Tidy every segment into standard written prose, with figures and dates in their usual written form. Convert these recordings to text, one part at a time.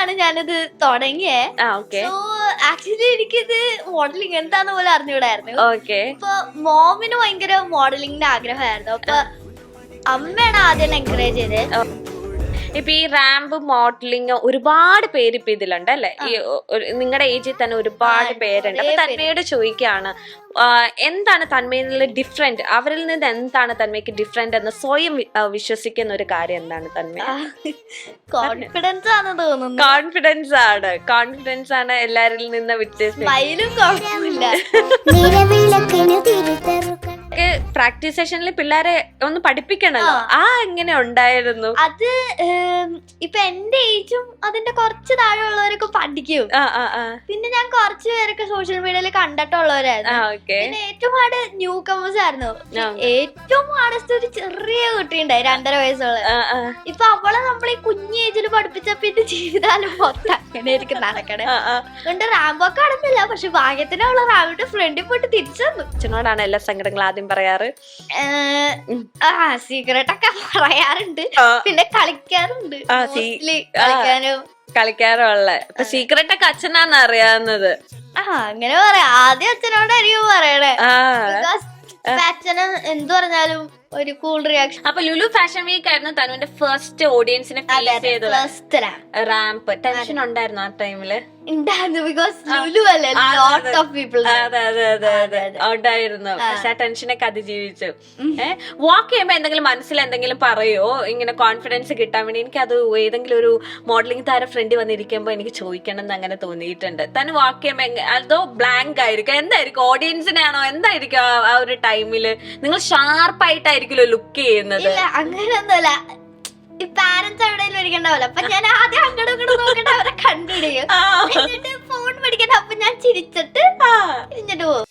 ആണ് ഞാനിത് തുടങ്ങിയേ. Okay so actually എനിക്കിത് മോഡലിംഗ് എന്താന്ന് പോലെ അറിഞ്ഞൂടായിരുന്നു. ഓക്കെ അപ്പൊ മോമിന് ഭയങ്കര മോഡലിംഗിന്റെ ആഗ്രഹമായിരുന്നു. അപ്പൊ അമ്മയാണ് ആദ്യം എൻകറേജ് ചെയ്തത്. ഇപ്പൊ ഈ റാമ്പ് മോഡലിംഗ് ഒരുപാട് പേര് ഇപ്പൊ ഇതിലുണ്ട് അല്ലെ? ഈ നിങ്ങളുടെ ഏജിൽ തന്നെ ഒരുപാട് പേരുണ്ട്. അപ്പൊ തന്മയോട് ചോദിക്കുകയാണ്, എന്താണ് തന്മയിൽ ഡിഫറെന്റ്, അവരിൽ നിന്ന് എന്താണ് തന്മയ്ക്ക് ഡിഫറെന്റ് എന്ന് സ്വയം വിശ്വസിക്കുന്ന ഒരു കാര്യം എന്താണ് തന്മ? കോൺഫിഡൻസ് ആണ് തോന്നുന്നു. കോൺഫിഡൻസ് ആണ് എല്ലാരിൽ നിന്ന് വ്യത്യസ്തം. പ്രാക്ടീസ് സെഷനിൽ പിള്ളേരെ ഒന്ന് പഠിപ്പിക്കണല്ലോ, എങ്ങനെ ഉണ്ടായിരുന്നു അത്? ഇപ്പൊ എന്റെ ഏജും അതിന്റെ കുറച്ച് താഴെ ഉള്ളവരൊക്കെ പഠിക്കും. പിന്നെ ഞാൻ കുറച്ച് പേരൊക്കെ സോഷ്യൽ മീഡിയയിൽ കണ്ടിട്ടുള്ളവരായിരുന്നു. പിന്നെ ഏറ്റവും പാട് ന്യൂ കമേഴ്സ് ആയിരുന്നു. ഏറ്റവും പാടസ്റ്റ് ഒരു ചെറിയ കുട്ടി ഉണ്ടായി, 2.5 വയസ്സുള്ള. ഇപ്പൊ അവളെ നമ്മൾ ഈ കുഞ്ഞു ഏജിൽ പഠിപ്പിച്ച പിന്നെ ജീവിതകാലം മൊത്തം അങ്ങനെ ആയിരിക്കും നടക്കണേ. അതുകൊണ്ട് റാമ്പൊക്കെ അടങ്ങില്ല, പക്ഷെ ഭാഗ്യത്തിന് അവളെ റാമ്പിന്റെ ഫ്രണ്ടിൽ പോയിട്ട് തിരിച്ചു വന്നു. അച്ഛനോടാണ് എല്ലാ സങ്കടങ്ങളും ആദ്യം പറയാറ്. സീക്രട്ട് ഒക്കെ പറയാറുണ്ട്, പിന്നെ കളിക്കാറുണ്ട്. കളിക്കാറുള്ള സീക്രട്ട് ഒക്കെ അച്ഛനാന്ന് അറിയാവുന്നത്. അങ്ങനെ പറയാം. ആദ്യം അച്ഛനോടായിരിക്കും പറയണേ. അച്ഛന് എന്ത് പറഞ്ഞാലും ഒരു കൂൾ റിയാക്ഷൻ. അപ്പൊ ലുലു ഫാഷൻ വീക്ക് ആയിരുന്നു തനുവിന്റെ ഫസ്റ്റ് ഓഡിയൻസിനെ ഫേസ് ചെയ്തത്. റാമ്പ് ടെൻഷൻ ഉണ്ടായിരുന്നു ആ ടൈമില്? ഉണ്ടായിരുന്നു, ബിക്കോസ് ലുലു അല്ലേ, ലോട്ട് ഓഫ് പീപ്പിൾ. ഉണ്ടായിരുന്നു. പക്ഷെ ആ ടെൻഷനൊക്കെ അതിജീവിച്ചു. വാക്ക് ചെയ്യുമ്പോ എന്തെങ്കിലും മനസ്സിൽ എന്തെങ്കിലും പറയോ ഇങ്ങനെ കോൺഫിഡൻസ് കിട്ടാൻ വേണ്ടി? എനിക്ക് അത് ഏതെങ്കിലും ഒരു മോഡലിംഗ് താരം ഫ്രണ്ട് വന്നിരിക്കുമ്പോ എനിക്ക് ചോദിക്കണം എന്ന് അങ്ങനെ തോന്നിയിട്ടുണ്ട്. തന്നെ വാക്ക് ചെയ്യുമ്പോ അതോ ബ്ലാങ്ക് ആയിരിക്കും, എന്തായിരിക്കും? ഓഡിയൻസിനാണോ എന്തായിരിക്കും ആ ഒരു ടൈമില്? നിങ്ങൾ ഷാർപ്പായിട്ടായിരിക്കുമല്ലോ ലുക്ക് ചെയ്യുന്നത്. അങ്ങനെയൊന്നുമല്ല, ഈ പാരന്റ്സ് എവിടെയെങ്കിലും ഇരിക്കണ്ടാവല്ലോ, അപ്പൊ ഞാൻ ആദ്യം അങ്ങോട്ടും ഇങ്ങോട്ടും നോക്കിട്ട് അവരെ കണ്ടിടിക്കും. എന്നിട്ട് ഫോൺ പിടിക്കണ്ട, അപ്പൊ ഞാൻ ചിരിച്ചിട്ട് ഇരിഞ്ഞിട്ട് പോകും.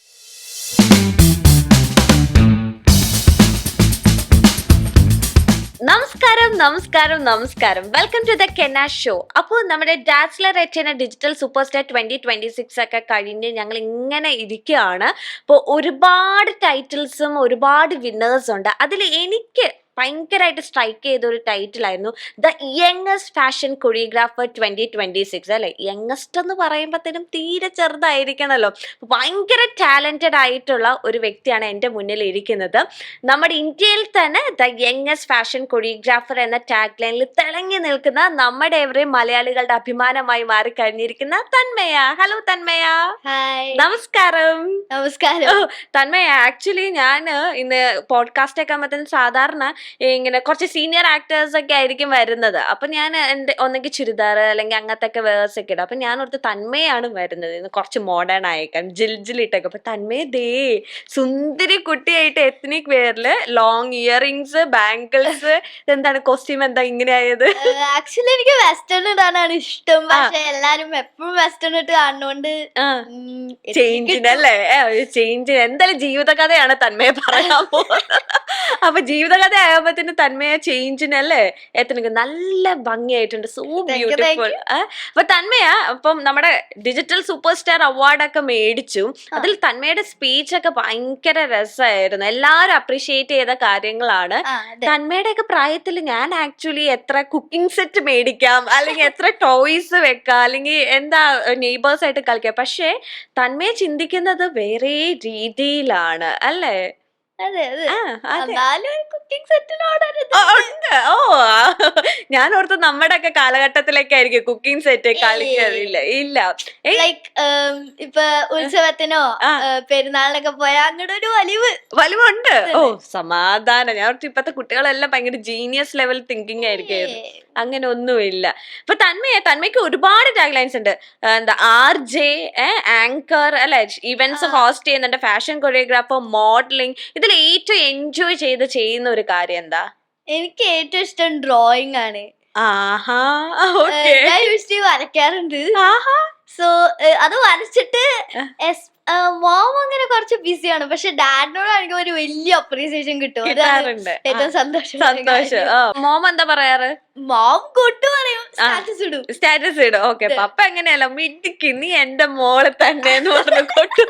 നമസ്കാരം. Welcome to the Kena show. അപ്പോൾ നമ്മുടെ ഡാസ്ലർ എറ്റിന ഡിജിറ്റൽ സൂപ്പർ സ്റ്റാർ 2026 ഒക്കെ കഴിഞ്ഞ് ഞങ്ങൾ ഇങ്ങനെ ഇരിക്കുകയാണ്. അപ്പോൾ ഒരുപാട് ടൈറ്റിൽസും ഒരുപാട് വിന്നേഴ്സും ഉണ്ട്. അതിൽ എനിക്ക് ഭയങ്കരമായിട്ട് സ്ട്രൈക്ക് ചെയ്ത ഒരു ടൈറ്റിലായിരുന്നു ദ യങ്ങസ്റ്റ് ഫാഷൻ കൊറിയോഗ്രാഫർ 2026 അല്ലെ? യങ്ങസ്റ്റ് എന്ന് പറയുമ്പോഴത്തേനും തീരെ ചെറുതായിരിക്കണല്ലോ. ഭയങ്കര ടാലന്റഡ് ആയിട്ടുള്ള ഒരു വ്യക്തിയാണ് എൻ്റെ മുന്നിൽ ഇരിക്കുന്നത്. നമ്മുടെ ഇന്ത്യയിൽ തന്നെ ദ യങ്ങസ്റ്റ് ഫാഷൻ കൊറിയോഗ്രാഫർ എന്ന ടാഗ് ലൈനിൽ തിളങ്ങി നിൽക്കുന്ന നമ്മുടെ എവരെയും മലയാളികളുടെ അഭിമാനമായി മാറി കഴിഞ്ഞിരിക്കുന്ന തന്മയ. ഹലോ തന്മയ. നമസ്കാരം. തന്മയ, ആക്ച്വലി ഞാൻ ഇന്ന് പോഡ്കാസ്റ്റ് ഒക്കെ ആകുമ്പോഴത്തേനും സാധാരണ ഇങ്ങനെ കുറച്ച് സീനിയർ ആക്ടേഴ്സ് ഒക്കെ ആയിരിക്കും വരുന്നത്. അപ്പൊ ഞാൻ എന്റെ ഒന്നെങ്കിൽ ചുരിദാർ അല്ലെങ്കിൽ അങ്ങനത്തെ ഒക്കെ വേഴ്സ് ഒക്കെ ഇടും. അപ്പൊ ഞാൻ ഓർത്ത് തന്മയാണ് വരുന്നത്, ഇന്ന് കുറച്ച് മോഡേൺ ആയേക്കാം, ജിൽജിലിട്ടൊക്കെ. അപ്പൊ തന്മയ ദേ സുന്ദരി കുട്ടിയായിട്ട് എത്നിക് വെയറില് ലോങ് ഇയറിങ്സ്, ബാംഗിൾസ്. എന്താണ് കോസ്റ്റ്യൂം എന്താ ഇങ്ങനെ ആയത്? ആക്ച്വലി എനിക്ക് വെസ്റ്റേൺ ഇടാനാണ് ഇഷ്ടം, പക്ഷെ എല്ലാരും എപ്പോഴും വെസ്റ്റേൺ ഇട്ട് കാണുന്നോണ്ട് ചേഞ്ചിനല്ലേ? ചേഞ്ചിന് എന്തായാലും ജീവിതകഥയാണ് തന്മയെ പറയാൻ പോകുന്നത്. അപ്പൊ ജീവിതകഥ ആകുമ്പത്തിന് തന്മയ ചേഞ്ചിനല്ലേ എത്തണെങ്കിൽ നല്ല ഭംഗിയായിട്ടുണ്ട്, സോ ബ്യൂട്ടിഫുൾ. അപ്പൊ തന്മയ അപ്പം നമ്മുടെ ഡിജിറ്റൽ സൂപ്പർ സ്റ്റാർ അവാർഡൊക്കെ മേടിച്ചു. അതിൽ തന്മയുടെ സ്പീച്ച് ഒക്കെ ഭയങ്കര രസമായിരുന്നു, എല്ലാവരും അപ്രീഷിയേറ്റ് ചെയ്ത കാര്യങ്ങളാണ്. തന്മയുടെ ഒക്കെ പ്രായത്തിൽ ഞാൻ ആക്ച്വലി എത്ര കുക്കിംഗ് സെറ്റ് മേടിക്കാം, അല്ലെങ്കിൽ എത്ര ടോയ്സ് വെക്കാം, അല്ലെങ്കിൽ എന്താ നെയ്ബേഴ്സ് ആയിട്ട് കളിക്കാം. പക്ഷെ തന്മയെ ചിന്തിക്കുന്നത് വേറെ രീതിയിലാണ് അല്ലേ? ഞാൻ ഓർത്ത് നമ്മുടെ ഒക്കെ കാലഘട്ടത്തിലേക്കായിരിക്കും കുക്കിംഗ് സെറ്റ് കളിക്കാറില്ല. ഇല്ല, ലൈക്ക് ഇപ്പൊ ഉത്സവത്തിനോ പെരുന്നാളിനൊക്കെ പോയാൽ അങ്ങോട്ട് ഒരു വലിവുണ്ട്. ഓ സമാധാനം. ഞാൻ ഓർത്ത് ഇപ്പത്തെ കുട്ടികളെല്ലാം ഭയങ്കര ജീനിയസ് ലെവൽ തിങ്കിങ് ആയിരിക്കും. അങ്ങനെ ഒന്നുമില്ല. ഇപ്പൊ തന്മയ്ക്ക് ഒരുപാട് ടാഗ് ലൈൻസ് ഉണ്ട്. എന്താ RJ, ആങ്കർ അല്ലെ, ഇവന്റ്സ് ഹോസ്റ്റ് ചെയ്യുന്നുണ്ട്, ഫാഷൻ കൊറിയോഗ്രാഫർ, മോഡലിംഗ്. ഇതിൽ ഏറ്റവും എൻജോയ് ചെയ്യുന്ന ഒരു കാര്യം എന്താ? എനിക്ക് ഏറ്റവും ഇഷ്ടം ഡ്രോയിങ് ആണ്. ഞാൻ യൂഷ്വലി വരയ്ക്കാറുണ്ട്. സോ അത് വരച്ചിട്ട് മോം അങ്ങനെ കുറച്ച് ബിസിയാണ്, പക്ഷെ ഡാഡിനോട് എനിക്ക് ഒരു വലിയ അപ്രീസിയേഷൻ കിട്ടും. ഏറ്റവും സന്തോഷം. മോം എന്താ പറയാറ്? മോം കൂട്ടു പറയും, സ്റ്റാറ്റസ് ഇടും. ഓക്കെ, പപ്പ എങ്ങനെയല്ല, മിടിക്ക് നീ എന്റെ മോളെ തന്നെ എന്ന് പറഞ്ഞു കൊട്ടു,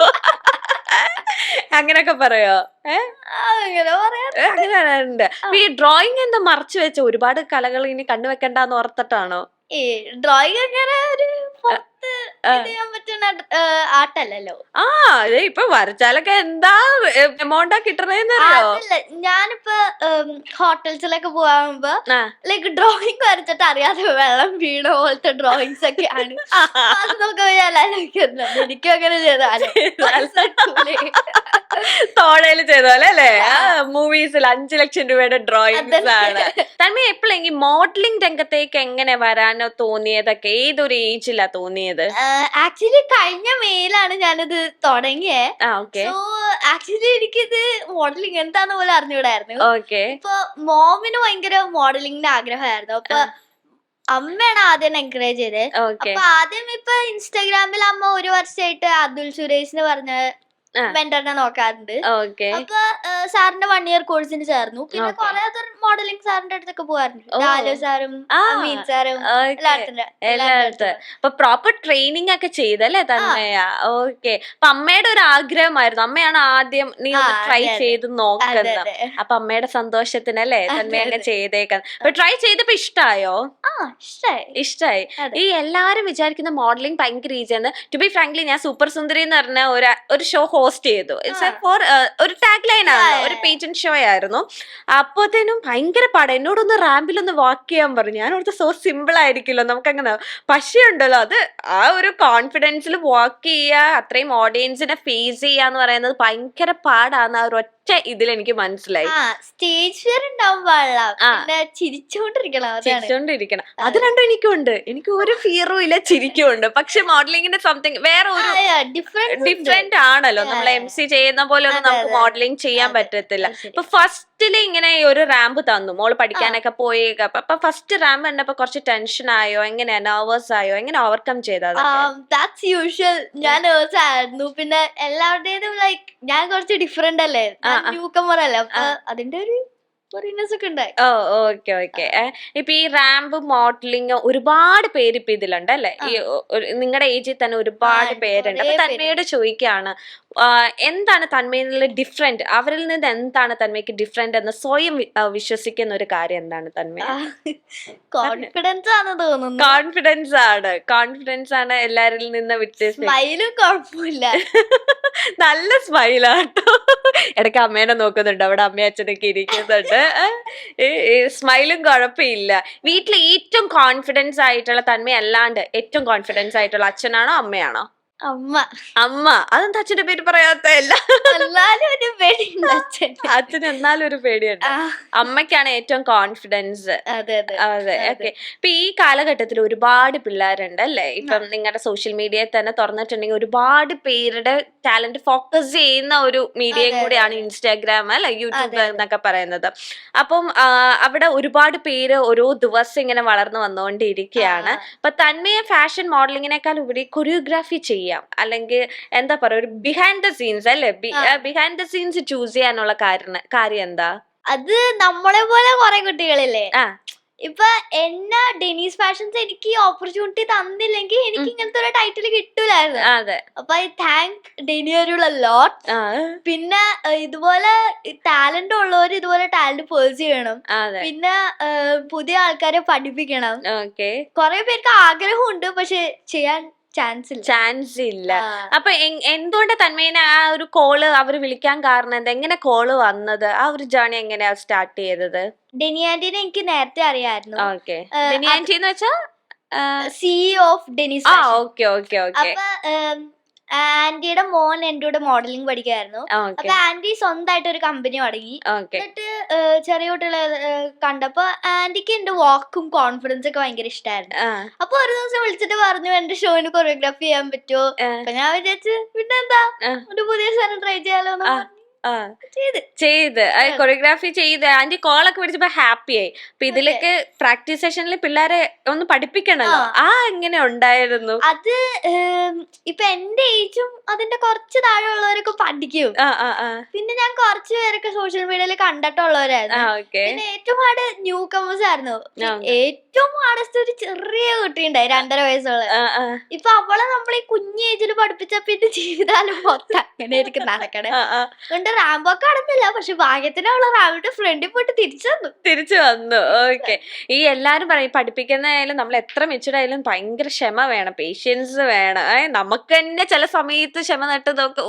അങ്ങനൊക്കെ പറയോ? അങ്ങനെ പറയാറുണ്ട്. ഈ ഡ്രോയിങ് എന്താ മറച്ചു വെച്ച ഒരുപാട് കലകൾ ഇനി കണ്ടുവെക്കണ്ടെന്ന് ഓർത്തിട്ടാണോ? ഈ ഡ്രോയിങ് അങ്ങനെ ഒരു പുറത്ത് ഇത് ചെയ്യാൻ പറ്റുന്ന ആർട്ടല്ലല്ലോ. അതെ ഇപ്പൊ വരച്ചാലൊക്കെ എന്താ എമൗണ്ടാ കിട്ടണേന്നറിയോ? അതല്ല, ഞാനിപ്പോ ഹോട്ടൽസിലൊക്കെ പോകുമ്പോ ലൈക്ക് ഡ്രോയിങ് വരച്ചിട്ട് അറിയാതെ വെള്ളം വീണ പോലത്തെ ഡ്രോയിങ്സ് ഒക്കെയാണ്. അത് നോക്കുമ്പോ ഞാൻ ആലോചിക്കുന്നത് എനിക്കും അങ്ങനെ ചെയ്താലേ തോഴയില് ചെയ്ത പോലെ അല്ലേ? മൂവീസിൽ 5 ലക്ഷം രൂപയുടെ ഡ്രോയിങ്സ് ആണ്. തന്മ എപ്പോഴെങ്കിൽ മോഡലിംഗ് രംഗത്തേക്ക് എങ്ങനെ വരാനോ തോന്നിയതൊക്കെ ഏതൊരു ഏജിലാ തോന്നിയത്? ആക്ച്വലി കഴിഞ്ഞ മെയിലാണ് ഞാനിത് തുടങ്ങിയത്. സോ ആക്ച്വലി എനിക്കിത് മോഡലിംഗ് എന്താന്ന് പോലെ അറിഞ്ഞൂടായിരുന്നു. ഇപ്പൊ മോമിന് ഭയങ്കര മോഡലിംഗിന്റെ ആഗ്രഹമായിരുന്നു. അപ്പൊ അമ്മയാണ് ആദ്യം എൻകറേജ് ചെയ്തത്. അപ്പൊ ആദ്യം ഇപ്പൊ ഇൻസ്റ്റാഗ്രാമിൽ അമ്മ 1 വർഷമായിട്ട് അതുൽ സുരേഷിന് പറഞ്ഞ മെന്ററിനെ നോക്കാറുണ്ട്. അപ്പൊ സാറിന്റെ 1 ഇയർ കോഴ്സിന് ചേർന്നു. പിന്നെ കുറെ മോഡലിംഗ് സാറിന്റെ അടുത്തൊക്കെ പോകാറുണ്ട്. ലാലു സാറും അമീൻ സാറും എല്ലായിടത്തും പ്രോപ്പർ ട്രെയിനിങ് ഒക്കെ ചെയ്തല്ലേ തന്മയ? ഓക്കെ. അപ്പൊ അമ്മയുടെ ഒരു ആഗ്രഹമായിരുന്നു, അമ്മയാണ് ആദ്യം നീ ഒന്ന് ട്രൈ ചെയ്ത് നോക്കുന്നത്. അപ്പൊ അമ്മയുടെ സന്തോഷത്തിനല്ലേ തന്മയ അങ്ങ് ചെയ്തേക്കാൻ. അപ്പൊ ട്രൈ ചെയ്തപ്പോ ഇഷ്ടായോ? ഇഷ്ടായി. ഈ എല്ലാരും വിചാരിക്കുന്ന മോഡലിംഗ് ഭയങ്കര ഈസിയാണ്. ടു ബി ഫ്രാങ്ക്ലി ഞാൻ സൂപ്പർ സുന്ദരി എന്ന് പറഞ്ഞ ഒരു ഷോ ഹോസ്റ്റ് ചെയ്തു. ഫോർ ഒരു ടാഗ് ലൈൻ ആണ്, ഒരു പേജന്റ് ഷോ ആയിരുന്നു. അപ്പോഴത്തേനും ഭയങ്കര പാടാ. എന്നോടൊന്ന് റാമ്പിലൊന്ന് വാക്ക് ചെയ്യാൻ പറഞ്ഞു. ഞാൻ ഓർത്ത് സോ സിമ്പിൾ ആയിരിക്കുമല്ലോ നമുക്കങ്ങനെ. പക്ഷേ ഉണ്ടല്ലോ അത് ആ ഒരു കോൺഫിഡൻസിൽ വാക്ക് ചെയ്യുക, അത്രയും ഓഡിയൻസിനെ ഫേസ് ചെയ്യാന്ന് പറയുന്നത് ഭയങ്കര പാടാന്ന് ആ ഒരു ഒറ്റ ഇതിലെനിക്ക് മനസ്സിലായി. സ്റ്റേജ് ഫിയർ ഉണ്ടാവുമ്പോഴാണ് ചിരിച്ചോണ്ടിരിക്കണം. അത് രണ്ടും എനിക്കുണ്ട്. എനിക്ക് ഒരു ഫിയറും ഇല്ല, ചിരിക്കുമുണ്ട്. പക്ഷെ മോഡലിംഗിന്റെ സംതിങ് വേറെ ഒരു ഡിഫറെന്റ് ആണല്ലോ. നമ്മൾ MC ചെയ്യുന്ന പോലെ ഒന്നും നമുക്ക് മോഡലിംഗ് ചെയ്യാൻ പറ്റത്തില്ല. ഇപ്പൊ ഫസ്റ്റില് ഇങ്ങനെ ഒരു റാമ്പ് തന്നു, മോള് പഠിക്കാനൊക്കെ പോയി. അപ്പൊ ഫസ്റ്റ് റാമ്പ് കണ്ടപ്പോ കുറച്ച് ടെൻഷൻ ആയോ, എങ്ങനെയാ നെർവസ് ആയോ, എങ്ങനെ ഓവർകം ചെയ്തത്? ഞാൻ നെർവസ് ആയിരുന്നു. പിന്നെ എല്ലാവരുടേതും ലൈക്ക് ഞാൻ കുറച്ച് ഡിഫറെന്റ് അല്ലേ, ന്യൂ കമർ അല്ലേ, അപ്പൊ അതിന്റെ ഒരു ഓക്കെ. ഇപ്പൊ ഈ റാമ്പ് മോഡലിംഗ് ഒരുപാട് പേര് ഇപ്പൊ ഇതിലുണ്ട് അല്ലെ? ഈ നിങ്ങളുടെ ഏജിൽ തന്നെ ഒരുപാട് പേരുണ്ട്. അപ്പൊ തന്മയോട് ചോദിക്കാണ്, എന്താണ് തന്മയിൽ ഡിഫറെന്റ്? അവരിൽ നിന്ന് എന്താണ് തന്മയ്ക്ക് ഡിഫറെന്റ് എന്ന് സ്വയം വിശ്വസിക്കുന്ന ഒരു കാര്യം എന്താണ് തന്മ? കോൺഫിഡൻസ് ആണ് തോന്നുന്നു. കോൺഫിഡൻസ് ആണ് എല്ലാരിൽ നിന്ന് വ്യത്യസ്തം. കുഴപ്പമില്ല, നല്ല സ്മൈലാട്ടോ. ഇടയ്ക്ക് അമ്മേനെ നോക്കുന്നുണ്ട്, അവിടെ അമ്മയും അച്ഛനൊക്കെ ഇരിക്കുന്നുണ്ട്. സ്മൈലും കുഴപ്പമില്ല. വീട്ടിൽ ഏറ്റവും കോൺഫിഡൻസ് ആയിട്ടുള്ള തന്മ അല്ലാണ്ട് ഏറ്റവും കോൺഫിഡൻസ് ആയിട്ടുള്ള അച്ഛനാണോ അമ്മയാണോ? അമ്മ. അതെന്താ അച്ഛന്റെ പേര് പറയാത്ത? അച്ഛന് എന്നാലും ഒരു പേടിയുണ്ട്. അമ്മയ്ക്കാണ് ഏറ്റവും കോൺഫിഡൻസ്. അതെ. ഓക്കെ. ഇപ്പൊ ഈ കാലഘട്ടത്തിൽ ഒരുപാട് പിള്ളേരുണ്ട് അല്ലേ? ഇപ്പം നിങ്ങളുടെ സോഷ്യൽ മീഡിയയിൽ തന്നെ തുറന്നിട്ടുണ്ടെങ്കിൽ ഒരുപാട് പേരുടെ ടാലന്റ് ഫോക്കസ് ചെയ്യുന്ന ഒരു മീഡിയയും കൂടിയാണ് ഇൻസ്റ്റാഗ്രാം അല്ലെ, യൂട്യൂബ് എന്നൊക്കെ പറയുന്നത്. അപ്പം അവിടെ ഒരുപാട് പേര് ഓരോ ദിവസം ഇങ്ങനെ വളർന്നു വന്നുകൊണ്ടിരിക്കുകയാണ്. അപ്പൊ തന്മയെ ഫാഷൻ മോഡലിങ്ങിനേക്കാൾ ഉപരി കൊറിയോഗ്രാഫി ചെയ്യാം, അല്ലെങ്കിൽ എന്താ പറയാ, ഒരു ബിഹൈൻഡ് ദ സീൻസ് അല്ലെ, ബിഹൈൻഡ് ദ സീൻസ് ചൂസ് ചെയ്യാനുള്ള കാര്യം എന്താ? അത് നമ്മളെ പോലെ കുറെ കുട്ടികളില്ലേ, ഇപ്പൊ എന്നെ ഡെനീസ് ഫാഷൻസ് എനിക്ക് ഈ ഓപ്പർച്യൂണിറ്റി തന്നില്ലെങ്കിൽ എനിക്ക് ഇങ്ങനത്തെ ഒരു ടൈറ്റിൽ കിട്ടൂലായിരുന്നു. അപ്പൊ ഐ താങ്ക് ഡെനിയോരുള്ള ലോട്ട്. പിന്നെ ഇതുപോലെ ടാലന്റ് ഉള്ളവർ ഇതുപോലെ ടാലന്റ് പേഴ്സ് ചെയ്യണം. പിന്നെ പുതിയ ആൾക്കാരെ പഠിപ്പിക്കണം. കുറെ പേർക്ക് ആഗ്രഹമുണ്ട്, പക്ഷെ ചെയ്യാൻ ചാൻസ് ഇല്ല. അപ്പൊ എന്തുകൊണ്ട് തന്മേനെ ആ ഒരു കോള് അവര് വിളിക്കാൻ കാരണം എന്താ? എങ്ങനെ കോള് വന്നത്? ആ ഒരു ജേർണി എങ്ങനെയാ സ്റ്റാർട്ട് ചെയ്തത്? ഡെനിയാന്റിനെ എനിക്ക് നേരത്തെ അറിയായിരുന്നു. ഡെനിയാന്റി എന്ന് വെച്ചാ CEO ഓഫ് ഡെനീസ്. അപ്പൊ ആന്റിയുടെ മോൻ എന്റെ കൂടെ മോഡലിംഗ് പഠിക്കായിരുന്നു. അപ്പൊ ആന്റി സ്വന്തമായിട്ട് ഒരു കമ്പനി തുടങ്ങി. എന്നിട്ട് ചെറിയ കുട്ടികളെ കണ്ടപ്പോ ആന്റിക്ക് എന്റെ വാക്കും കോൺഫിഡൻസ് ഒക്കെ ഭയങ്കര ഇഷ്ടമായിരുന്നു. അപ്പൊ ഒരു ദിവസം വിളിച്ചിട്ട് പറഞ്ഞു എന്റെ ഷോന് കൊറിയോഗ്രാഫി ചെയ്യാൻ പറ്റുമോ? അപ്പൊ ഞാൻ വിചാരിച്ചു പിന്നെന്താ ഒരു പുതിയ സാധനം ട്രൈ ചെയ്യാലോ ചെയ്ത് കൊറിയോഗ്രാഫി ചെയ്ത് ആന്റി കോളൊക്കെ പിടിച്ചപ്പോ ഹാപ്പി ആയി. അപ്പൊ ഇതിലേക്ക് പ്രാക്ടീസ് സെഷനിൽ പിള്ളേരെ ഒന്ന് പഠിപ്പിക്കണല്ലോ, എങ്ങനെ ഉണ്ടായിരുന്നു? അത് ഇപ്പൊ എന്റെ ഏജും അതിന്റെ കുറച്ച് താഴെ ഉള്ളവരൊക്കെ പഠിക്കും. പിന്നെ ഞാൻ കുറച്ച് പേരൊക്കെ സോഷ്യൽ മീഡിയയിൽ കണ്ടിട്ടുള്ളവരായിരുന്നു. പിന്നെ ഏറ്റവും ഹാർഡ് ന്യൂ കമേഴ്സ് ആയിരുന്നു. ഏറ്റവും ഹാർഡസ്റ്റ് ഒരു ചെറിയ കുട്ടിയുണ്ടായി 2.5 വയസ്സുള്ള. ഇപ്പൊ അവളെ നമ്മൾ ഈ കുഞ്ഞ് ഏജിൽ പഠിപ്പിച്ച പിന്നെ ജീവിതകാലം മൊത്തം അങ്ങനെ ആയിരിക്കും നടക്കണേ. അതുകൊണ്ട് റാമ്പ് ഒക്കെ നടന്നില്ല, പക്ഷെ ഭാഗ്യത്തിന് അവള് റാമ്പിന്റെ ഫ്രണ്ടിൽ പോയിട്ട് തിരിച്ചു വന്നു. ഓക്കെ. ഈ എല്ലാരും പറയും പഠിപ്പിക്കുന്നതായാലും നമ്മൾ എത്ര മെച്ചൂർഡ് ആയാലും ഭയങ്കര ക്ഷമ വേണം, പേഷ്യൻസ് വേണം. നമുക്ക് തന്നെ ചില സമയത്ത് ക്ഷമ നട്ട് നോക്ക്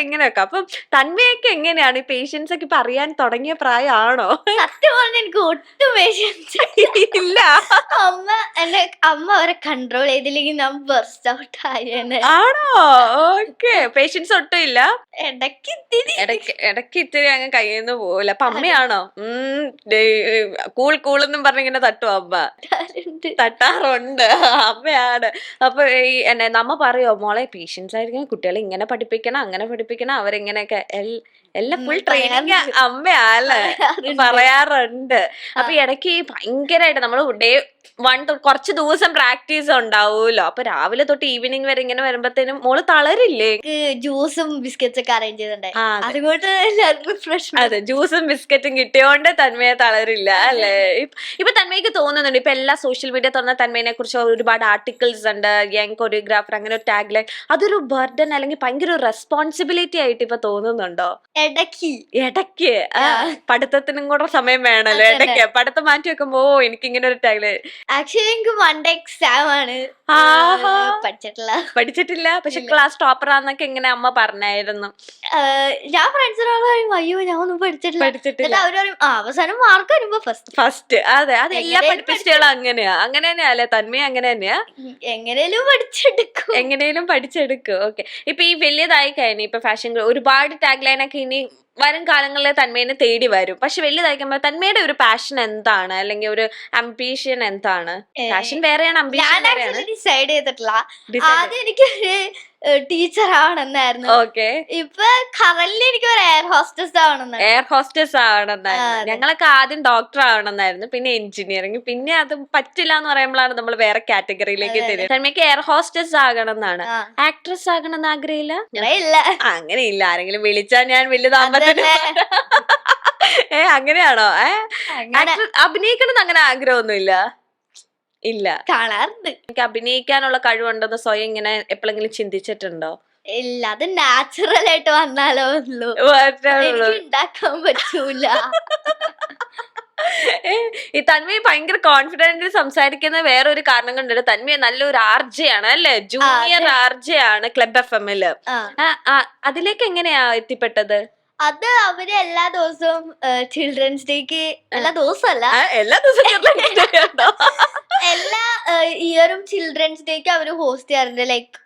ഇങ്ങനെയൊക്കെ. അപ്പം തന്മയൊക്കെ എങ്ങനെയാണ് ഈ പേഷ്യൻസ് ഒക്കെ ഇപ്പൊ അറിയാൻ തുടങ്ങിയ പ്രായമാണോ? സത്യം പറഞ്ഞ എനിക്ക് ഒട്ടും പേഷ്യൻസ് ഇല്ല. അമ്മ അവരെ കൺട്രോൾ ചെയ്തില്ലെങ്കിൽ ഞാൻ ബർസ്റ്റ് ഔട്ട് ആയേനെ. ആണോ? ഓക്കെ. പേഷ്യൻസ് ഒട്ടും ഇല്ല. ഇടയ്ക്ക് ഇത്തിരി അങ്ങ് കയ്യിന്ന് പോവില്ല. അപ്പൊ അമ്മയാണോ കൂളെന്നും പറഞ്ഞിങ്ങനെ തട്ടും? അമ്മ തട്ടാറുണ്ട്, അമ്മയാണ്. അപ്പൊ ഈ നമ്മ പറയോ മോളെ പേഷ്യൻസ് ആയിരിക്കും, കുട്ടികളെ ഇങ്ങനെ പഠിപ്പിക്കണം അങ്ങനെ പഠിപ്പിക്കണം, അവരിങ്ങനെയൊക്കെ എല്ലാം ഫുൾ ട്രെയിനിങ് അമ്മയല്ലേ പറയാറുണ്ട്. അപ്പൊ ഇടയ്ക്ക് ഭയങ്കരമായിട്ട് നമ്മള് ഡേ 1 കുറച്ച് ദിവസം പ്രാക്ടീസ് ഉണ്ടാവൂലോ, അപ്പൊ രാവിലെ തൊട്ട് ഈവനിങ് വരെ ഇങ്ങനെ വരുമ്പത്തേനും മോള് തളരില്ലേ? ജ്യൂസും ബിസ്ക്കറ്റ്സ് ഒക്കെ അറേഞ്ച് ചെയ്തിട്ടുണ്ടായി, അതുകൊണ്ട് അതെ ജ്യൂസും ബിസ്ക്കറ്റും കിട്ടിയോണ്ട് തന്മയെ തളരില്ല അല്ലേ? ഇപ്പൊ തന്മയ്ക്ക് തോന്നുന്നുണ്ട്, ഇപ്പൊ എല്ലാ സോഷ്യൽ മീഡിയ തുറന്ന തന്മയെ കുറിച്ച് ഒരുപാട് ആർട്ടിക്കിൾസ് ഉണ്ട്, യങ് കൊറിയോഗ്രാഫർ അങ്ങനെ ഒരു ടാഗ് ലൈൻ, അതൊരു ബർഡൻ അല്ലെങ്കിൽ ഭയങ്കര റെസ്പോൺസിബിലിറ്റി ആയിട്ട് ഇപ്പൊ തോന്നുന്നുണ്ടോ? ഇടയ്ക്ക് പഠിത്തത്തിനും കൂടെ സമയം വേണല്ലോ, ഇടയ്ക്ക് പഠിത്തം മാറ്റി വെക്കുമ്പോ എനിക്ക് ഇങ്ങനെ ഒരു ടാഗ് ലൈൻ. ആക്ച്വലി എനിക്ക് മൺഡേ എക്സാം ആണ്, പഠിച്ചിട്ടില്ല, പക്ഷെ ക്ലാസ് ടോപ്പർ ആന്നൊക്കെ ഇങ്ങനെ അമ്മ പറഞ്ഞായിരുന്നു. ഞാൻ ഫ്രണ്ട്സിനോട് പറയും അയ്യോ ഞാൻ ഒന്നും പഠിച്ചിട്ടില്ല, അവര് പറയും അവസാനം മാർക്ക് വരുമ്പോ ഫസ്റ്റ്. അതെ, അത് എല്ലാ പഠിപ്പിച്ചുകളും അങ്ങനെയാ, അങ്ങനെ തന്നെയാ അല്ലെ തന്മയെ? അങ്ങനെ തന്നെയാ, എങ്ങനെയും പഠിച്ചെടുക്കും. ഓക്കെ. ഇപ്പൊ ഈ വലിയതായി കഴിഞ്ഞു, ഇപ്പൊ ഫാഷൻ ഒരുപാട് ടാഗ് ലൈൻ ഒക്കെ ഇനി വരും കാലങ്ങളിൽ തന്മേനെ തേടി വരും. പക്ഷെ വലുതായിക്കുമ്പോ തന്മയുടെ ഒരു പാഷൻ എന്താണ്, അല്ലെങ്കിൽ ഒരു അംബീഷൻ എന്താണ്? പാഷൻ വേറെയാണ്, അംബീഷൻ വേറെയാണ്. ഡിസൈഡ് ചെയ്തിട്ടില്ല. ആദ്യം എനിക്കൊരു ടീച്ചർ ആവണമെന്നായിരുന്നു. ഓക്കെ. ഇപ്പൊ കറന്റ് എനിക്ക് ഒരു എയർ ഹോസ്റ്റസ് ആവണമെന്നായിരുന്നു. ഞങ്ങളൊക്കെ ആദ്യം ഡോക്ടർ ആവണമെന്നായിരുന്നു, പിന്നെ എഞ്ചിനീയറിംഗ്, പിന്നെ അത് പറ്റില്ല എന്ന് പറയുമ്പോഴാണ് നമ്മൾ വേറെ കാറ്റഗറിയിലേക്ക് തരുന്നത്. തന്മയ്ക്ക് എയർ ഹോസ്റ്റസ് ആകണം എന്നാണ്. ആക്ട്രസ് ആകണം എന്ന് ആഗ്രഹമില്ല? അങ്ങനെ ഇല്ല, ആരെങ്കിലും വിളിച്ചാൽ ഞാൻ വലുതാകുമ്പോ അങ്ങനെയാണോ? അഭിനയിക്കണം എന്ന് അങ്ങനെ ആഗ്രഹമൊന്നുമില്ല? ഇല്ല. കാണാറുണ്ട്. എനിക്ക് അഭിനയിക്കാനുള്ള കഴിവുണ്ടെന്ന് സ്വയം ഇങ്ങനെ എപ്പോഴെങ്കിലും ചിന്തിച്ചിട്ടുണ്ടോ? ഇല്ല, അത് നാച്ചുറൽ ആയിട്ട് വന്നാലോ ഉണ്ടാക്കാൻ പറ്റൂല. ഈ തന്മയെ ഭയങ്കര കോൺഫിഡന്റ് സംസാരിക്കുന്ന വേറൊരു കാരണം കൊണ്ടുണ്ട്. തന്മയെ നല്ലൊരു ആർജയാണ് അല്ലെ, ജൂനിയർ ആർജയാണ് ക്ലബ് FM-ല്. അതിലേക്ക് എങ്ങനെയാ എത്തിപ്പെട്ടത്? അത് അവര് എല്ലാ ദിവസവും ചിൽഡ്രൻസ് ഡേക്ക്, എല്ലാ ദിവസമല്ല എല്ലാ ഇയറും ചിൽഡ്രൻസ് ഡേക്ക് അവര് ഹോസ്റ്റ് ചെയ്യാറുണ്ട്. ലൈക്ക്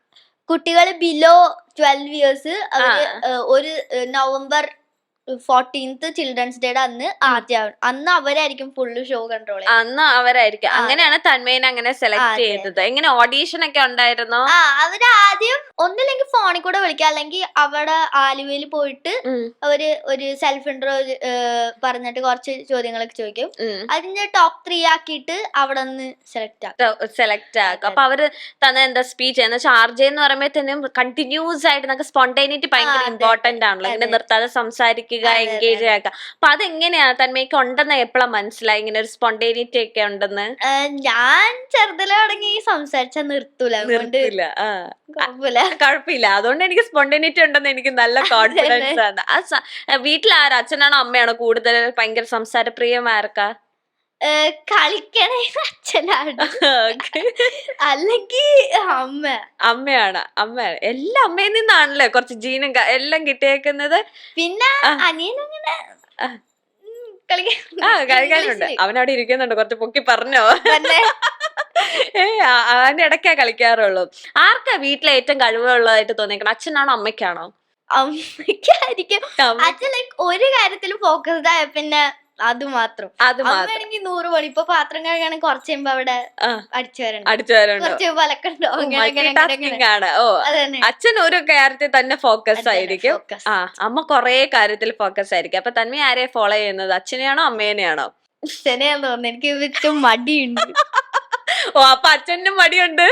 കുട്ടികൾ ബിലോ 12 ഇയേഴ്സ് അവര് ഒരു നവംബർ 14th ചിൽഡ്രൻസ് ഡേയുടെ അന്ന് അവരായിരിക്കും ഫുള്ള് ഷോ കൺട്രോൾ. അന്ന് അവരായിരിക്കും. അങ്ങനെയാണ് തന്മേനെ അങ്ങനെ സെലക്ട് ചെയ്തത്. എങ്ങനെ ഓഡീഷൻ ഒക്കെ ഉണ്ടായിരുന്നോ? അവര് ആദ്യം ഒന്നില്ലെങ്കിൽ ഫോണിൽ കൂടെ വിളിക്കാം, അല്ലെങ്കിൽ അവിടെ ആലുവയിൽ പോയിട്ട് അവര് ഒരു സെൽഫ് ഇൻട്രോ പറഞ്ഞിട്ട് കുറച്ച് ചോദ്യങ്ങളൊക്കെ ചോദിക്കും. അതിന്റെ ടോപ്പ് 3 ആക്കിയിട്ട് അവിടെ നിന്ന് സെലക്ട് ആക്കും. അപ്പൊ അവര് തന്നെ എന്താ സ്പീച്ച് എന്ന് വെച്ചാൽ ആർജെ എന്ന് പറയുമ്പോഴത്തേനും കണ്ടിന്യൂസ് ആയിട്ട് നമുക്ക് സ്പോണ്ടേനിറ്റി ഭയങ്കര ഇമ്പോർട്ടന്റ് ആണല്ലോ, ഇങ്ങനെ നിർത്താതെ സംസാരിക്കുക, എൻഗേജ് ആക്കുക. അപ്പൊ അതെങ്ങനെയാ തന്മയ്ക്ക് ഉണ്ടെന്ന് എപ്പോഴാ മനസ്സിലായി ഇങ്ങനെ ഒരു സ്പോണ്ടേനിറ്റി ഒക്കെ ഉണ്ടെന്ന്? ഞാൻ ചെറുതിലെ തുടങ്ങി സംസാരിച്ചാ നിർത്തൂല, കുഴപ്പമില്ല. അതുകൊണ്ട് എനിക്ക് സ്പോണ്ടേനിറ്റി ഉണ്ടെന്ന് എനിക്ക് നല്ല കോൺഫിഡൻസ് ആണ്. വീട്ടിലാരാ, അച്ഛനാണോ അമ്മയാണോ കൂടുതൽ ഭയങ്കര സംസാരപ്രിയമാർക്കാ? കളിക്കണേ അച്ഛനാണ്, അല്ലെങ്കിൽ അമ്മയാണ്. എല്ലാ അമ്മയിൽ നിന്നാണല്ലേ കുറച്ച് ജീനും എല്ലാം കിട്ടിയേക്കുന്നത്. പിന്നെ അനിയനങ്ങനെ കളിക്കാനുണ്ട്, അവനവിടെ ഇരിക്കുന്നുണ്ട്, കുറച്ച് പൊക്കി പറഞ്ഞോ. അവന്റെ ഇടയ്ക്കാ കളിക്കാറുള്ളൂ. ആർക്കാ വീട്ടിലെ ഏറ്റവും കഴിവുള്ളതായിട്ട് തോന്നിയേക്കണം, അച്ഛനാണോ അമ്മയ്ക്കാണോ? അമ്മയ്ക്കായിരിക്കും. അച്ഛൻ ലൈക്ക് ഒരു കാര്യത്തിൽ ഫോക്കസ്ഡ് ആയ പിന്നെ അത് മാത്രം. അമ്മയാണെങ്കിൽ 100 പണി. ഇപ്പൊ പാത്രം കഴുകാണെങ്കിൽ കുറച്ച് കഴിയുമ്പോ അവിടെ അടിച്ചു വരണം, അച്ഛൻ ഒരു കാര്യത്തിൽ തന്നെ ഫോക്കസ് ആയിരിക്കും, അമ്മ കൊറേ കാര്യത്തിൽ ഫോക്കസ് ആയിരിക്കും. അപ്പൊ തന്നെ ആരെയാ ഫോളോ ചെയ്യുന്നത്, അച്ഛനെയാണോ അമ്മേനെയാണോ? അച്ഛനെയാന്ന് തോന്നുന്നു, എനിക്ക് മടിയുണ്ട്. ഓ അപ്പൊ അച്ഛനും മടിയുണ്ട്.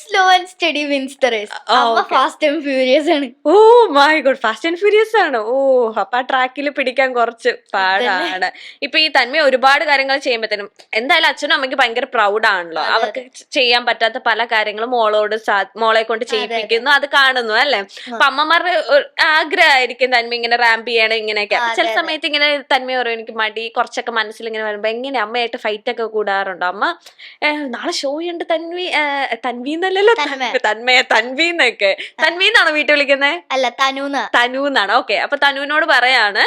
Slow and steady wins the race. അമ്മ ഫാസ്റ്റ് ആൻഡ് ഫ്യൂരിയസ് ആണ്. Oh my god, fast and furious ആണ്. ഓ അപ്പൊ ആ ട്രാക്കിൽ പിടിക്കാൻ കുറച്ച് പാടാണ്. ഇപ്പൊ ഈ തന്മ ഒരുപാട് കാര്യങ്ങൾ ചെയ്യുമ്പോഴത്തേനും എന്തായാലും അച്ഛനും അമ്മയ്ക്ക് ഭയങ്കര പ്രൗഡ് ആണല്ലോ. അവർക്ക് ചെയ്യാൻ പറ്റാത്ത പല കാര്യങ്ങളും മോളെ കൊണ്ട് ചെയ്യിപ്പിക്കുന്നു, അത് കാണുന്നു അല്ലെ. അപ്പൊ അമ്മമാരുടെ ആഗ്രഹമായിരിക്കും തന്മ ഇങ്ങനെ റാമ്പ് ചെയ്യണം ഇങ്ങനെയൊക്കെ. ചില സമയത്ത് ഇങ്ങനെ തന്മ പറയും എനിക്ക് മടി, കുറച്ചൊക്കെ മനസ്സിൽ ഇങ്ങനെ വരുമ്പോ എങ്ങനെ അമ്മയായിട്ട് ഫൈറ്റ് ഒക്കെ കൂടാറുണ്ടോ? അമ്മ നാളെ ഷോ ഉണ്ട് തൻവീന്നല്ലല്ലോ, തൻവീന്നൊക്കെ. തൻവീന്നാണോ വീട്ടിൽ വിളിക്കുന്നത്? അല്ല, തനുന്നാണ്. ഓക്കെ, അപ്പൊ തനുവിനോട് പറയാണ്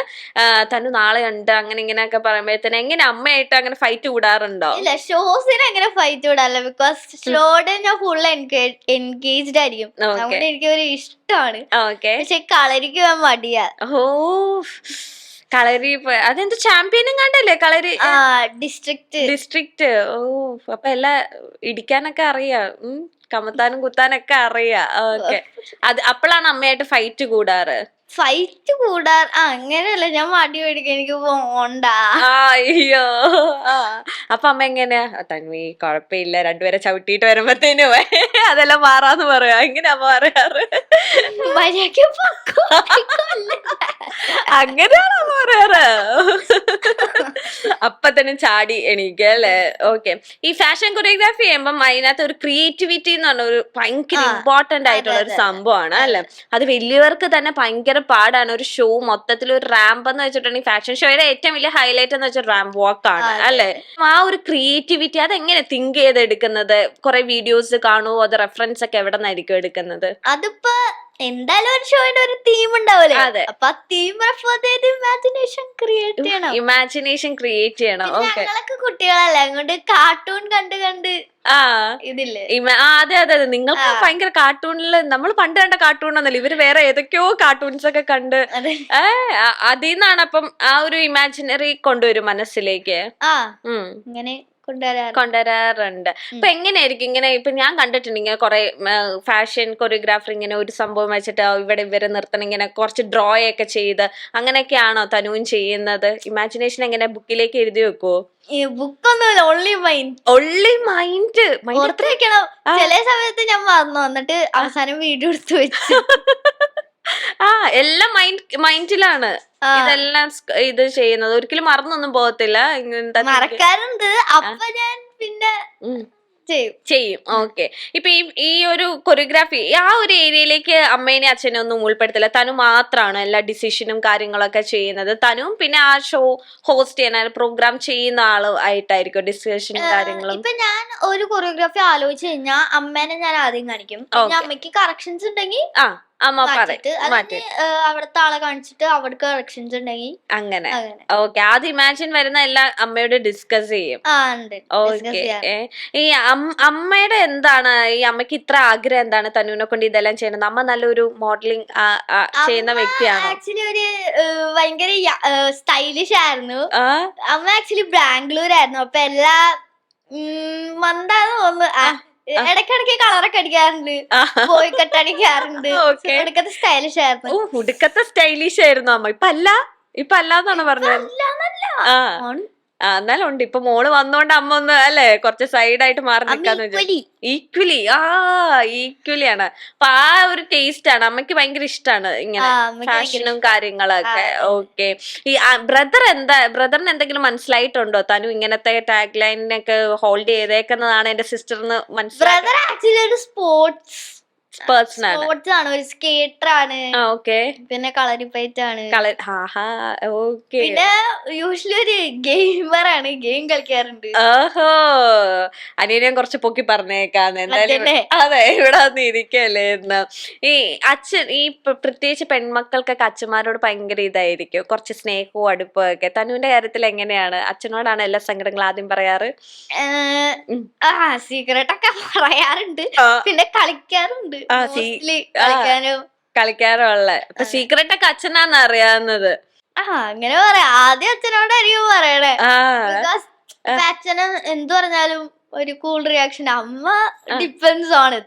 തനു നാളെ ഉണ്ട് അങ്ങനെ ഇങ്ങനെയൊക്കെ പറയുമ്പോഴത്തേന് എങ്ങനെ അമ്മയായിട്ട് അങ്ങനെ ഫൈറ്റ് കൂടാറുണ്ടോ? ഇല്ല, ഷോസിന് അങ്ങനെ ഫൈറ്റ് കൂടാറില്ല. ബിക്കോസ് ഷോയുടെ ഞാൻ ഫുൾ എൻഗേജ്ഡ് ആയിരിക്കും. അതുകൊണ്ട് എനിക്ക് ഒരു ഇഷ്ടമാണ്. പക്ഷെ കളരിക്ക് മടിയാ. ഓ കളരി അതെന്ത് ചാമ്പ്യനും കണ്ടല്ലേ കളരി? ഡിസ്ട്രിക്ട്. ഓ അപ്പൊ എല്ലാം ഇടിക്കാനൊക്കെ അറിയാം, കമത്താനും കുത്താനൊക്കെ അറിയാം. ഓക്കെ, അത് അപ്പോഴാണ് അമ്മയായിട്ട് ഫൈറ്റ് കൂടാറ്? അങ്ങനെയല്ല, ഞാൻ മടി മേടിക്കും, എനിക്ക് പോണ്ട. അയ്യോ, അപ്പൊ അമ്മ എങ്ങനെയാ? തന്വി കൊഴപ്പില്ല, രണ്ടുപേരെ ചവിട്ടിട്ട് വരുമ്പത്തേനും അതെല്ലാം മാറാന്ന് പറയാ, എങ്ങനെയാ അമ്മ പറയാറ്? അങ്ങനെയാണോ അമ്മ പറയാറ്? അപ്പൊ തന്നെ ചാടി എണീക്കുക അല്ലേ? ഓക്കെ, ഈ ഫാഷൻ കൊറിയോഗ്രാഫി ചെയ്യുമ്പം അതിനകത്ത് ഒരു ക്രിയേറ്റിവിറ്റി എന്ന് പറഞ്ഞ ഒരു ഭയങ്കര ഇമ്പോർട്ടന്റ് ആയിട്ടുള്ള ഒരു സംഭവമാണ് അല്ലെ. അത് വലിയവർക്ക് തന്നെ ഭയങ്കര പാടാണ്. ഒരു ഷോ മൊത്തത്തിൽ ഒരു റാമ്പ് എന്ന് വെച്ചിട്ടുണ്ടെങ്കിൽ ഫാഷൻ ഷോയുടെ ഏറ്റവും വലിയ ഹൈലൈറ്റ് എന്ന് വെച്ചാൽ റാമ്പ് വാക്ക് ആണ് അല്ലെ. ആ ഒരു ക്രിയേറ്റിവിറ്റി അതെങ്ങനെ തിങ്ക് ചെയ്തെടുക്കുന്നത്? കുറെ വീഡിയോസ് കാണുമോ? അത് റെഫറൻസ് ഒക്കെ എവിടെ നിന്നായിരിക്കും എടുക്കുന്നത്? അതിപ്പോ എന്തായാലും ഒരു ഷോയുടെ ഒരു തീം ഉണ്ടാവില്ലേ? അപ്പൊ ആ തീം ഇമാജിനേഷൻ ക്രിയേറ്റ് ചെയ്യണം. ഞങ്ങളൊക്കെ കുട്ടികളല്ലേ, അങ്ങോട്ട് കാർട്ടൂൺ കണ്ട് ഇതില്ലേ. അതെ അതെ അതെ, നിങ്ങൾക്ക് ഭയങ്കര കാർട്ടൂണില് നമ്മൾ പണ്ട് കണ്ട കാർട്ടൂണൊന്നല്ല, ഇവര് വേറെ ഏതൊക്കെയോ കാർട്ടൂൺസ് ഒക്കെ കണ്ട് അതിൽ നിന്നാണ് അപ്പം ആ ഒരു ഇമാജിനറി കൊണ്ടുവരും മനസ്സിലേക്ക്. ഇങ്ങനെ കൊണ്ടുവരാറുണ്ട്. അപ്പൊ എങ്ങനെയായിരിക്കും ഇങ്ങനെ? ഇപ്പൊ ഞാൻ കണ്ടിട്ടുണ്ട് ഇങ്ങനെ കുറെ ഫാഷൻ കൊറിയോഗ്രാഫർ ഇങ്ങനെ ഒരു സംഭവം വെച്ചിട്ട് ഇവിടെ ഇവരെ നിർത്തണം, ഇങ്ങനെ കുറച്ച് ഡ്രോ ഒക്കെ ചെയ്ത് അങ്ങനെയൊക്കെയാണോ തനുവും ചെയ്യുന്നത്? ഇമാജിനേഷൻ എങ്ങനെ ബുക്കിലേക്ക് എഴുതി വെക്കുവോ? ബുക്കൊന്നുമില്ല, ഓൺലി മൈൻഡ്. ചില സമയത്ത് ഞാൻ മറന്നു വന്നിട്ട് അവസാനം വീഡിയോ എടുത്ത് വെച്ചു. എല്ലാം മൈൻഡിലാണ് ഇതെല്ലാം ഇത് ചെയ്യുന്നത്, ഒരിക്കലും മറന്നൊന്നും പോകത്തില്ല. മറക്കാറുണ്ട്, അപ്പൊ ഞാൻ പിന്നെ ചെയ്യും. ഓക്കെ, ഇപ്പൊ ഈ ഒരു കൊറിയോഗ്രാഫി ആ ഒരു ഏരിയയിലേക്ക് അമ്മേനെ അച്ഛനെ ഒന്നും ഉൾപ്പെടുത്തില്ല, തനു മാത്രമാണ് എല്ലാ ഡിസിഷനും കാര്യങ്ങളൊക്കെ ചെയ്യുന്നത്. തനുവും പിന്നെ ആ ഷോ ഹോസ്റ്റ് ചെയ്യാൻ പ്രോഗ്രാം ചെയ്യുന്ന ആളും ആയിട്ടായിരിക്കും ഡിസ്കഷനും കാര്യങ്ങളും. ഇപ്പൊ ഞാൻ ഒരു കൊറിയോഗ്രാഫി ആലോചിച്ച് കഴിഞ്ഞാൽ അമ്മേനെ ഞാൻ ആദ്യം കാണിക്കും. പിന്നെ അമ്മയ്ക്ക് കറക്ഷൻസ് ഉണ്ടെങ്കിൽ അവിടുത്തെ ആളെ കാണിച്ചിട്ട് അവിടേക്ക് കറക്ഷൻസ് ഉണ്ടെങ്കിൽ അങ്ങനെ. ഓക്കെ, ആദ്യം ഇമാജിൻ വരുന്ന എല്ലാം അമ്മയോട് ഡിസ്കസ് ചെയ്യും. ഓക്കെ, ഈ അമ്മയുടെ എന്താണ് ഈ അമ്മയ്ക്ക് ഇത്ര ആഗ്രഹം എന്താണ് തനുവിനെ കൊണ്ട് ഇതെല്ലാം ചെയ്യണത്? അമ്മ നല്ലൊരു മോഡലിംഗ് ചെയ്യുന്ന വ്യക്തിയാണ്. ആക്ച്വലി ഒരു ഭയങ്കര സ്റ്റൈലിഷ് ആയിരുന്നു. അമ്മ ആക്ച്വലി ബാംഗ്ലൂർ ആയിരുന്നു. അപ്പൊ എല്ലാ മന്താന്ന് തോന്നുന്നു, ഇടയ്ക്കിടയ്ക്ക് കളറൊക്കെ അടിക്കാറുണ്ട്, ബോയ് കട്ട് അടിക്കാറുണ്ട്. ഒടുക്കത്തെ സ്റ്റൈലിഷ് ആയിരുന്നു. ഒടുക്കത്തെ സ്റ്റൈലിഷ് ആയിരുന്നു അമ്മ. ഇപ്പൊ അല്ലാന്നാണ് പറഞ്ഞത്? എന്നാലും ഉണ്ട്. ഇപ്പൊ മോള് വന്നോണ്ട് അമ്മ ഒന്ന് അല്ലെ കുറച്ച് സൈഡായിട്ട് മാറി നിൽക്കാന്ന് വെച്ചാൽ ഈക്വലി ഈക്വലി ആണ്. അപ്പൊ ആ ഒരു ടേസ്റ്റ് ആണ് അമ്മയ്ക്ക് ഭയങ്കര ഇഷ്ടമാണ് ഇങ്ങനെ ഫാഷനും കാര്യങ്ങളൊക്കെ. ഓക്കെ, ഈ ബ്രദറിന് എന്തെങ്കിലും മനസ്സിലായിട്ടുണ്ടോ? തനു ഇങ്ങനത്തെ ടാഗ് ലൈനൊക്കെ ഹോൾഡ് ചെയ്തേക്കുന്നതാണ് എന്റെ സിസ്റ്ററിന് മനസ്സിലായി. സ്പോർട്സ് ആണ്, ഒരു സ്കേറ്റർ ആണ്, പിന്നെ കളരിപ്പയറ്റ് ആണ്, പിന്നെ യൂഷ്വലി ഒരു ഗെയിമർ ആണ്, ഗെയിം കളിക്കാറുണ്ട്. ഓഹോ, അനിയനെയും കുറച്ച് പൊക്കി പറഞ്ഞേക്കാന്ന്. എന്തായാലും അതെ, ഇവിടെ വന്ന് ഇരിക്കല്ലേ എന്ന്. ഈ അച്ഛൻ ഈ പ്രത്യേകിച്ച് പെൺമക്കൾക്കൊക്കെ അച്ഛന്മാരോട് ഭയങ്കര ഇതായിരിക്കും, കുറച്ച് സ്നേഹവും അടുപ്പവും ഒക്കെ. തനുവിന്റെ കാര്യത്തിൽ എങ്ങനെയാണ്? അച്ഛനോടാണ് എല്ലാ സങ്കടങ്ങളും ആദ്യം പറയാറ്? സീക്രട്ട് ഒക്കെ പറയാറുണ്ട്, പിന്നെ കളിക്കാറുണ്ട്, കളിക്കാറുള്ള. ഇപ്പൊ സീക്രട്ട് ഒക്കെ അച്ഛനാന്ന് അറിയാവുന്നത്. അങ്ങനെ പറയാം. ആദ്യം അച്ഛനോടായിരിക്കും പറയണേ. അച്ഛന് എന്ത് പറഞ്ഞാലും ഒരു കൂൾ റിയാക്ഷൻ. അമ്മ ഡിപ്പെൻസ് ആണ്,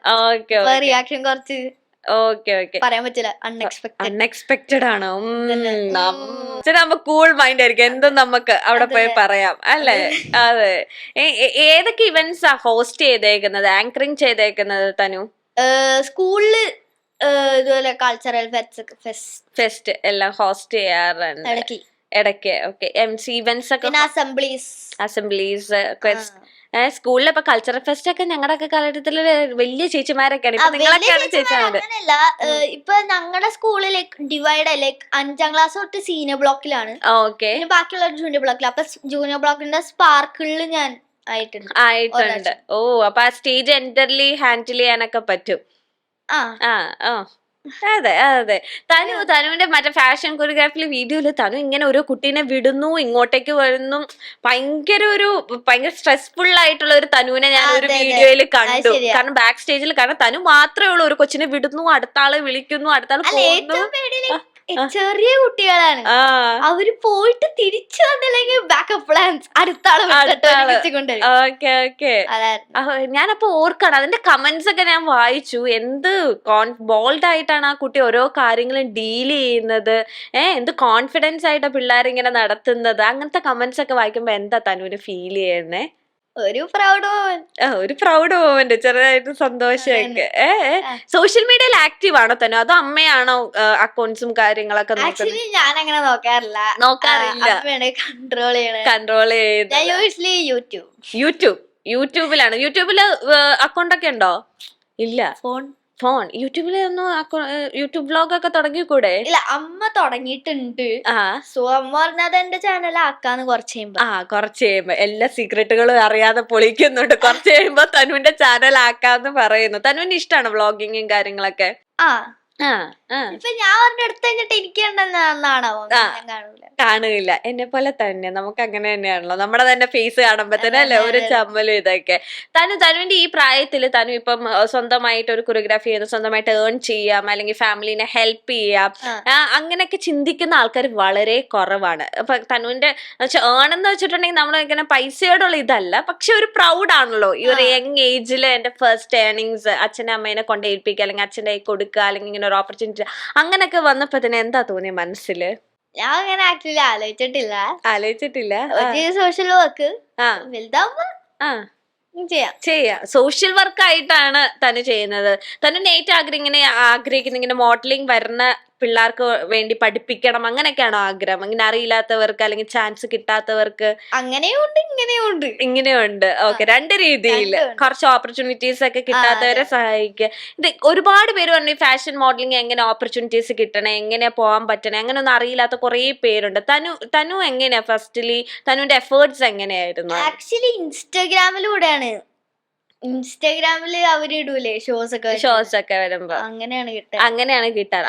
റിയാക്ഷൻ കുറച്ച് ഓക്കെ ഓക്കെ. പറയാൻ പറ്റില്ല, അൺഎക്സ്പെക്ടഡ്. അൺഎക്സ്പെക്ടഡ് ആണോ? നമ്മ കൂൾ മൈൻഡ് ആയിരിക്കും, എന്തും നമുക്ക് അവിടെ പോയി പറയാം അല്ലേ? അതെ. ഏതൊക്കെ ഇവന്റ്സാ ഹോസ്റ്റ് ചെയ്തേക്കുന്നത്, ആങ്കറിങ് ചെയ്തേക്കുന്നത് തനു? സ്കൂളില് ഇതുപോലെ കൾച്ചറൽ ഫെസ്റ്റ് എല്ലാം ഹോസ്റ്റ് ചെയ്യാറുണ്ട് ഇടയ്ക്ക്. ഓക്കെ. MC ഇവന്റ്സ് ഒക്കെ, അസംബ്ലീസ് സ്കൂളിൽ ഇപ്പൊ കൾച്ചറൽ ഫെസ്റ്റ് ഒക്കെ ഞങ്ങളുടെ ഒക്കെ കാലഘട്ടത്തില് വലിയ ചേച്ചിമാരൊക്കെയാണ്. ഇപ്പൊ നിങ്ങളൊക്കെയാണ് ചേച്ചിമാരുണ്ട്. ഇപ്പൊ ഞങ്ങളുടെ സ്കൂളിൽ ഡിവൈഡ് ലൈക്ക് 5ാം ക്ലാസ് തൊട്ട് സീനിയർ ബ്ലോക്കിലാണ്. ഓക്കെ. ബാക്കിയുള്ള ജൂനിയർ ബ്ലോക്കിൽ. അപ്പൊ ജൂനിയർ ബ്ലോക്കിന്റെ സ്പാർക്കിളിൽ ഞാൻ ആയിട്ടുണ്ട്. ഓ, അപ്പൊ ആ സ്റ്റേജ് എൻറ്റർലി ഹാൻഡിൽ ചെയ്യാനൊക്കെ പറ്റും. അതെ അതെ. തനുവിന്റെ മറ്റേ ഫാഷൻ കൊറിയോഗ്രാഫിയിലെ വീഡിയോയില് തനു ഇങ്ങനെ ഓരോ കുട്ടീനെ വിടുന്നു, ഇങ്ങോട്ടേക്ക് വരുന്നു. ഭയങ്കര സ്ട്രെസ്ഫുൾ ആയിട്ടുള്ള ഒരു തനുവിനെ ഞാൻ ഒരു വീഡിയോയിൽ കണ്ടു. കാരണം ബാക്ക് സ്റ്റേജിൽ, കാരണം തനു മാത്രമേ ഉള്ളൂ ഒരു കൊച്ചിനെ വിടുന്നു, അടുത്ത ആളെ വിളിക്കുന്നു, അടുത്ത ആള് പോകുന്നു. ചെറിയ കുട്ടികളാണ്, അവര് പോയിട്ട് തിരിച്ചു വന്നില്ലെങ്കിൽ ബാക്കപ്പ് പ്ലാൻസ് അടുത്ത ആള്. ഞാനപ്പോ ഓർക്കണം അതിന്റെ കമന്റ്സ് ഒക്കെ ഞാൻ വായിച്ചു. എന്ത് ബോൾഡ് ആയിട്ടാണ് ആ കുട്ടി ഓരോ കാര്യങ്ങളും ഡീൽ ചെയ്യുന്നത്, എന്ത് കോൺഫിഡൻസ് ആയിട്ടാ പിള്ളേരിങ്ങനെ നടത്തുന്നത്. അങ്ങനത്തെ കമന്റ്സ് ഒക്കെ വായിക്കുമ്പോ എന്താ തനുവിന് ഫീൽ ചെയ്യുന്നേ? ഒരു പ്രൗഡ് മൊമെന്റ്, ചെറുതായിട്ട് സന്തോഷമൊക്കെ. സോഷ്യൽ മീഡിയയിൽ ആക്റ്റീവ് ആണോ തന്നെ, അതോ അമ്മയാണോ അക്കൗണ്ട്സും കാര്യങ്ങളൊക്കെ നോക്കുന്നത്? ഞാൻ അങ്ങനെ നോക്കാറില്ല. കൺട്രോൾ ചെയ്യുന്നത് യൂട്യൂബിലാണ്. യൂട്യൂബില് അക്കൗണ്ട് ഒക്കെ ഉണ്ടോ? ഇല്ല. ഫോൺ യൂട്യൂബില് ഒന്നും യൂട്യൂബ് വ്ലോഗ് ഒക്കെ തുടങ്ങിക്കൂടെ? ഇല്ല, അമ്മ തുടങ്ങിയിട്ടുണ്ട്. സോ അമ്മ പറഞ്ഞത് എന്റെ ചാനൽ ആക്കാന്ന് കുറച്ച് കഴിയുമ്പോ എല്ലാ സീക്രട്ടുകളും അറിയാതെ പൊളിക്കുന്നുണ്ട്. കുറച്ച് കഴിയുമ്പോ തനുവിന്റെ ചാനൽ ആക്കാന്ന് പറയുന്നു. തനുവിന് ഇഷ്ടമാണ് വ്ലോഗിങ്ങും കാര്യങ്ങളൊക്കെ? ഇപ്പൊ ഞാൻ അവരുടെ അടുത്ത് കഴിഞ്ഞിട്ട് എനിക്ക് കാണുകയില്ല. എന്നെ പോലെ തന്നെ നമുക്ക് അങ്ങനെ തന്നെയാണല്ലോ, നമ്മുടെ തന്നെ ഫേസ് കാണുമ്പോ തന്നെ അല്ലേ ഒരു ചമ്മലും ഇതൊക്കെ. തനുവിന്റെ ഈ പ്രായത്തില് തനു ഇപ്പം സ്വന്തമായിട്ട് ഒരു കൊറിയോഗ്രാഫി ചെയ്ത് സ്വന്തമായിട്ട് ഏൺ ചെയ്യാം, അല്ലെങ്കിൽ ഫാമിലിനെ ഹെൽപ്പ് ചെയ്യാം, അങ്ങനെയൊക്കെ ചിന്തിക്കുന്ന ആൾക്കാർ വളരെ കുറവാണ്. അപ്പൊ തനുവിന്റെ ഏൺ എന്ന് വെച്ചിട്ടുണ്ടെങ്കിൽ നമ്മൾ ഇങ്ങനെ പൈസയോടുള്ള ഇതല്ല, പക്ഷെ ഒരു പ്രൗഡ് ആണല്ലോ ഈ ഒരു യങ് ഏജില് എന്റെ ഫസ്റ്റ് ഏർണിങ്സ് അച്ഛനെ അമ്മേനെ കൊണ്ട് ഏൽപ്പിക്കുക, അല്ലെങ്കിൽ അച്ഛൻ്റെ കൈ കൊടുക്കുക, അല്ലെങ്കിൽ ഇങ്ങനെ ഒരു ഓപ്പർച്യൂണിറ്റി, അങ്ങനെയൊക്കെ വന്നപ്പോ തന്നെ എന്താ തോന്നിയ മനസ്സില്? ഞാൻ അങ്ങനെ ആക്ച്വലി ആലോചിച്ചിട്ടില്ല. സോഷ്യൽ വർക്ക് ചെയ്യാം. സോഷ്യൽ വർക്ക് ആയിട്ടാണ് തനു ചെയ്യുന്നത്. തനു ആഗ്രഹിക്കുന്ന ഇങ്ങനെ മോഡലിംഗ് വരുന്ന പിള്ളേർക്ക് വേണ്ടി പഠിപ്പിക്കണം, അങ്ങനെയൊക്കെയാണോ ആഗ്രഹം? അങ്ങനെ അറിയില്ലാത്തവർക്ക് അല്ലെങ്കിൽ ചാൻസ് കിട്ടാത്തവർക്ക് ഇങ്ങനെയുണ്ട്. ഓക്കെ, രണ്ട് രീതിയിൽ കുറച്ച് ഓപ്പർച്യൂണിറ്റീസ് ഒക്കെ കിട്ടാത്തവരെ സഹായിക്കുക. ഇത് ഒരുപാട് പേര് പറഞ്ഞു ഫാഷൻ മോഡലിംഗ് എങ്ങനെ ഓപ്പർച്യൂണിറ്റീസ് കിട്ടണേ, എങ്ങനെ പോകാൻ പറ്റണേ, അങ്ങനെ ഒന്നും അറിയില്ലാത്ത കുറെ പേരുണ്ട്. തനു എങ്ങനെയാ ഫസ്റ്റില് തനുവിന്റെ എഫേർട്സ് എങ്ങനെയായിരുന്നു? ആക്ച്വലി ഇൻസ്റ്റാഗ്രാമിലൂടെയാണ് അവരിടൂലേ ഷോസ് ഒക്കെ വരുമ്പോ അങ്ങനെയാണ് കിട്ടാറ്.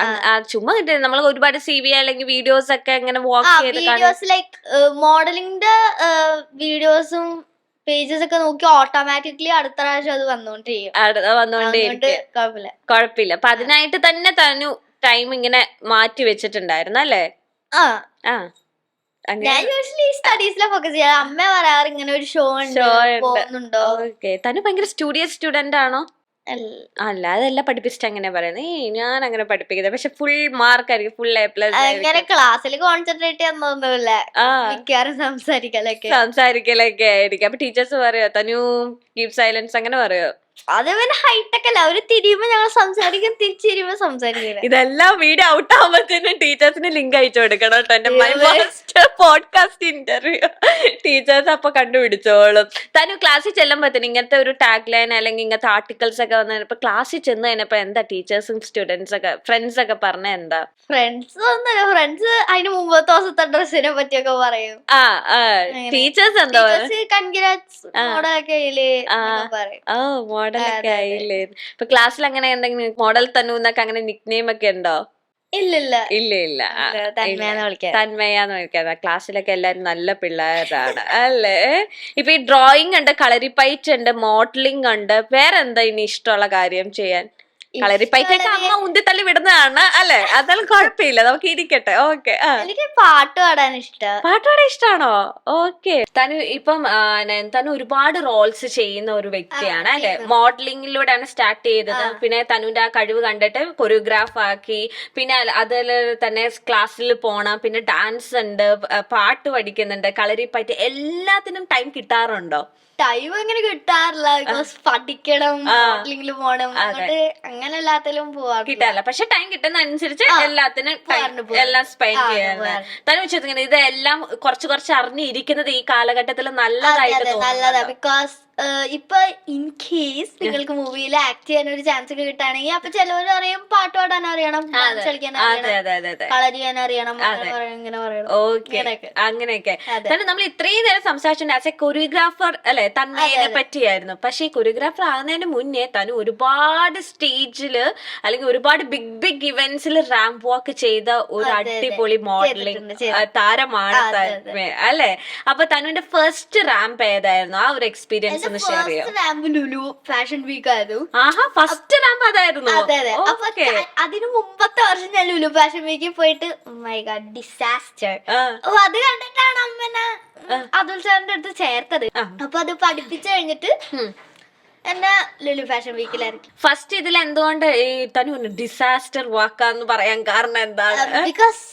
ചുമ്മാ കിട്ടുന്നത് നമ്മൾ ഒരുപാട് CV അല്ലെങ്കിൽ വീഡിയോസ് ഒക്കെ അങ്ങനെ വാക്ക് ചെയ്ത് ലൈക്ക് മോഡലിംഗിന്റെ വീഡിയോസും പേജസ് ഒക്കെ നോക്കി ഓട്ടോമാറ്റിക്കലി അടുത്ത പ്രാവശ്യം അത് വന്നോണ്ടിരിക്കും. കുഴപ്പമില്ല. അപ്പൊ അതിനായിട്ട് തന്നെ തനു ടൈം ഇങ്ങനെ മാറ്റി വെച്ചിട്ടുണ്ടായിരുന്നു അല്ലേ? ഞാൻ യൂഷ്വലി സ്റ്റഡീസിലെ ഫോക്കസ് ചെയ്യാം. അമ്മ പറയാറ് ഇങ്ങനെ ഒരു ഷോ പോകുന്നുണ്ടോ. തനു ഭയങ്കര സ്റ്റുഡന്റ് ആണോ? അല്ല, അതല്ല പഠിപ്പിച്ചിട്ട് അങ്ങനെ പറയുന്നത്. ഞാൻ അങ്ങനെ പഠിപ്പിക്കുന്നത്, പക്ഷെ ഫുൾ മാർക്ക് ആയിരിക്കും, ഫുൾ A+. അങ്ങനെ ക്ലാസ്സിൽ കോൺസെൻട്രേറ്റ് ചെയ്യാൻ തോന്നുന്നില്ല, മിക്കവാറും സംസാരിക്കലൊക്കെ ആയിരിക്കും. അപ്പൊ ടീച്ചേഴ്സ് പറയോ തനു കീപ് സൈലൻസ് അങ്ങനെ പറയോ? അത് പിന്നെ ഹൈടെക് അല്ല, അവര് തിരിയുമ്പോ ഞങ്ങൾ സംസാരിക്കും, തിരിച്ചിരിയുമ്പോ സംസാരിക്കില്ല. ഇതെല്ലാം വീഡിയോ ഔട്ട് ആവുമ്പോഴത്തേനും ടീച്ചേഴ്സിന് ലിങ്ക് അയച്ചു കൊടുക്കണം കേട്ടോ. എന്റെ my first podcast interview teachers അപ്പൊ കണ്ടുപിടിച്ചോളും. തനു ക്ലാസ്സിൽ ചെല്ലുമ്പോഴത്തേനും ഇങ്ങനത്തെ ഒരു ടാഗ് ലൈൻ അല്ലെങ്കിൽ ഇങ്ങനത്തെ ആർട്ടിക്കിൾസ് ഒക്കെ വന്ന ഇപ്പൊ ക്ലാസ്സിൽ ചെന്ന് കഴിഞ്ഞപ്പോ എന്താ ടീച്ചേഴ്സും സ്റ്റുഡൻസ് ഒക്കെ ഫ്രണ്ട്സ് ഒക്കെ പറഞ്ഞ എന്താ? ഫ്രണ്ട്സ് അതിന് മുമ്പത്തെ ദിവസത്തെ ഡ്രസ്സിനെ പറ്റിയൊക്കെ പറയും. ടീച്ചേഴ്സ് എന്താ മോഡലൊക്കെ ആയില്ലേ? ഇപ്പൊ ക്ലാസ്സിൽ അങ്ങനെ എന്തെങ്കിലും മോഡൽ തനു എന്നൊക്കെ അങ്ങനെ നിക് നെയിം ഒക്കെ ഉണ്ടോ? ഇല്ല, തന്മയാന്ന് വിളിക്കാതെ. ക്ലാസ്സിലൊക്കെ എല്ലാരും നല്ല പിള്ളേരാണ് അല്ലേ? ഇപ്പൊ ഈ ഡ്രോയിങ് ഉണ്ട്, കളരിപ്പയറ്റ് ഉണ്ട്, മോഡലിംഗ് ഉണ്ട്, വേറെ എന്താ ഇനി ഇഷ്ടമുള്ള കാര്യം ചെയ്യാൻ? കളരിപ്പയക്കൊക്കെ അമ്മ ഉന്തിത്തള്ളി വിടുന്നതാണ് അല്ലെ, അതെല്ലാം കുഴപ്പമില്ല, നമുക്ക് ഇരിക്കട്ടെ. ഓക്കെ. എനിക്ക് പാട്ട് പാടാൻ ഇഷ്ടം. പാട്ട് പാടാൻ ഇഷ്ടാണോ? ഓക്കെ. തനു ഇപ്പം തനു ഒരുപാട് റോൾസ് ചെയ്യുന്ന ഒരു വ്യക്തിയാണ് അല്ലെ. മോഡലിംഗിലൂടെയാണ് സ്റ്റാർട്ട് ചെയ്തത്. പിന്നെ തനുവിന്റെ ആ കഴിവ് കണ്ടിട്ട് കൊറിയോഗ്രാഫ് ആക്കി, പിന്നെ അതിൽ തന്നെ ക്ലാസ്സിൽ പോണം, പിന്നെ ഡാൻസ് ഉണ്ട്, പാട്ട് പഠിക്കുന്നുണ്ട്, കളരിപ്പയറ്റ്, എല്ലാത്തിനും ടൈം കിട്ടാറുണ്ടോ? ടൈം അങ്ങനെ കിട്ടാറില്ല, ബിക്കോസ് പഠിക്കണം, മോഡലിംഗിൽ പോണം, അങ്ങോട്ട് അങ്ങനെ എല്ലാത്തിലും പോവാ കിട്ടാറില്ല. പക്ഷെ ടൈം കിട്ടുന്ന അനുസരിച്ച് എല്ലാത്തിനും എല്ലാം സ്പെൻഡ് ചെയ്യാൻ തന്നെ വെച്ചിങ്ങനെ ഇതെല്ലാം കുറച്ച് അറിഞ്ഞിരിക്കുന്നത് ഈ കാലഘട്ടത്തിൽ നല്ലതായിട്ട് നല്ലതാ. ബിക്കോസ് ഇപ്പൊ ഇൻ കേസ് നിങ്ങൾക്ക് മൂവിയിൽ ആക്ട് ചെയ്യാൻ ഒരു ചാൻസ് ഒക്കെ കിട്ടുകയാണെങ്കിൽ അപ്പൊ ചിലവർ അറിയും പാട്ട് പാടാൻ അറിയണം, ഡാൻസ് കളിക്കാൻ അറിയണം, കളർ ചെയ്യാൻ അറിയണം, ഇങ്ങനെ പറയണം. ഓക്കെ, അങ്ങനെയൊക്കെ തന്നെ. നമ്മൾ ഇത്രയും നേരം സംസാരിച്ചിട്ടുണ്ട് ആസ് എ കൊറിയോഗ്രാഫർ അല്ലെ, തന്നതിനെ പറ്റിയായിരുന്നു. പക്ഷെ ഈ കൊറിയോഗ്രാഫർ ആകുന്നതിന് മുന്നേ തന്നെ ഒരുപാട് സ്റ്റേജില് അല്ലെങ്കിൽ ഒരുപാട് ബിഗ് ഇവന്റ്സിൽ റാമ്പ് വാക്ക് ചെയ്ത ഒരു അടിപൊളി മോഡലിംഗ് താരമാണ് അല്ലെ. അപ്പൊ തനുവിന്റെ ഫസ്റ്റ് റാമ്പ് ഏതായിരുന്നു? ആ ഒരു എക്സ്പീരിയൻസ് ഒന്ന് ഷെയർ ചെയ്യാം. ലുലു ഫാഷൻ വീക്ക് ആയിരുന്നു. ഫസ്റ്റ് റാമ്പ് അതായിരുന്നു. അപ്പൊ അതിന് മുമ്പത്തെ വർഷം ഞാൻ ലുലു ഫാഷൻ വീക്കിൽ പോയിട്ട് മൈ ഗോഡ് ഡിസാസ്റ്റർ. അത് കണ്ടിട്ടാണ് അമ്മനെ അതുൽ സാറിന്റെ അടുത്ത് ചേർത്തത്. അപ്പൊ അത് പഠിപ്പിച്ചു കഴിഞ്ഞിട്ട് എന്നെ ലുലു ഫാഷൻ വീക്കിലായിരിക്കും. ഫസ്റ്റ് ഇതിൽ എന്തുകൊണ്ട് ഈ തനു ഡിസാസ്റ്റർ വാക്കാന്ന് പറയാൻ കാരണം എന്താണ്? ബിക്കോസ്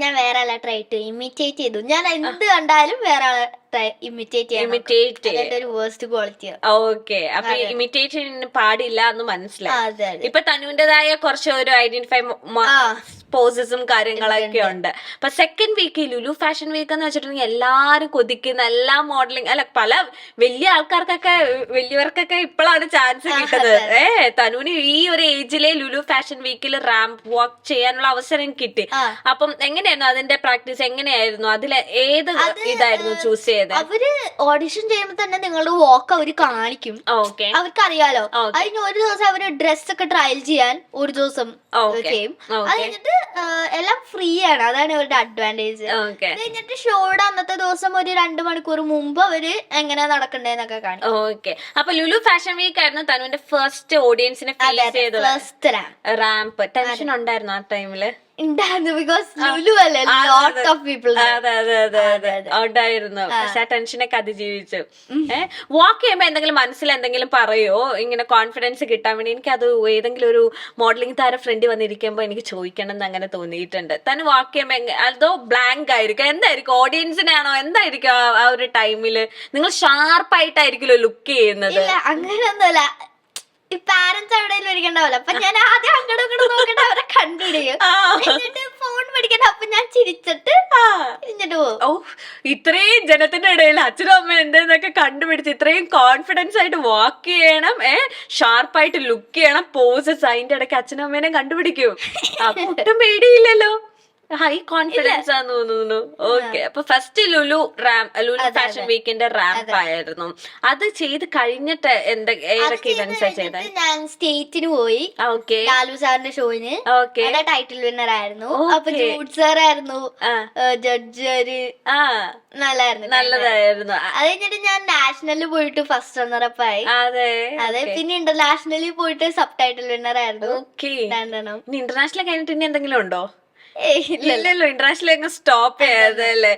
ഞാൻ വേറെ ആളെ ട്രൈ ടു ഇമിറ്റേറ്റ് ചെയ്തു. ഞാൻ എന്ത് കണ്ടാലും വേറെ ആളെ ഇമിറ്റേറ്റ് ഒരു വേസ്റ്റ് ക്വാളിറ്റി. ഓക്കെ, അപ്പൊ ഇമിറ്റേഷൻ പാടില്ല എന്ന് മനസ്സിലായി. ഇപ്പൊ തനുവിന്റേതായ കുറച്ച് ഒരു ഐഡന്റിഫൈ പോസസും കാര്യങ്ങളൊക്കെ ഉണ്ട്. അപ്പൊ second week Lulu fashion week എന്ന് വെച്ചിട്ടുണ്ടെങ്കിൽ എല്ലാരും കൊതിക്കുന്ന എല്ലാ മോഡലിംഗ് അല്ല, പല വലിയ ആൾക്കാർക്കൊക്കെ വലിയവർക്കൊക്കെ ഇപ്പോഴാണ് ചാൻസ് കിട്ടുന്നത്. തനുവിന് ഈ ഒരു ഏജിലെ ലുലു ഫാഷൻ വീക്കിൽ റാമ്പ് വാക്ക് ചെയ്യാനുള്ള അവസരം കിട്ടി. അപ്പം എങ്ങനെയായിരുന്നു അതിന്റെ പ്രാക്ടീസ്? എങ്ങനെയായിരുന്നു? അതിൽ ഏത് ഇതായിരുന്നു ചൂസ് ചെയ്തത്? അവര് ഓഡിഷൻ ചെയ്യുമ്പോ തന്നെ നിങ്ങളുടെ വാക്ക് അവര് കാണിക്കും. അവർക്ക് അറിയാലോ. അതിന് ഒരു ദിവസം അവര് ഡ്രസ് ഒക്കെ ട്രയൽ ചെയ്യാൻ ഒരു ദിവസം ചെയ്യും. അത് കഴിഞ്ഞിട്ട് എല്ലാം ഫ്രീ ആണ്, അതാണ് അവരുടെ അഡ്വാൻറ്റേജ്. കഴിഞ്ഞിട്ട് ഷോയുടെ അന്നത്തെ ദിവസം ഒരു 2 മണിക്കൂർ മുമ്പ് അവര് എങ്ങനെ നടക്കണ്ടേന്നൊക്കെ കാണിക്കും. ഓക്കെ, അപ്പൊ ലുലു ഫാഷൻ വീക്ക് ആയിരുന്നു തനുവിന്റെ ഫസ്റ്റ് ഓഡിയൻസിനെ ഫേസ് ചെയ്തത് റാമ്പ്. ടെൻഷൻ ഉണ്ടായിരുന്നു ആ ടൈമില്? ഉണ്ടായിരുന്നു, ബിക്കോസ് ലുലു അല്ലേ, ലോട്ട് ഓഫ് പീപ്പിൾ. ഉണ്ടായിരുന്നു. പക്ഷെ ആ ടെൻഷനൊക്കെ അതിജീവിച്ചു. വാക്ക് ചെയ്യുമ്പോ എന്തെങ്കിലും മനസ്സിൽ എന്തെങ്കിലും പറയോ ഇങ്ങനെ കോൺഫിഡൻസ് കിട്ടാൻ വേണ്ടി? എനിക്ക് അത് ഏതെങ്കിലും ഒരു മോഡലിംഗ് താരം ഫ്രണ്ട് വന്നിരിക്കുമ്പോ എനിക്ക് ചോദിക്കണം എന്ന് അങ്ങനെ തോന്നിയിട്ടുണ്ട്. തന്നെ വാക്ക് ചെയ്യുമ്പോ അതോ ബ്ലാങ്ക് ആയിരിക്കും? എന്തായിരിക്കും? ഓഡിയൻസിനാണോ? എന്തായിരിക്കും ആ ഒരു ടൈമില് നിങ്ങൾ ഷാർപ്പായിട്ടായിരിക്കുമല്ലോ ലുക്ക് ചെയ്യുന്നത്? അങ്ങനെയൊന്നുമല്ല, ഈ പാരന്റ്സ് എവിടെയെങ്കിലും ഇരിക്കണ്ടാവല്ലോ, അപ്പൊ ഞാൻ ആദ്യം അങ്ങോട്ടും ഇങ്ങോട്ടും നോക്കിട്ട് അവരെ കണ്ടിരിക്കും, എന്നിട്ട് ഫോൺ പിടിക്കണ്ട, അപ്പൊ ഞാൻ ചിരിച്ചിട്ട് എന്നിട്ട് പോകും. ഇത്രയും ജനത്തിന്റെ ഇടയിൽ അച്ഛനും അമ്മ എന്തെന്നൊക്കെ കണ്ടുപിടിച്ച് ഇത്രയും കോൺഫിഡൻസ് ആയിട്ട് വാക്ക് ചെയ്യണം, ഷാർപ്പായിട്ട് ലുക്ക് ചെയ്യണം, പോസസ്, അതിന്റെ ഇടയ്ക്ക് അച്ഛനും അമ്മേനെ കണ്ടുപിടിക്കും. അപ്പൊ ഒട്ടും പേടിയില്ലല്ലോ, ഹൈ കോൺഫിഡൻസ് ആന്ന് തോന്നുന്നു. ഓക്കെ, അപ്പൊ ഫസ്റ്റ് ലുലു ഫാഷൻ വീക്കിന്റെ റാമ്പ് ആയിരുന്നു. അത് ചെയ്ത് കഴിഞ്ഞിട്ട് ഏതൊക്കെ ഇവന്റ്സാ ചെയ്തത്? ഞാൻ സ്റ്റേറ്റിന് പോയി. ലാലു സാറിന്റെ ഷോയിന് ടൈറ്റിൽ വിന്നർ ആയിരുന്നു. അപ്പൊ ജൂഡ് സാർ ആയിരുന്നു ജഡ്ജ്. നല്ലതായിരുന്നു. അത് കഴിഞ്ഞിട്ട് ഞാൻ നാഷണലിൽ പോയിട്ട് ഫസ്റ്റ് റണ്ണറപ്പ് ആയി. അതെ, പിന്നെ ഇന്റർനാഷണലിൽ പോയിട്ട് സബ് ടൈറ്റിൽ വിന്നർ ആയിരുന്നു. ഇന്റർനാഷണൽ കഴിഞ്ഞിട്ട് ഇനി എന്തെങ്കിലും ഉണ്ടോ? ഇല്ലല്ലോ, ഇന്റർനാഷണൽ അങ്ങ് സ്റ്റോപ്പ് ചെയ്തല്ലേ.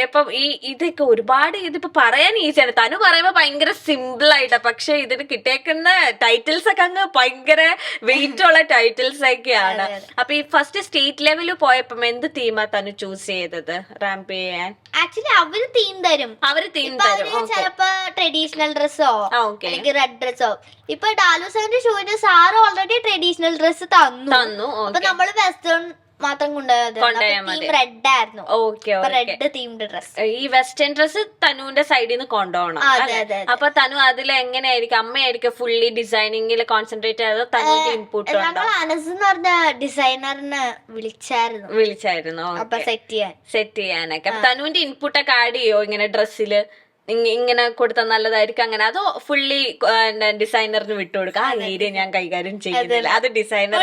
ഇപ്പം ഇതൊക്കെ ഒരുപാട് ഇതിപ്പോ പറയാൻ ഈസിയാണ്. തനു പറയുമ്പോ ഭയങ്കര സിമ്പിൾ ആയിട്ടാ, പക്ഷെ ഇതിന് കിട്ടിയേക്കുന്ന ടൈറ്റിൽസ് ഒക്കെ അങ്ങ് ഭയങ്കര വെയിറ്റ് ഉള്ള ടൈറ്റിൽസ് ഒക്കെയാണ്. അപ്പൊ ഈ ഫസ്റ്റ് സ്റ്റേറ്റ് ലെവലിൽ പോയപ്പോ എന്ത് തീമാ തനു ചൂസ് ചെയ്തത് റാമ്പ് ചെയ്യാൻ? ആക്ച്വലി അവര് തീം തരും. ചിലപ്പോ ട്രഡീഷണൽ ഡ്രസ്സോ അല്ലെങ്കിൽ റെഡ് ഡ്രസ്സോ. ഇപ്പൊ ഡാലു സാറിന്റെ ഷോയിന് സാറ് ഓൾറെഡി ട്രഡീഷണൽ ഡ്രസ്സ് തന്നു. അപ്പൊ നമ്മള് വെസ്റ്റേൺ മാത്രം റെഡ് ആയിരുന്നു. Red themed dress. ഈ വെസ്റ്റേൺ ഡ്രസ് തനുവിന്റെ സൈഡിൽ നിന്ന് കൊണ്ടുപോകണം. അപ്പൊ തനു അതിൽ എങ്ങനെയായിരിക്കും? അമ്മയായിരിക്കും ഫുള്ളി ഡിസൈനിങ്ങിൽ കോൺസെൻട്രേറ്റ് ചെയ്തത്? തനുവിന്റെ ഇൻപുട്ട് അനസ് എന്ന് പറഞ്ഞ ഡിസൈനറിനെ വിളിച്ചായിരുന്നു സെറ്റ് ചെയ്യാനൊക്കെ. തനുവിന്റെ ഇൻപുട്ടൊക്കെ ആഡ് ചെയ്യോ ഇങ്ങനെ ഡ്രസ്സില്? ഇങ്ങനെ കൊടുത്താൽ നല്ലതായിരിക്കും അങ്ങനെ, അതോ ഫുള്ളി ഡിസൈനറിന് വിട്ടുകൊടുക്കുക ആ ഏരിയ ഞാൻ കൈകാര്യം ചെയ്യുന്നില്ല, അത് ഡിസൈനർ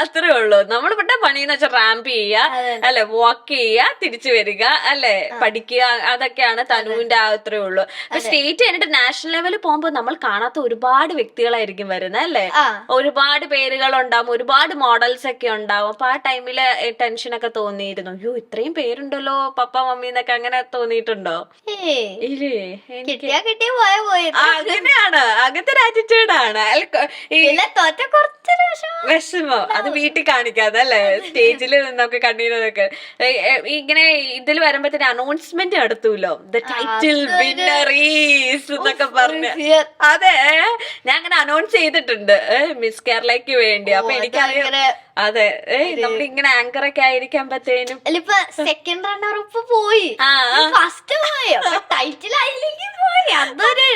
അത്രേ ഉള്ളൂ. നമ്മൾ പെട്ട പണിന്ന് വെച്ചാൽ റാമ്പ് ചെയ്യുക അല്ലെ, വാക്ക് ചെയ്യുക, തിരിച്ചു വരിക അല്ലെ, പഠിക്കുക, അതൊക്കെയാണ് തനുവിന്റെ അത്രേ ഉള്ളൂ. സ്റ്റേറ്റ് കഴിഞ്ഞിട്ട് നാഷണൽ ലെവലിൽ പോകുമ്പോ നമ്മൾ കാണാത്ത ഒരുപാട് വ്യക്തികളായിരിക്കും വരുന്നത് അല്ലെ, ഒരുപാട് പേരുകൾ ഉണ്ടാവും, ഒരുപാട് മോഡൽസ് ഒക്കെ ഉണ്ടാവും. അപ്പൊ ആ ടൈമില് ടെൻഷനൊക്കെ തോന്നിയിരുന്നു, അയ്യോ ഇത്രയും പേരുണ്ടല്ലോ പപ്പ മമ്മി എന്നൊക്കെ, അങ്ങനെ തോന്നിയിട്ടുണ്ടോ? അങ്ങനെയാണ്, അങ്ങനത്തെ ഒരു ആറ്റിറ്റ്യൂഡാണ്. വിഷമം അത് വീട്ടിൽ കാണിക്കാതെ അല്ലെ, സ്റ്റേജിൽ നിന്നൊക്കെ കണ്ണീരൊക്കെ ഇങ്ങനെ ഇതിൽ വരുമ്പോഴത്തേന് അനൗൺസ്മെന്റ് നടത്തൂലോ, ദ ടൈറ്റിൽ വിന്നറീസ് എന്നൊക്കെ പറഞ്ഞ്. അതെ, ഞാൻ അങ്ങനെ അനൗൺസ് ചെയ്തിട്ടുണ്ട് മിസ് കേരളയ്ക്ക് വേണ്ടി. അപ്പൊ എനിക്കറിയാം, അതെ നമ്മളിങ്ങനെ ആങ്കർ ഒക്കെ ആയിരിക്കുമ്പത്തേനും സെക്കൻഡ് റണ്ണർ അപ്പ് പോയി, ഫസ്റ്റ് പോയി, ടൈറ്റിൽ ആയില്ലെങ്കിൽ പോയി, അതൊരു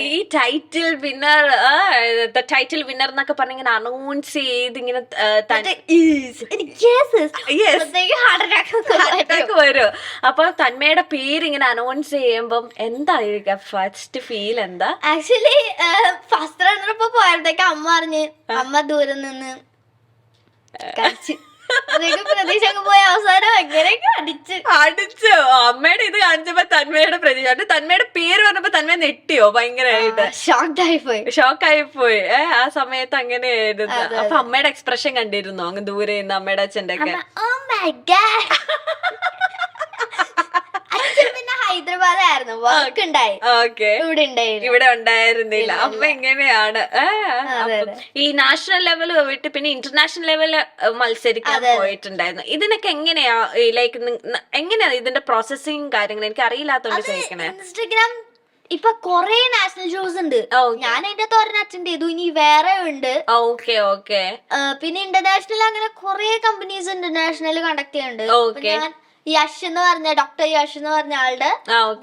ഈ ടൈറ്റിൽ വിന്നർ ടൈറ്റിൽ വിന്നർ എന്നൊക്കെ പറഞ്ഞിങ്ങനെ അനൗൺസ് ചെയ്ത് ഇങ്ങനെ വരും. അപ്പൊ തന്മയുടെ പേര് ഇങ്ങനെ അനൗൺസ് ചെയ്യുമ്പം എന്തായിരിക്കും ഫസ്റ്റ് ഫീൽ? എന്താ ആക്ച്വലി ഫസ്റ്റ് റണ്ണറപ്പ് പോയപ്പോഴത്തേക്ക് അമ്മ പറഞ്ഞ്, അമ്മ ദൂരം നിന്ന് പ്രതീക്ഷ പോയ അവസാനം എങ്ങനെയൊക്കെ അടിച്ചു. അമ്മയുടെ ഇത് കാണിച്ചപ്പോ തന്മയുടെ പ്രതീക്ഷ, തന്മയുടെ പേര് പറഞ്ഞപ്പോ തന്മ നെട്ടിയോ ഭയങ്കരമായിട്ട്? ഷോക്കായി പോയി. ആ സമയത്ത് അങ്ങനെയായിരുന്നു. അപ്പൊ അമ്മയുടെ എക്സ്പ്രഷൻ കണ്ടിരുന്നോ അങ്ങ് ദൂരെ നിന്ന് അമ്മയുടെ അച്ഛന്റെ ഒക്കെ? ഹൈദരാബാദായിരുന്നു വർക്ക് ഉണ്ടായി, ഇവിടെ ഉണ്ടായിരുന്നില്ല. അപ്പൊ എങ്ങനെയാണ് ഈ നാഷണൽ ലെവല് പോയിട്ട് പിന്നെ ഇന്റർനാഷണൽ ലെവല് മത്സരിക്കാൻ പോയിട്ടുണ്ടായിരുന്നു. ഇതിനൊക്കെ എങ്ങനെയാ ലൈക്ക് എങ്ങനെയാ ഇതിന്റെ പ്രോസസ്സിങ് കാര്യങ്ങൾ? എനിക്ക് അറിയില്ലാത്തോണ്ട് ചോദിക്കണേ. ഇൻസ്റ്റഗ്രാം ഇപ്പൊ കൊറേ നാഷണൽ ഷോസ് ഉണ്ട്, ഞാൻ അതിന്റെ തോരൻ അറ്റൻഡ് ചെയ്തു, ഇനി വേറെ ഉണ്ട്. പിന്നെ ഇന്റർനാഷണൽ അങ്ങനെ കൊറേ കമ്പനീസ് ഇന്റർനാഷണൽ കണ്ടക്ട് ചെയ്യുന്നുണ്ട്. ഞാൻ യശ് എന്ന് പറഞ്ഞ ഡോക്ടർ യശ് എന്ന് പറഞ്ഞ ആളുടെ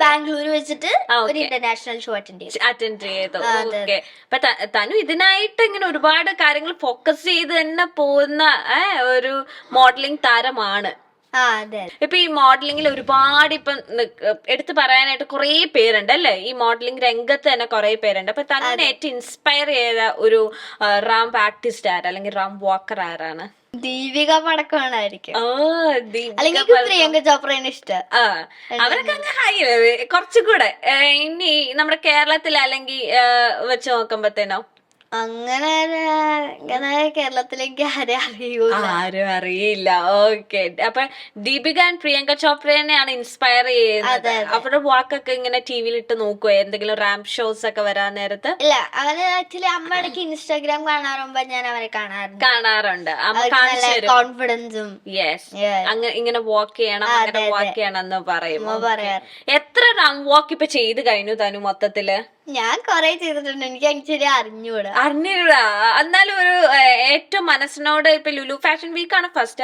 ബാംഗ്ലൂർ വെച്ചിട്ട് ഒരു ഇന്റർനാഷണൽ ഷോ അറ്റൻഡ് ചെയ്തു. അപ്പൊ തനു ഇതിനായിട്ട് ഇങ്ങനെ ഒരുപാട് കാര്യങ്ങൾ ഫോക്കസ് ചെയ്ത് തന്നെ പോകുന്ന ഒരു മോഡലിംഗ് താരമാണ്. ഇപ്പൊ ഈ മോഡലിംഗിൽ ഒരുപാട് ഇപ്പൊ എടുത്തു പറയാനായിട്ട് കുറെ പേരുണ്ട് അല്ലെ, ഈ മോഡലിംഗ് രംഗത്ത് തന്നെ കുറെ പേരുണ്ട്. അപ്പൊ തന്നെ ഏറ്റവും ഇൻസ്പയർ ചെയ്ത ഒരു റാംപ് ആർട്ടിസ്റ്റ് ആരാ, അല്ലെങ്കിൽ റാംപ് വാക്കർ ആരാണ്? ദീപിക പടക്കമായിരിക്കും, അല്ലെങ്കിൽ പ്രിയങ്ക ചോപ്രയാണ് ഇഷ്ടം. അവരൊക്കെ അങ്ങ് ഹൈ കുറച്ചുകൂടെ ഇനി നമ്മുടെ കേരളത്തിൽ അല്ലെങ്കിൽ വെച്ച് നോക്കുമ്പോഴത്തേനോ അങ്ങനെ കേരളത്തിലേക്ക് ആരും അറിയില്ല. ഓക്കെ, അപ്പൊ ദീപിക ആൻഡ് പ്രിയങ്ക ചോപ്രനെയാണ് ഇൻസ്പയർ ചെയ്യുന്നത്. അവരുടെ വാക്കൊക്കെ ഇങ്ങനെ ടിവിയിൽ ഇട്ട് നോക്കുവോ, എന്തെങ്കിലും റാംപ് ഷോസ് ഒക്കെ വരാൻ നേരത്ത്? ഇല്ല, അവര് ആക്ച്വലി അമ്മ ഇടയ്ക്ക് ഇൻസ്റ്റാഗ്രാം കാണാറുമ്പോ ഞാൻ അവരെ കാണാറുണ്ട്. കോൺഫിഡൻസും അങ്ങനെ ഇങ്ങനെ വാക്ക് ചെയ്യണം, അങ്ങനെ വാക്ക് ചെയ്യണം എന്ന് പറയും. എത്ര റാംപ് വാക്ക് ഇപ്പൊ ചെയ്ത് കഴിഞ്ഞു തനു മൊത്തത്തില്? ഞാൻ കൊറേ ചെയ്തിട്ടുണ്ട്, എനിക്ക് ആക്ച്വലി അറിഞ്ഞൂടാ. എന്നാലും ഒരു ഏറ്റവും മനസ്സിനോട് ഇപ്പൊ ലുലു ഫാഷൻ വീക്ക് ആണ് ഫസ്റ്റ്,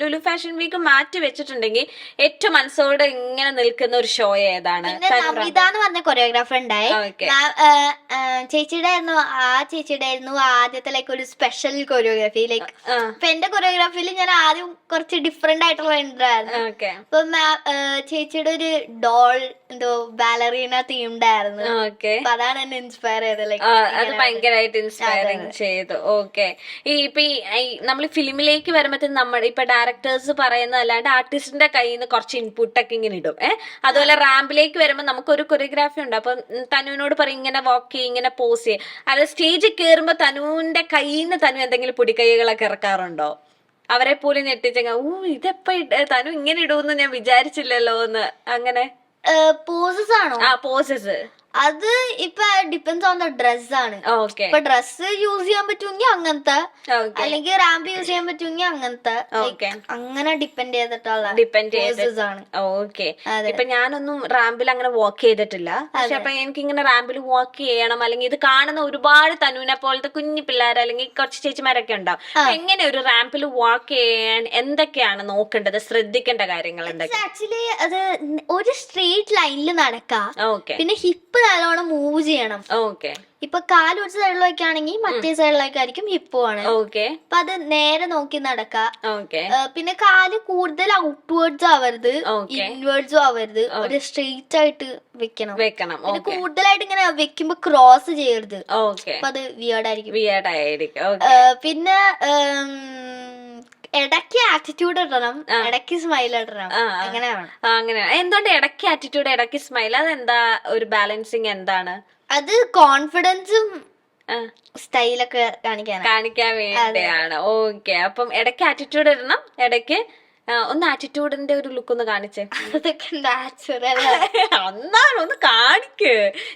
ലുലു ഫാഷൻ വീക്ക് മാറ്റി വെച്ചിട്ടുണ്ടെങ്കിൽ ഏറ്റവും മനസ്സോട് ഇങ്ങനെ നിൽക്കുന്ന ഒരു ഷോ ഏതാണ്? നമിത എന്ന് പറഞ്ഞ കൊറിയോഗ്രാഫർ ഉണ്ടായി, ചേച്ചിയുടെ ആയിരുന്നു ആദ്യത്തെ ലൈക്ക് ഒരു സ്പെഷ്യൽ കൊറിയോഗ്രാഫി. ലൈക്ക് ഇപ്പൊ എന്റെ കൊറിയോഗ്രാഫിയിൽ ഞാൻ ആദ്യം കുറച്ച് ഡിഫറെന്റ് ആയിട്ടുള്ള ഉണ്ടായിരുന്നു. അപ്പൊ ചേച്ചിയുടെ ഒരു ഡോൾ എന്തോ ബാലറീന തീംഡ് ആയിരുന്നു. അതാണ് എന്നെ ഇൻസ്പയർ ചെയ്തത്. അത് ഭയങ്കരമായിട്ട് ഇൻസ്പയറിങ് ചെയ്തു. ഓക്കെ, ഇപ്പൊ നമ്മൾ ഫിലിമിലേക്ക് വരുമ്പോഴത്തേക്കും നമ്മുടെ ഇപ്പൊ ഡയറക്ടേഴ്സ് പറയുന്ന അല്ലാണ്ട് ആർട്ടിസ്റ്റിന്റെ കയ്യിൽ നിന്ന് കുറച്ച് ഇൻപുട്ട് ഒക്കെ ഇങ്ങനെ ഇടും. അതുപോലെ റാമ്പിലേക്ക് വരുമ്പോൾ നമുക്കൊരു കൊറിയോഗ്രാഫി ഉണ്ട്. അപ്പൊ തനുവിനോട് പറയും ഇങ്ങനെ വാക്ക് ചെയ്യും, ഇങ്ങനെ പോസ് ചെയ്യും. അത് സ്റ്റേജിൽ കയറുമ്പോ തനുവിന്റെ കയ്യിൽ നിന്ന് തനു എന്തെങ്കിലും പൊടിക്കൈകളൊക്കെ ഇറക്കാറുണ്ടോ? അവരെ പോലും ഞെട്ടിച്ചെങ്ക ഇതെപ്പ തനു ഇങ്ങനെ ഇടുമെന്ന് ഞാൻ വിചാരിച്ചില്ലല്ലോ എന്ന്. അങ്ങനെ പോസസ് ആണോ? പോസസ് അത് ഇപ്പൊ ഡിപ്പെൻസ് ഓൺ ദ ഡ്രസ് ആണ്. ഇപ്പൊ ഡ്രസ് യൂസ് ചെയ്യാൻ പറ്റുമെങ്കിൽ അങ്ങനത്തെ, അല്ലെങ്കിൽ റാമ്പ് യൂസ് ചെയ്യാൻ പറ്റുമെങ്കിൽ അങ്ങനത്തെ, അങ്ങനെ ഡിപ്പെൻഡ് ചെയ്തിട്ടുള്ള ആണ്. ഓക്കെ, ഇപ്പൊ ഞാനൊന്നും റാമ്പിൽ അങ്ങനെ വാക്ക് ചെയ്തിട്ടില്ല. പക്ഷെ അപ്പൊ എനിക്ക് ഇങ്ങനെ റാമ്പിൽ വാക്ക് ചെയ്യണം, അല്ലെങ്കിൽ ഇത് കാണുന്ന ഒരുപാട് തനുവിനെ പോലത്തെ കുഞ്ഞു പിള്ളേർ അല്ലെങ്കിൽ കുറച്ച് ചേച്ചിമാരൊക്കെ ഉണ്ടാവും. എങ്ങനെ ഒരു റാമ്പിൽ വാക്ക് ചെയ്യാൻ എന്തൊക്കെയാണ് നോക്കേണ്ടത്, ശ്രദ്ധിക്കേണ്ട കാര്യങ്ങൾ എന്തൊക്കെ? ആക്ച്വലി അത് ഒരു സ്ട്രെയിറ്റ് ലൈനിൽ നടക്കാം, പിന്നെ ഹിപ്പ് നല്ലോണം മൂവ് ചെയ്യണം. ഓക്കെ. ഇപ്പൊ കാല് ഒരു സൈഡിലേക്കാണെങ്കിൽ മറ്റേ സൈഡിലേക്കായിരിക്കും ഹിപ്പ് ആണ്. ഓക്കെ. അപ്പൊ അത് നേരെ നോക്കി നടക്കാം. ഓക്കെ. പിന്നെ കാല് കൂടുതൽ ഔട്ട്വേർഡ്സ് ആവരുത്, ഇൻവേർഡ്സും ആവരുത്, ഒരു സ്ട്രെയിറ്റ് ആയിട്ട് വെക്കണം. പിന്നെ കൂടുതലായിട്ട് ഇങ്ങനെ വെക്കുമ്പോ ക്രോസ് ചെയ്യരുത്. അപ്പൊ അത് വിയേർഡ് ആയിരിക്കും. പിന്നെ ഇടയ്ക്ക് ആറ്റിറ്റ്യൂഡ് ഇടണം, ഇടയ്ക്ക് സ്മൈൽ ഇടണം. അങ്ങനെ എന്തുകൊണ്ട് ഇടയ്ക്ക് ആറ്റിറ്റ്യൂഡ് ഇടയ്ക്ക് സ്മൈൽ? അതെന്താ ഒരു ബാലൻസിങ് എന്താണ്? അത് കോൺഫിഡൻസും സ്റ്റൈലൊക്കെ കാണിക്കാൻ വേണ്ടിയാണ്. ഓക്കെ. അപ്പം ഇടയ്ക്ക് ആറ്റിറ്റ്യൂഡ് ഇടണം, ഇടയ്ക്ക് ഒന്ന് ആറ്റിറ്റ്യൂഡിന്റെ ഒരു ലുക്ക് ഒന്ന് കാണിച്ചേ. എന്നാലും ഒന്ന് കാണിക്ക്.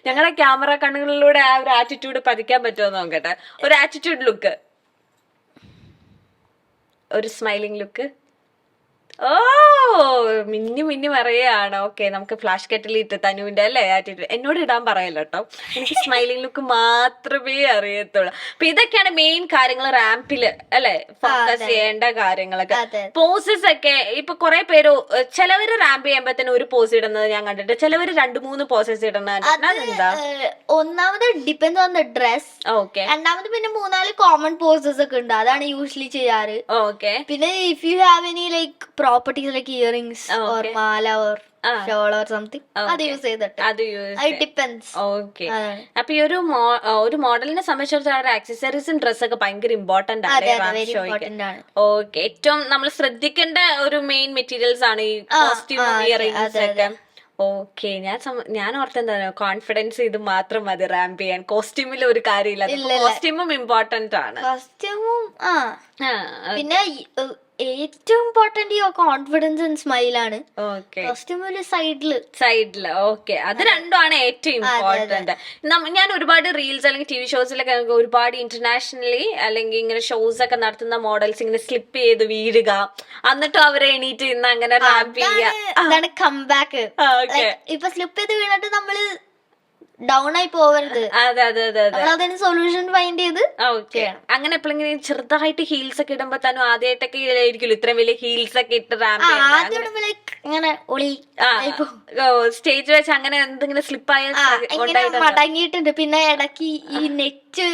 ഞങ്ങളുടെ ക്യാമറ കണ്ണുകളിലൂടെ ആ ഒരു ആറ്റിറ്റ്യൂഡ് പതിക്കാൻ പറ്റുമോ നോക്കട്ടെ. ഒരു ആറ്റിറ്റ്യൂഡ് ലുക്ക്, ഒരു സ്മൈലിംഗ് ലുക്ക്. ഓ, മിന്നി പറയുകയാണ്. ഓക്കെ, നമുക്ക് ഫ്ലാഷ് കെറ്റിലിട്ട് തനുവിന്റെ അല്ലേ ആറ്റിറ്റ്യൂഡ് എന്നോട് ഇടാൻ പറയല്ലോ കേട്ടോ. എനിക്ക് സ്മൈലിംഗ് ലുക്ക് മാത്രമേ അറിയത്തുള്ളൂ. അപ്പൊ ഇതൊക്കെയാണ് മെയിൻ കാര്യങ്ങൾ റാമ്പില് അല്ലെ ഫോക്കസ് ചെയ്യേണ്ട കാര്യങ്ങളൊക്കെ. പോസസ് ഒക്കെ ഇപ്പൊ കുറെ പേര് ചിലവര് റാമ്പ് ചെയ്യുമ്പോഴത്തേനും ഒരു പോസ് ഇടുന്നത് ഞാൻ കണ്ടിട്ട്, ചിലവര് 2-3 പോസസ് ഇടുന്നത്. എന്താ? ഒന്നാമത് depend on the dress. Okay. രണ്ടാമത് പിന്നെ 3-4 കോമൺ പോസസ് ഒക്കെ ഉണ്ട്, അതാണ് യൂഷ്വലി ചെയ്യാറ്. ഓക്കെ. പിന്നെ if you have any like properties like earrings or Mala or shawl or something, അത് യൂസ് ചെയ്തിട്ട് ഡിപ്പെൻഡ്സ്. ഓക്കെ. അപ്പൊ ഈ ഒരു മോഡലിനെ സംബന്ധിച്ചിടത്തോളം ആക്സസറീസും ഡ്രസ്സൊക്കെ ഭയങ്കര ഇമ്പോർട്ടന്റ് ആണ്. ഓക്കെ. ഏറ്റവും നമ്മൾ ശ്രദ്ധിക്കേണ്ട ഒരു മെയിൻ മെറ്റീരിയൽസ് ആണ് ഈ കോസ്റ്റ്യൂം, ഇയറിംഗ്സ് ഒക്കെ. ഓക്കെ. ഞാൻ ഓർത്തെന്താ കോൺഫിഡൻസ് ഇത് മാത്രം മതി റാമ്പ് ചെയ്യാൻ, കോസ്റ്റ്യൂമിൽ ഒരു കാര്യമില്ല. കോസ്റ്റ്യൂമും ഇമ്പോർട്ടന്റ് ആണ്. കോസ്റ്റ്യൂമും പിന്നെ ഏറ്റവും ഇമ്പോർട്ടന്റ് കോൺഫിഡൻസ് ആൻഡ് സ്മൈൽ ആണ്. കോസ്റ്റ്യൂമില് സൈഡില്. ഓക്കെ. അത് രണ്ടുമാണ് ഏറ്റവും ഇമ്പോർട്ടന്റ്. ഞാൻ ഒരുപാട് റീൽസ് അല്ലെങ്കിൽ TV ഷോസിലൊക്കെ ഒരുപാട് ഇന്റർനാഷണലി അല്ലെങ്കിൽ ഇങ്ങനെ ഷോസ് ഒക്കെ നടത്തുന്ന മോഡൽസ് ഇങ്ങനെ സ്ലിപ്പ് ചെയ്ത് വീഴുക, എന്നിട്ടും അവരെ എണീറ്റ് ഇന്ന് അങ്ങനെ റാമ്പ് ചെയ്യുക. കംബാക്ക്. ഇപ്പൊ സ്ലിപ്പ് ചെയ്ത് വീണിട്ട് നമ്മള് ഡൗൺ ആയി പോവരുത്. അതിന് സൊല്യൂഷൻ ഫൈൻഡ് ചെയ്ത് അങ്ങനെ എപ്പോഴെങ്കിലും ചെറുതായിട്ട് ഹീൽസ് ഒക്കെ ഇടുമ്പോ തന്നെ ആദ്യമായിട്ടൊക്കെ ആയിരിക്കുമല്ലോ ഇത്രയും വലിയ ഹീൽസ് ഒക്കെ ഇട്ട് സ്റ്റേജ് വെച്ച് അങ്ങനെ എന്തെങ്കിലും സ്ലിപ്പായ മടങ്ങിയിട്ടുണ്ട്. പിന്നെ ഇടയ്ക്ക് ഈ നെറ്റ്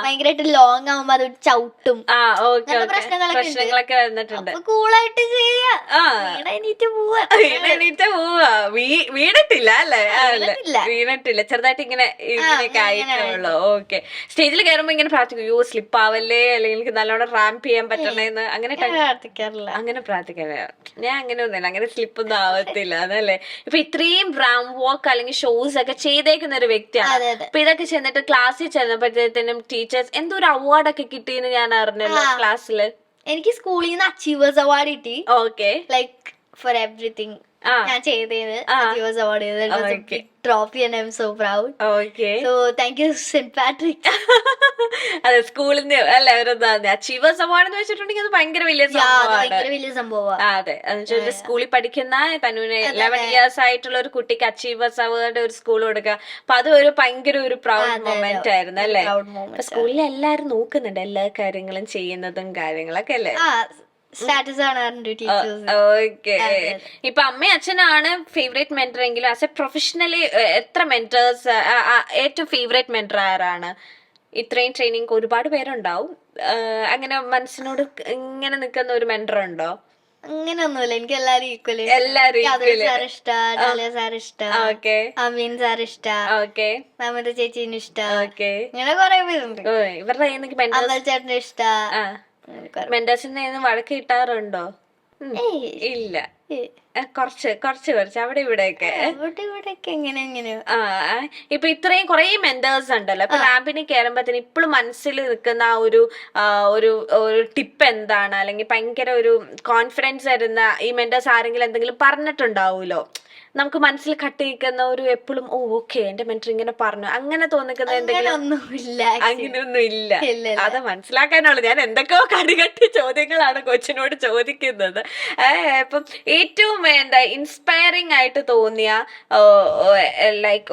ഭയങ്കരമായിട്ട് ലോങ് ആവുമ്പോ അത് ചവിട്ടും, പ്രശ്നങ്ങളൊക്കെ വന്നിട്ടുണ്ട്. കൂളായിട്ട് ചെയ്യാ, പോവാ. വീണിട്ടില്ല അല്ലേ? വീണിട്ടില്ല, ചെറുതായിട്ട് ഇങ്ങനെ ഇങ്ങനെയൊക്കെ ആയിട്ടുള്ളൂ. ഓക്കെ. സ്റ്റേജിൽ കയറുമ്പോ ഇങ്ങനെ പ്രാർത്ഥിക്കും, യോ സ്ലിപ്പ് ആവല്ലേ, അല്ലെങ്കിൽ എനിക്ക് നല്ലോണം റാമ്പ് ചെയ്യാൻ പറ്റണേന്ന്. അങ്ങനെ പ്രാർത്ഥിക്കാറില്ല ഞാൻ. അങ്ങനെ ഒന്നുമില്ല, അങ്ങനെ സ്ലിപ്പ് ഒന്നും ആവത്തില്ല അതല്ലേ. ഇപ്പൊ ഇത്രയും റാമ്പ് വാക്ക് അല്ലെങ്കിൽ ഷോസ് ഒക്കെ ചെയ്തേക്കുന്ന ഒരു വ്യക്തിയാണ്. അപ്പൊ ഇതൊക്കെ ചെന്നിട്ട് ക്ലാസ്സിൽ ചെന്നപ്പോഴത്തേനും ടീച്ചേഴ്സ് എന്തോ ഒരു അവാർഡൊക്കെ കിട്ടിയെന്ന് ഞാൻ അറിഞ്ഞല്ലോ ക്ലാസ്സില്. എനിക്ക് സ്കൂളിൽ നിന്ന് അച്ചീവേഴ്സ് അവാർഡ് കിട്ടി. ഓക്കെ. ലൈക്ക് ഫോർ എവറിത്തിങ് ഞാൻ ചെയ്തത് achievers award trophy and I am so proud. Okay. So thank you Saint Patrick. അതെ, സ്കൂളിന്റെ അല്ല അച്ചീവേഴ്സ് അവാർഡ് എന്ന് വെച്ചിട്ടുണ്ടെങ്കിൽ അത് ഭയങ്കര വലിയ സംഭവമാണ്. അതെ, എന്നുവെച്ചാൽ സ്കൂളിൽ പഠിക്കുന്ന തനുവിന് 11 years ആയിട്ടുള്ള ഒരു കുട്ടിക്ക് അച്ചീവേഴ്സ് അവാർഡ് ഒരു സ്കൂൾ കൊടുക്കുക. അപ്പൊ അത് ഒരു ഭയങ്കര ഒരു പ്രൗഡ് മൊമെന്റ് ആയിരുന്നു അല്ലേ? സ്കൂളിൽ എല്ലാരും നോക്കുന്നുണ്ട് എല്ലാ കാര്യങ്ങളും ചെയ്യുന്നതും കാര്യങ്ങളൊക്കെ അല്ലേ? ഓക്കെ. ഇപ്പൊ അമ്മയും അച്ഛനാണ് ഫേവറേറ്റ് മെന്റർ എങ്കിലും ആസ് എ പ്രൊഫഷണലി എത്ര മെന്റേഴ്സ്, ഏറ്റവും ഫേവറേറ്റ് മെന്റർ ആരാണ്? ഇത്രയും ട്രെയിനിങ് ഒരുപാട് പേരുണ്ടാവും, അങ്ങനെ മനസ്സിനോട് ഇങ്ങനെ നിൽക്കുന്ന ഒരു മെന്റർ ഉണ്ടോ? അങ്ങനെയൊന്നുമില്ല, എനിക്ക് എല്ലാരും ഈക്വലി. അമീൻ സാർ ഇഷ്ടം, നമിത ചേച്ചീന് ഇഷ്ടം, ഇങ്ങനെ കൊറേ പേരുണ്ട്. ഇവരുടെ ചേട്ടന് ഇഷ്ടം. മെന്റേഴ്സിന് വഴക്ക് കിട്ടാറുണ്ടോ? ഇല്ല, കുറച്ച് അവിടെ ഇവിടെയൊക്കെ ഇപ്പൊ ഇത്രയും കുറെ മെന്റേഴ്സ് ഉണ്ടല്ലോ. ഇപ്പൊ റാമ്പിന് കയറുമ്പത്തിന് ഇപ്പോഴും മനസ്സിൽ നിൽക്കുന്ന ഒരു ടിപ്പ് എന്താണ്, അല്ലെങ്കിൽ ഭയങ്കര ഒരു കോൺഫിഡൻസ് തരുന്ന ഈ മെന്റേഴ്സ് ആരെങ്കിലും എന്തെങ്കിലും പറഞ്ഞിട്ടുണ്ടാവൂലോ, നമുക്ക് മനസ്സിൽ കട്ടി നിൽക്കുന്ന ഒരു എപ്പോഴും ഓക്കെ എന്റെ മെന്റർ ഇങ്ങനെ പറഞ്ഞു അങ്ങനെ തോന്നിക്കുന്ന എന്തെങ്കിലും? അങ്ങനെയൊന്നും ഇല്ല. അത് മനസ്സിലാക്കാനുള്ളു. ഞാൻ എന്തൊക്കെയോ കടികട്ടി ചോദ്യങ്ങളാണ് കൊച്ചിനോട് ചോദിക്കുന്നത്. ഇപ്പം ഏറ്റവും ഇൻസ്പയറിംഗ് ആയിട്ട് തോന്നിയ ലൈക്ക്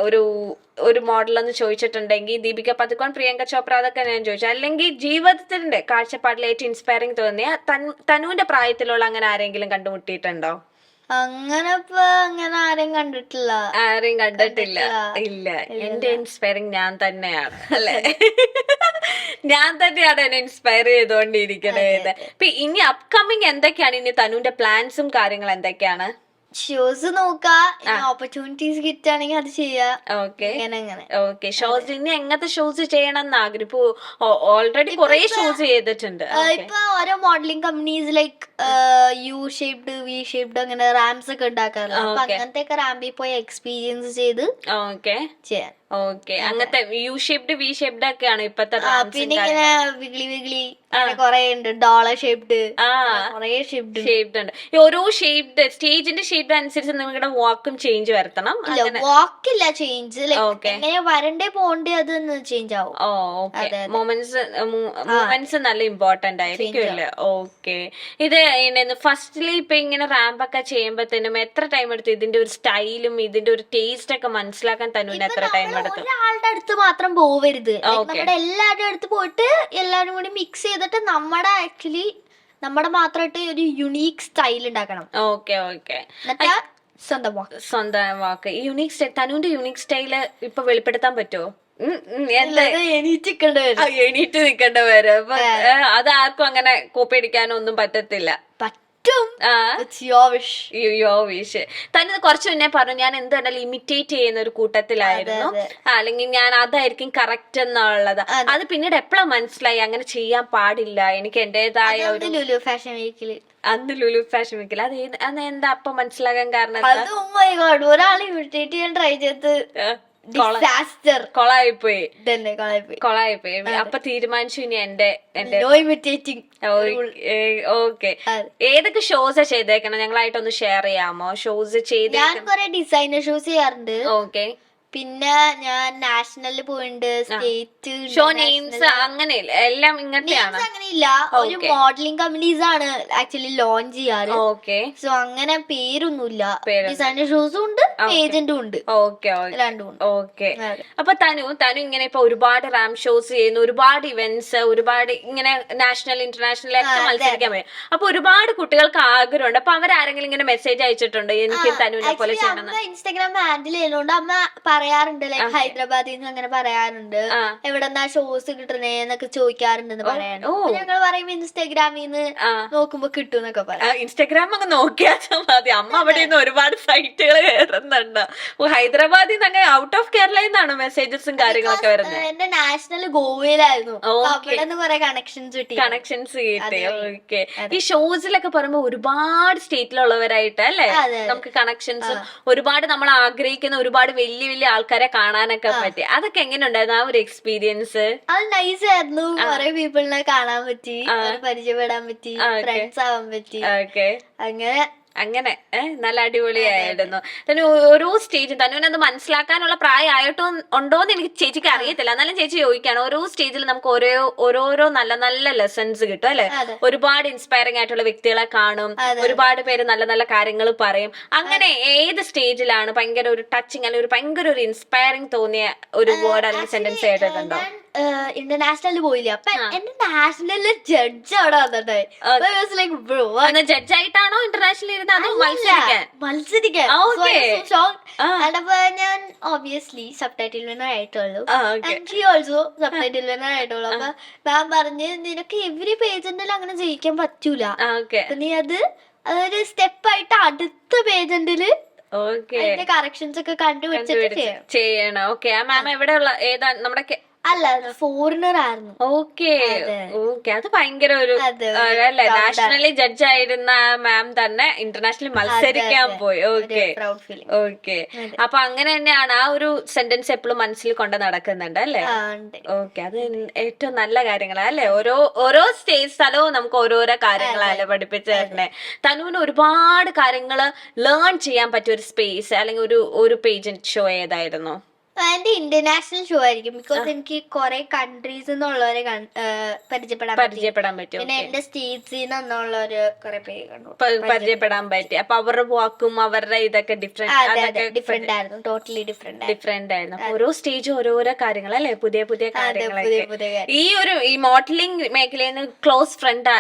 ഒരു മോഡലെന്ന് ചോദിച്ചിട്ടുണ്ടെങ്കിൽ ദീപിക പദുക്കോൺ, പ്രിയങ്ക ചോപ്ര, അതൊക്കെ ഞാൻ ചോദിച്ചു. അല്ലെങ്കിൽ ജീവിതത്തിന്റെ കാഴ്ചപ്പാടിൽ ഏറ്റവും ഇൻസ്പയറിംഗ് തോന്നിയ തനുവിന്റെ പ്രായത്തിലുള്ള അങ്ങനെ ആരെങ്കിലും കണ്ടുമുട്ടിയിട്ടുണ്ടോ? അങ്ങനെ ആരെയും കണ്ടിട്ടില്ല. ഇല്ല. എന്റെ ഇൻസ്പയറിങ് ഞാൻ തന്നെയാണ് അല്ലെ. ഞാൻ തന്നെയാണ് എന്നെ ഇൻസ്പയർ ചെയ്തോണ്ടിരിക്കുന്നത്. ഇപ്പൊ ഇനി അപ്കമിങ് എന്തൊക്കെയാണ് ഇനി തനുവിന്റെ പ്ലാൻസും കാര്യങ്ങളും എന്തൊക്കെയാണ്? ഷോസ് നോക്കാ, ഓപ്പർച്യൂണിറ്റീസ് കിട്ടുകയാണെങ്കിൽ അത് ചെയ്യാ. ഓക്കെ. ഷോസ് ഇനി എങ്ങനത്തെ ഷോസ് ചെയ്യണം എന്ന് ആഗ്രഹം? ഇപ്പൊ ഓൾറെഡി കുറെ ഷോസ് ചെയ്തിട്ടുണ്ട്. ഇപ്പൊ ഓരോ modelling companies like U shaped, V shaped അങ്ങനെ റാംസ് ഒക്കെ ഉണ്ടാക്കാറില്ല. അപ്പൊ അങ്ങനത്തെ ഒക്കെ റാമ്പിൽ പോയി എക്സ്പീരിയൻസ് ചെയ്ത് ചെയ്യാൻ. ഓക്കെ. അങ്ങനത്തെ യു ഷേപ്ഡ്, വി ഷേപ്ഡ് ഒക്കെയാണ് ഇപ്പത്തെ. പിന്നെ ഇങ്ങനെ വിഗ്ലി കൊറേ ഉണ്ട്, ഡോളർ ഷേപ്ഡ്, കൊറേ ഷേപ്ഡ് ഉണ്ട്. ഓരോ ഷേപ്ഡ് സ്റ്റേജിന്റെ ഷേപ്പ് അനുസരിച്ച് നിങ്ങളുടെ വാക്കും ചേഞ്ച് വരുത്തണം. വാക്കില്ല ചേഞ്ച്, എങ്ങനെ വരണ്ടേ പോണ്ടേ അത് ചേഞ്ച് ആവും. മൊമെന്റ്സ് നല്ല ഇമ്പോർട്ടന്റ് ആയിരിക്കും. ഓക്കെ. ഇത് ഫസ്റ്റില് ഇപ്പൊ ഇങ്ങനെ റാമ്പ് ഒക്കെ ചെയ്യുമ്പോഴത്തേനും എത്ര ടൈം എടുത്തു ഇതിന്റെ ഒരു സ്റ്റൈലും ഇതിന്റെ ഒരു ടേസ്റ്റ് ഒക്കെ മനസ്സിലാക്കാൻ? തന്നുവിന് എത്ര ടൈം എടുത്തു? ഒരാളുടെ അടുത്ത് മാത്രം പോവരുത്, നമ്മുടെ എല്ലാവരുടെ അടുത്ത് പോയിട്ട് എല്ലാരും കൂടി മിക്സ് ചെയ്തിട്ട് നമ്മുടെ മാത്രമായിട്ട് ഒരു യുണീക് സ്റ്റൈൽ ഉണ്ടാക്കണം. സ്വന്തം വാക്ക് യുണീക് സ്റ്റൈൽ. തനുവിന്റെ യുണീക് സ്റ്റൈല് ഇപ്പൊ വെളിപ്പെടുത്താൻ പറ്റുമോ? എണീറ്റ് നിൽക്കേണ്ട വരും. അപ്പൊ അത് ആർക്കും അങ്ങനെ കോപ്പി അടിക്കാനോ ഒന്നും പറ്റത്തില്ല. തന്നെ കുറച്ച് മുന്നേ പറഞ്ഞു ഞാൻ എന്ത് കണ്ടാലും ഇമിറ്റേറ്റ് ചെയ്യുന്ന ഒരു കൂട്ടത്തിലായിരുന്നു, അല്ലെങ്കിൽ ഞാൻ അതായിരിക്കും കറക്റ്റ് എന്നുള്ളത്. അത് പിന്നീട് എപ്പോഴാ മനസ്സിലായി അങ്ങനെ ചെയ്യാൻ പാടില്ല, എനിക്ക് എന്റേതായ ഒരു ലുലു ഫാഷൻ വീക്കില് അത് എന്താ അപ്പൊ മനസ്സിലാകാൻ കാരണം? ഒരാൾ ഇമിറ്റേറ്റ് ചെയ്യാൻ ട്രൈ ചെയ്ത് കൊളായിപ്പോയി. അപ്പൊ തീരുമാനിച്ചു ഇനി എന്റെ ഓക്കെ. ഏതൊക്കെ ഷോസ് ചെയ്തേക്കണം ഞങ്ങളായിട്ടൊന്ന് ഷെയർ ചെയ്യാമോ? ഷോസ് ചെയ്ത് ഞാൻ കൊറേ ഡിസൈനർ ഷോസ് ചെയ്യാറുണ്ട്. ഓക്കെ. പിന്നെ ഞാൻ നാഷണലിൽ പോയിട്ടുണ്ട്, സ്റ്റേറ്റ് ഷോ നെയിംസ് അങ്ങനെ എല്ലാം ഇങ്ങനത്തെയാണ്. അങ്ങനെയില്ല, ഒരു മോഡലിംഗ് കമ്പനീസ് ആണ് ആക്ച്വലി ലോഞ്ച് ചെയ്യാറ്. സോ അങ്ങനെ പേരൊന്നുമില്ല, ഡിസൈനർ ഷോസും ഉണ്ട്, ഏജന്റും ഉണ്ട്. രണ്ടും ഉണ്ട്. ഓക്കെ. അപ്പൊ തനു ഇങ്ങനെ ഇപ്പൊ ഒരുപാട് റാം ഷോസ് ചെയ്യുന്നു, ഒരുപാട് ഇവന്റ്സ്, ഒരുപാട് ഇങ്ങനെ നാഷണൽ ഇന്റർനാഷണൽ ഒക്കെ മത്സരിക്കാൻ പറ്റും. അപ്പൊ ഒരുപാട് കുട്ടികൾക്ക് ആഗ്രഹമുണ്ട്. അപ്പൊ അവരാരെങ്കിലും ഇങ്ങനെ മെസ്സേജ് അയച്ചിട്ടുണ്ട് എനിക്ക് തനുവിനെ പോലെ ചെയ്യണം? ഇൻസ്റ്റാഗ്രാം ഹാൻഡിൽ ചെയ്യുന്നോണ്ട് അമ്മ പറയാറുണ്ട്, ലൈക് ഹൈദരാബാദിൽ നിന്ന് അങ്ങനെ പറയാറുണ്ട്, എവിടെന്നാ ഷോസ് കിട്ടണേ എന്നൊക്കെ ചോദിക്കാറുണ്ടെന്ന് പറയാറുണ്ട്. ഞങ്ങൾ പറയും ഇൻസ്റ്റാഗ്രാമിൽ നിന്ന് നോക്കുമ്പോ കിട്ടും എന്നൊക്കെ പറയാം. ഇൻസ്റ്റാഗ്രാം ഒക്കെ നോക്കിയാൽ മതി. അമ്മ അവിടെ നിന്ന് ഒരുപാട് സൈറ്റുകൾ കയറുന്നുണ്ട്. ഹൈദരാബാദിൽ നിന്ന് അങ്ങനെ ഔട്ട് ഓഫ് കേരളയിൽ നിന്നാണ് മെസ്സേജസും കാര്യങ്ങളൊക്കെ വരുന്നത്. എന്റെ നാഷണൽ ഗോവയിലായിരുന്നു, അവിടെ നിന്ന് കുറെ കണക്ഷൻസ് കിട്ടി. ഓക്കെ. ഈ ഷോസിലൊക്കെ പറയുമ്പോ ഒരുപാട് സ്റ്റേറ്റിലുള്ളവരായിട്ട് അല്ലെ നമുക്ക് കണക്ഷൻസും, ഒരുപാട് നമ്മൾ ആഗ്രഹിക്കുന്ന ഒരുപാട് വലിയ വലിയ ആൾക്കാരെ കാണാനൊക്കെ പറ്റി. അതൊക്കെ എങ്ങനെ ഉണ്ടായിരുന്നു ആ ഒരു എക്സ്പീരിയൻസ്? അത് നൈസ് ആയിരുന്നു. കുറെ പീപ്പിളിനെ കാണാൻ പറ്റി, പരിചയപ്പെടാൻ പറ്റി, ഫ്രണ്ട്സ് ആവാൻ പറ്റി. അങ്ങനെ നല്ല അടിപൊളിയായിരുന്നു. തന്നെ ഓരോ സ്റ്റേജും തന്നുവിനത് മനസ്സിലാക്കാനുള്ള പ്രായമായിട്ടോ ഉണ്ടോന്ന് എനിക്ക് ചേച്ചിക്ക് അറിയത്തില്ല, എന്നാലും ചേച്ചി ചോദിക്കാണ്. ഓരോ സ്റ്റേജിൽ നമുക്ക് ഓരോരോ നല്ല നല്ല ലെസൺസ് കിട്ടും അല്ലെ. ഒരുപാട് ഇൻസ്പയറിംഗ് ആയിട്ടുള്ള വ്യക്തികളെ കാണും, ഒരുപാട് പേര് നല്ല നല്ല കാര്യങ്ങൾ പറയും. അങ്ങനെ ഏത് സ്റ്റേജിലാണ് ഭയങ്കര ഒരു ടച്ചിങ് അല്ലെങ്കിൽ ഒരു ഭയങ്കര ഒരു ഇൻസ്പയറിംഗ് തോന്നിയ ഒരു വേർഡ് അല്ലെങ്കിൽ സെന്റൻസ് കേട്ടിട്ടുണ്ടോ? ഇന്റർനാഷണലിൽ പോയില്ല, അപ്പൊ എന്റെ നാഷണലില് ജഡ്ജ് അവിടെ വന്നിട്ടായി. ജഡ്ജായിട്ടാണോ ഇന്റർനാഷണൽ മത്സരിക്കാൻ അതപ്പോ ഞാൻ ഒബിയസ്ലി സബ് ടൈറ്റിൽ വിന്നർ ആയിട്ടുള്ളൂ, ഓൾസോ സബ് ടൈറ്റിൽ വിന്നർ ആയിട്ടുള്ളൂ. അപ്പൊ ഞാൻ പറഞ്ഞ് നിനക്ക് എവരി പേജന്റിൽ അങ്ങനെ ജയിക്കാൻ പറ്റൂല, നീ അതൊരു സ്റ്റെപ്പായിട്ട് അടുത്ത പേജന്റില് കറക്ഷൻസ് ഒക്കെ കണ്ടുപിടിച്ചിട്ട് ചെയ്യണം. ഓക്കെ. ആ മാം എവിടെയുള്ള ഏതാ നമ്മുടെ അല്ല ഫോറിനർ ആയിരുന്നു. ഓക്കെ. അത് ഭയങ്കര ഒരു അല്ലെ, നാഷണലി ജഡ്ജ് ആയിരുന്ന മാം തന്നെ ഇന്റർനാഷണലി മത്സരിക്കാൻ പോയി. ഓക്കെ. അപ്പൊ അങ്ങനെ തന്നെയാണ് ആ ഒരു സെന്റൻസ് എപ്പോഴും മനസ്സിൽ കൊണ്ട് നടക്കുന്നുണ്ട് അല്ലെ. ഓക്കെ. അത് ഏറ്റവും നല്ല കാര്യങ്ങളാ അല്ലെ. ഓരോ സ്ഥലവും നമുക്ക് ഓരോരോ കാര്യങ്ങളല്ലേ പഠിപ്പിച്ചു തരണേ. തനുവിന് ഒരുപാട് കാര്യങ്ങള് ലേൺ ചെയ്യാൻ പറ്റിയ ഒരു സ്പേസ് അല്ലെങ്കിൽ ഒരു പേജന്റ് ഷോ ഏതായിരുന്നു? എന്റെ ഇന്റർനാഷണൽ ഷോ ആയിരിക്കും, ബിക്കോസ് എനിക്ക് കുറെ കൺട്രീസ് നിന്നുള്ളവരെ പരിചയപ്പെടാൻ പറ്റും. പിന്നെ എന്റെ സ്റ്റേറ്റ്സിൽ നിന്നുള്ളവര് കുറെ പേര് കണ്ടു പരിചയപ്പെടാൻ പറ്റി. അപ്പൊ അവരുടെ വാക്കും അവരുടെ ഇതൊക്കെ ഡിഫറെന്റ് ആയിരുന്നു, ടോട്ടലി ഡിഫറെന്റ് ആയിരുന്നു. ഓരോ സ്റ്റേജും ഓരോരോ കാര്യങ്ങൾ അല്ലെ, പുതിയ പുതിയ കാര്യങ്ങളൊക്കെ. ഈ മോഡലിംഗ് മേഖലയിൽ നിന്ന് ക്ലോസ് ഫ്രണ്ട്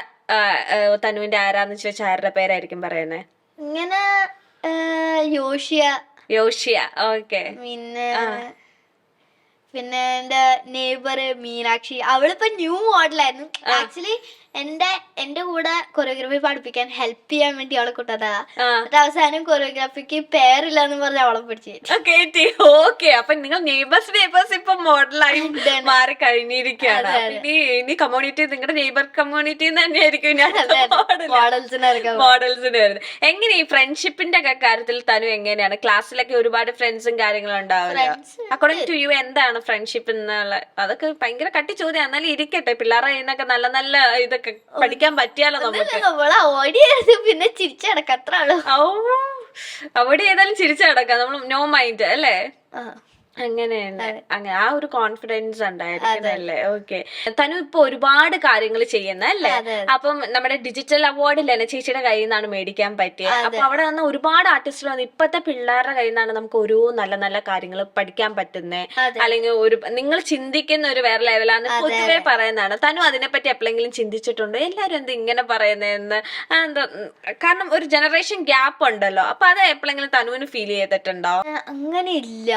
തനുവിന്റെ ആരാന്ന് ചോദിച്ചാൽ ആരുടെ പേരായിരിക്കും പറയുന്നത്? ഇങ്ങനെ യോഷിയ. ഓക്കെ. പിന്നെ എന്റെ നെയ്ബർ മീനാക്ഷി, അവളിപ്പോ ന്യൂ മോഡലായിരുന്നു. ആക്ച്വലി എന്റെ കൂടെ കൊറിയോഗ്രാഫി പഠിപ്പിക്കാൻ ഹെൽപ്പ് ചെയ്യാൻ വേണ്ടി അവളെ കൂട്ടതാ. അവസാനം കൊറിയോഗ്രാഫിക്ക് പേരില്ലാന്ന് പറഞ്ഞ അവളെ പിടിച്ചു. ഓക്കെ, അപ്പൊ നിങ്ങൾ നെയ്ബേഴ്സ് ഇപ്പൊ മോഡലായി മാറി കഴിഞ്ഞിരിക്കുകയാണ്. ഇനി കമ്മ്യൂണിറ്റി, നിങ്ങളുടെ നെയ്ബർ കമ്മ്യൂണിറ്റി തന്നെയായിരിക്കും മോഡൽസിന് വരുന്നത്. എങ്ങനെ ഈ ഫ്രണ്ട്ഷിപ്പിന്റെ ഒക്കെ കാര്യത്തിൽ തനു എങ്ങനെയാണ്? ക്ലാസ്സിലൊക്കെ ഒരുപാട് ഫ്രണ്ട്സും കാര്യങ്ങളും ഉണ്ടാവില്ല. അക്കോർഡിംഗ് ടു യു എന്താണ് ഫ്രണ്ട്ഷിപ്പ് എന്നുള്ള? അതൊക്കെ ഭയങ്കര കട്ടി ചോദ്യം, എന്നാലും ഇരിക്കട്ടെ. പിള്ളേരെ കയ്യിന്നൊക്കെ നല്ല നല്ല ഇതൊക്കെ പഠിക്കാൻ പറ്റിയാലോ നമുക്ക്. പിന്നെ ചിരിച്ചടക്കാം, അത്ര ആളോ അവിടെ ഏതായാലും ചിരിച്ചടക്കാം, നമ്മൾ നോ മൈൻഡ് അല്ലേ? അങ്ങനെയാണ്. അങ്ങനെ ആ ഒരു കോൺഫിഡൻസ് ഉണ്ടായിരിക്കുന്നല്ലേ? ഓക്കെ. തനു ഇപ്പൊ ഒരുപാട് കാര്യങ്ങൾ ചെയ്യുന്ന അല്ലേ? അപ്പം നമ്മുടെ ഡിജിറ്റൽ അവാർഡ് ലെന ചേച്ചിയുടെ കയ്യിൽ നിന്നാണ് മേടിക്കാൻ പറ്റിയത്. അപ്പൊ അവിടെ വന്ന ഒരുപാട് ആർട്ടിസ്റ്റുകൾ വന്നു. ഇപ്പത്തെ പിള്ളേരുടെ കയ്യിൽ നിന്നാണ് നമുക്ക് ഓരോ നല്ല നല്ല കാര്യങ്ങൾ പഠിക്കാൻ പറ്റുന്നത്. അല്ലെങ്കിൽ ഒരു നിങ്ങൾ ചിന്തിക്കുന്ന ഒരു വേറെ ലെവലാന്ന് പൊതുവെ പറയുന്നതാണ്. തനു അതിനെപ്പറ്റി എപ്പോഴെങ്കിലും ചിന്തിച്ചിട്ടുണ്ടോ? എല്ലാരും എന്താ ഇങ്ങനെ പറയുന്നതെന്ന്? എന്താ കാരണം ഒരു ജനറേഷൻ ഗ്യാപ്പ് ഉണ്ടല്ലോ, അപ്പൊ അത് എപ്പോഴെങ്കിലും തനുവിന് ഫീൽ ചെയ്തിട്ടുണ്ടോ? അങ്ങനെ ഇല്ല.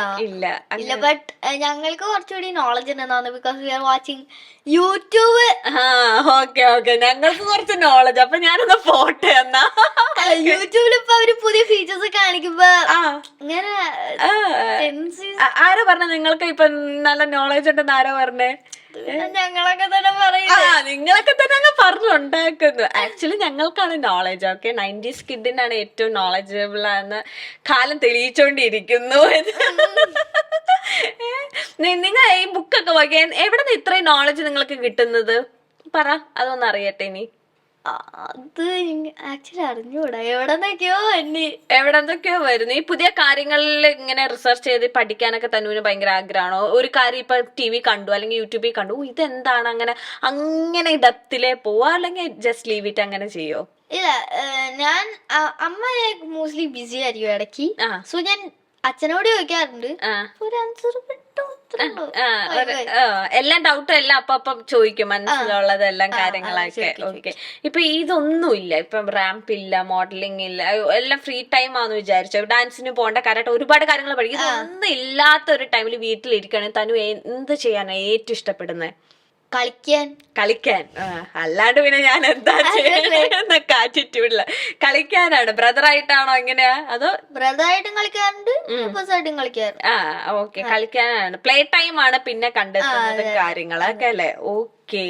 ബട്ട് ഞങ്ങൾക്ക് കുറച്ചുകൂടി നോളജ് ഉണ്ടെന്നാണ്, because we are watching YouTube. Okay, ഞങ്ങൾക്ക് കുറച്ച് നോളജ്. അപ്പൊ ഞാനൊന്ന് ഫോട്ടോ എന്നാ യൂട്യൂബിൽ ഇപ്പൊ അവര് പുതിയ ഫീച്ചേഴ്സ് കാണിക്കുമ്പോ ഇങ്ങനെ. ആരാ പറഞ്ഞ നിങ്ങൾക്ക് ഇപ്പൊ നല്ല നോളജ് ഉണ്ടെന്ന്? ആരാ പറഞ്ഞേ? ഞങ്ങളൊക്കെ തന്നെ പറയും. നിങ്ങളൊക്കെ തന്നെ അങ്ങ് പറഞ്ഞുണ്ടാക്കുന്നു. ആക്ച്വലി ഞങ്ങൾക്കാണ് നോളജ്. ഓക്കെ, 90s കിഡിനാണ് ഏറ്റവും നോളജബിൾ ആണെന്ന് കാലം തെളിയിച്ചോണ്ടിരിക്കുന്നു. നിങ്ങൾ ഈ ബുക്കൊക്കെ വായിക്കാൻ എവിടെ നിന്ന് ഇത്രയും നോളജ് നിങ്ങൾക്ക് കിട്ടുന്നത്? പറ, അതൊന്നും അറിയട്ടെ. ഇനി അത് ആക്ച്വലി അറിഞ്ഞൂടാ, എവിടെന്നൊക്കെയോ വരുന്നു. ഈ പുതിയ കാര്യങ്ങളിൽ ഇങ്ങനെ റിസർച്ച് ചെയ്ത് പഠിക്കാനൊക്കെ തനുവിന് ഭയങ്കര ആഗ്രഹമാണോ? ഒരു കാര്യം ഇപ്പൊ TV കണ്ടു അല്ലെങ്കിൽ യൂട്യൂബിൽ കണ്ടു, ഇതെന്താണ് അങ്ങനെ ഡെപ്തിലേ പോവാ, അല്ലെങ്കിൽ ജസ്റ്റ് ലീവ് ഇറ്റ് അങ്ങനെ ചെയ്യോ? ഇല്ല, ഞാൻ അമ്മ മോസ്റ്റ്ലി ബിസി ആയിരിക്കും ഇടയ്ക്ക്. സോ ഞാൻ അച്ഛനോട് ചോദിക്കാറുണ്ട്, ഒരു ആൻസർ കിട്ടും. എല്ലാം ഡൗട്ടും എല്ലാം അപ്പം ചോദിക്കും, മനസ്സിലുള്ളതെല്ലാം കാര്യങ്ങളൊക്കെ. ഓക്കെ. ഇപ്പൊ ഇതൊന്നുമില്ല, ഇപ്പൊ റാമ്പ് ഇല്ല, മോഡലിംഗ് ഇല്ല, എല്ലാം ഫ്രീ ടൈം ആണെന്ന് വിചാരിച്ചോ? ഡാൻസിന് പോകേണ്ട കാര്യമായിട്ട് ഒരുപാട് കാര്യങ്ങൾ പഠിക്കും. ഇതൊന്നും ഇല്ലാത്ത ഒരു ടൈമിൽ വീട്ടിലിരിക്കുകയാണെങ്കിൽ തനു എന്ത് ചെയ്യാനാണ് ഏറ്റവും ഇഷ്ടപ്പെടുന്നത്? കളിക്കാൻ. അല്ലാണ്ട് പിന്നെ ഞാൻ എന്താ ചെയ്യുന്നൊക്കെ ആറ്റിറ്റ്യൂഡില്ല. കളിക്കാനാണ്. ബ്രദറായിട്ടാണോ എങ്ങനെയാ? അതോ ബ്രദറായിട്ടും കളിക്കാറുണ്ട്, ഓക്കെ, കളിക്കാനാണ്. പ്ലേ ടൈം ആണ് പിന്നെ കണ്ടെത്തുന്നത് കാര്യങ്ങളൊക്കെ അല്ലേ? ഓക്കെ.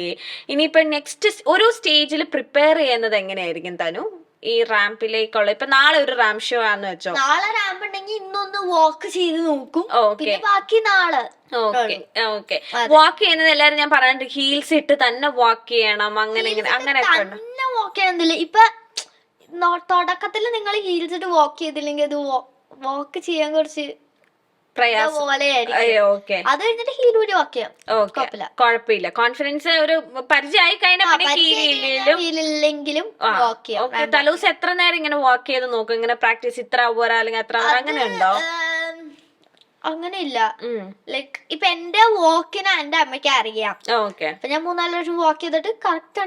ഇനിയിപ്പൊ നെക്സ്റ്റ് ഒരു സ്റ്റേജിൽ പ്രിപ്പയർ ചെയ്യുന്നത് എങ്ങനെയായിരിക്കും തനു? ഈ റാമ്പിലേക്കുള്ള, ഇപ്പൊ നാളെ ഒരു റാമ്പ് ഷോ ആന്ന് വെച്ചോ. നാളെ റാമ്പ് ഉണ്ടെങ്കിൽ ഇന്നൊന്ന് വാക്ക് ചെയ്ത് നോക്കും, പിന്നെ ബാക്കി നാളെ. ഓക്കെ. വാക്ക് ചെയ്യുന്നത് എല്ലാരും ഞാൻ പറയാണ്ട് ഹീൽസ് ഇട്ട് തന്നെ വാക്ക് ചെയ്യണം, അങ്ങനെ തന്നെ വാക്ക് ചെയ്യണമെന്നില്ല. ഇപ്പൊ തുടക്കത്തിൽ നിങ്ങൾ ഹീൽസ് ഇട്ട് വാക്ക് ചെയ്തില്ലെങ്കിൽ അത് വാക്ക് ചെയ്യാൻ കുറച്ച് അത് കഴിഞ്ഞിട്ട് ഹീലൂരി വാക്ക് ചെയ്യാം, കുഴപ്പമില്ല. കോൺഫിഡൻസ് ഒരു പരിചയമായി കഴിഞ്ഞാൽ വാക്ക് ചെയ്യാം. തലൂസ് എത്ര നേരം ഇങ്ങനെ വാക്ക് ചെയ്ത് നോക്കും? ഇങ്ങനെ പ്രാക്ടീസ് ഇത്ര പോരാ അല്ലെങ്കിൽ അത്ര അങ്ങനെ ഉണ്ടോ? അങ്ങനെ ഇല്ല. ലൈക്ക് ഇപ്പൊ എന്റെ വാക്കിന് എന്റെ അമ്മയ്ക്ക് അറിയാം. ഓക്കെ. അപ്പൊ ഞാൻ 3-4 പ്രാവശ്യം വാക്ക് ചെയ്തിട്ട് കറക്റ്റ്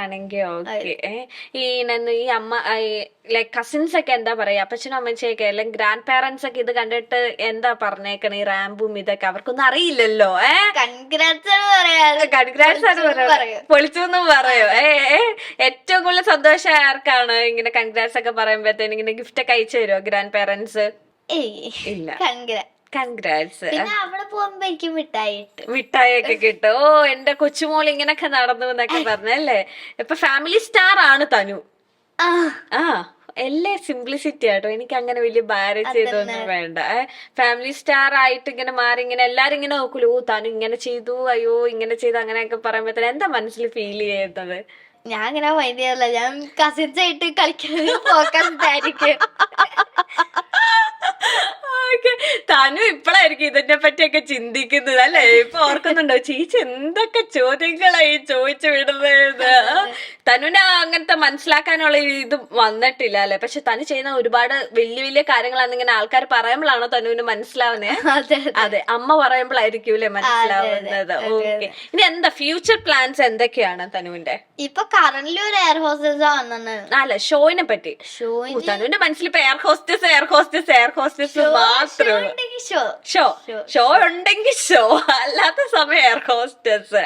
ആണെങ്കിൽ ഓക്കെ. ഈ അമ്മ ലൈക് കസിൻസ് ഒക്കെ എന്താ പറയാ, അപ്പച്ചനും അമ്മച്ചയൊക്കെ അല്ലെങ്കിൽ ഗ്രാൻഡ് പാരന്റ്സ് ഒക്കെ ഇത് കണ്ടിട്ട് എന്താ പറഞ്ഞേക്കണ? ഈ റാമ്പും ഇതൊക്കെ അവർക്കൊന്നും അറിയില്ലല്ലോ. പൊളിച്ചു എന്നും പറയോ? ഏറ്റവും കൂടുതൽ സന്തോഷം ആർക്കാണ് ഇങ്ങനെ കൺഗ്രാറ്റ്സ് ഒക്കെ പറയുമ്പോഴത്തേന്? ഇങ്ങനെ ഗിഫ്റ്റ് ഒക്കെ അയച്ചു തരുമോ ഗ്രാൻഡ് പാരന്റ്സ്? ഇല്ല. കൺഗ്രാറ്റ്സ്. പിന്നെ അവിടെ പോകുമ്പോ എനിക്ക് മിഠായി ഒക്കെ കിട്ടും. എന്റെ കൊച്ചുമോൾ ഇങ്ങനൊക്കെ നടന്നു എന്നൊക്കെ പറഞ്ഞല്ലേ? ഇപ്പൊ ഫാമിലി സ്റ്റാർ ആണ് തനു. എല്ലാം സിംപ്ലിസിറ്റി ആട്ടോ. എനിക്ക് അങ്ങനെ വലിയ ബാരേജ് ചെയ്തൊന്നും വേണ്ട. ഫാമിലി സ്റ്റാർ ആയിട്ട് ഇങ്ങനെ മാറി ഇങ്ങനെ എല്ലാരും ഇങ്ങനെ നോക്കൂലോ, തനു ഇങ്ങനെ ചെയ്തു, അയ്യോ ഇങ്ങനെ ചെയ്തു, അങ്ങനെയൊക്കെ പറയുമ്പോഴത്തേന് എന്താ മനസ്സിൽ ഫീൽ ചെയ്യുന്നത്? ഞാൻ അങ്ങനെ മൈൻഡ് ചെയ്യാറില്ല. ഞാൻ കസിൻസ് ആയിട്ട് കളിക്കാൻ ഫോക്കസ്ഡ് ആയിരിക്കും. തനു ഇപ്പഴായിരിക്കും ഇതിനെ പറ്റിയൊക്കെ ചിന്തിക്കുന്നത് അല്ലേ? ഇപ്പൊ ഓർക്കുന്നുണ്ടോ ചേച്ചി എന്തൊക്കെ ചോദ്യങ്ങളായി ചോദിച്ചു വിടുന്നത്? തനുവിന് അങ്ങനത്തെ മനസ്സിലാക്കാനുള്ള ഇത് വന്നിട്ടില്ല അല്ലെ? പക്ഷെ തനു ചെയ്യുന്ന ഒരുപാട് വലിയ വലിയ കാര്യങ്ങളാണ് ഇങ്ങനെ ആൾക്കാർ പറയുമ്പോഴാണോ തനുവിന് മനസ്സിലാവുന്നത്? അതെ, അമ്മ പറയുമ്പോഴായിരിക്കൂലേ മനസ്സിലാവുന്നത്. ഓക്കെ, ഇനി എന്താ ഫ്യൂച്ചർ പ്ലാൻസ് എന്തൊക്കെയാണ് തനുവിന്റെ? ഇപ്പൊ കറന്റ് ഒരു എയർ ഹോസ്റ്റസ് ആണ്. അല്ല, ഷോയിനെ പറ്റി. തനുവിന്റെ മനസ്സിൽ ഇപ്പൊ എയർ ഹോസ്റ്റസ് മാത്രമേ ഷോ ഉണ്ടെങ്കിൽ ഷോ, അല്ലാത്ത സമയം എയർ ഹോസ്റ്റസ്.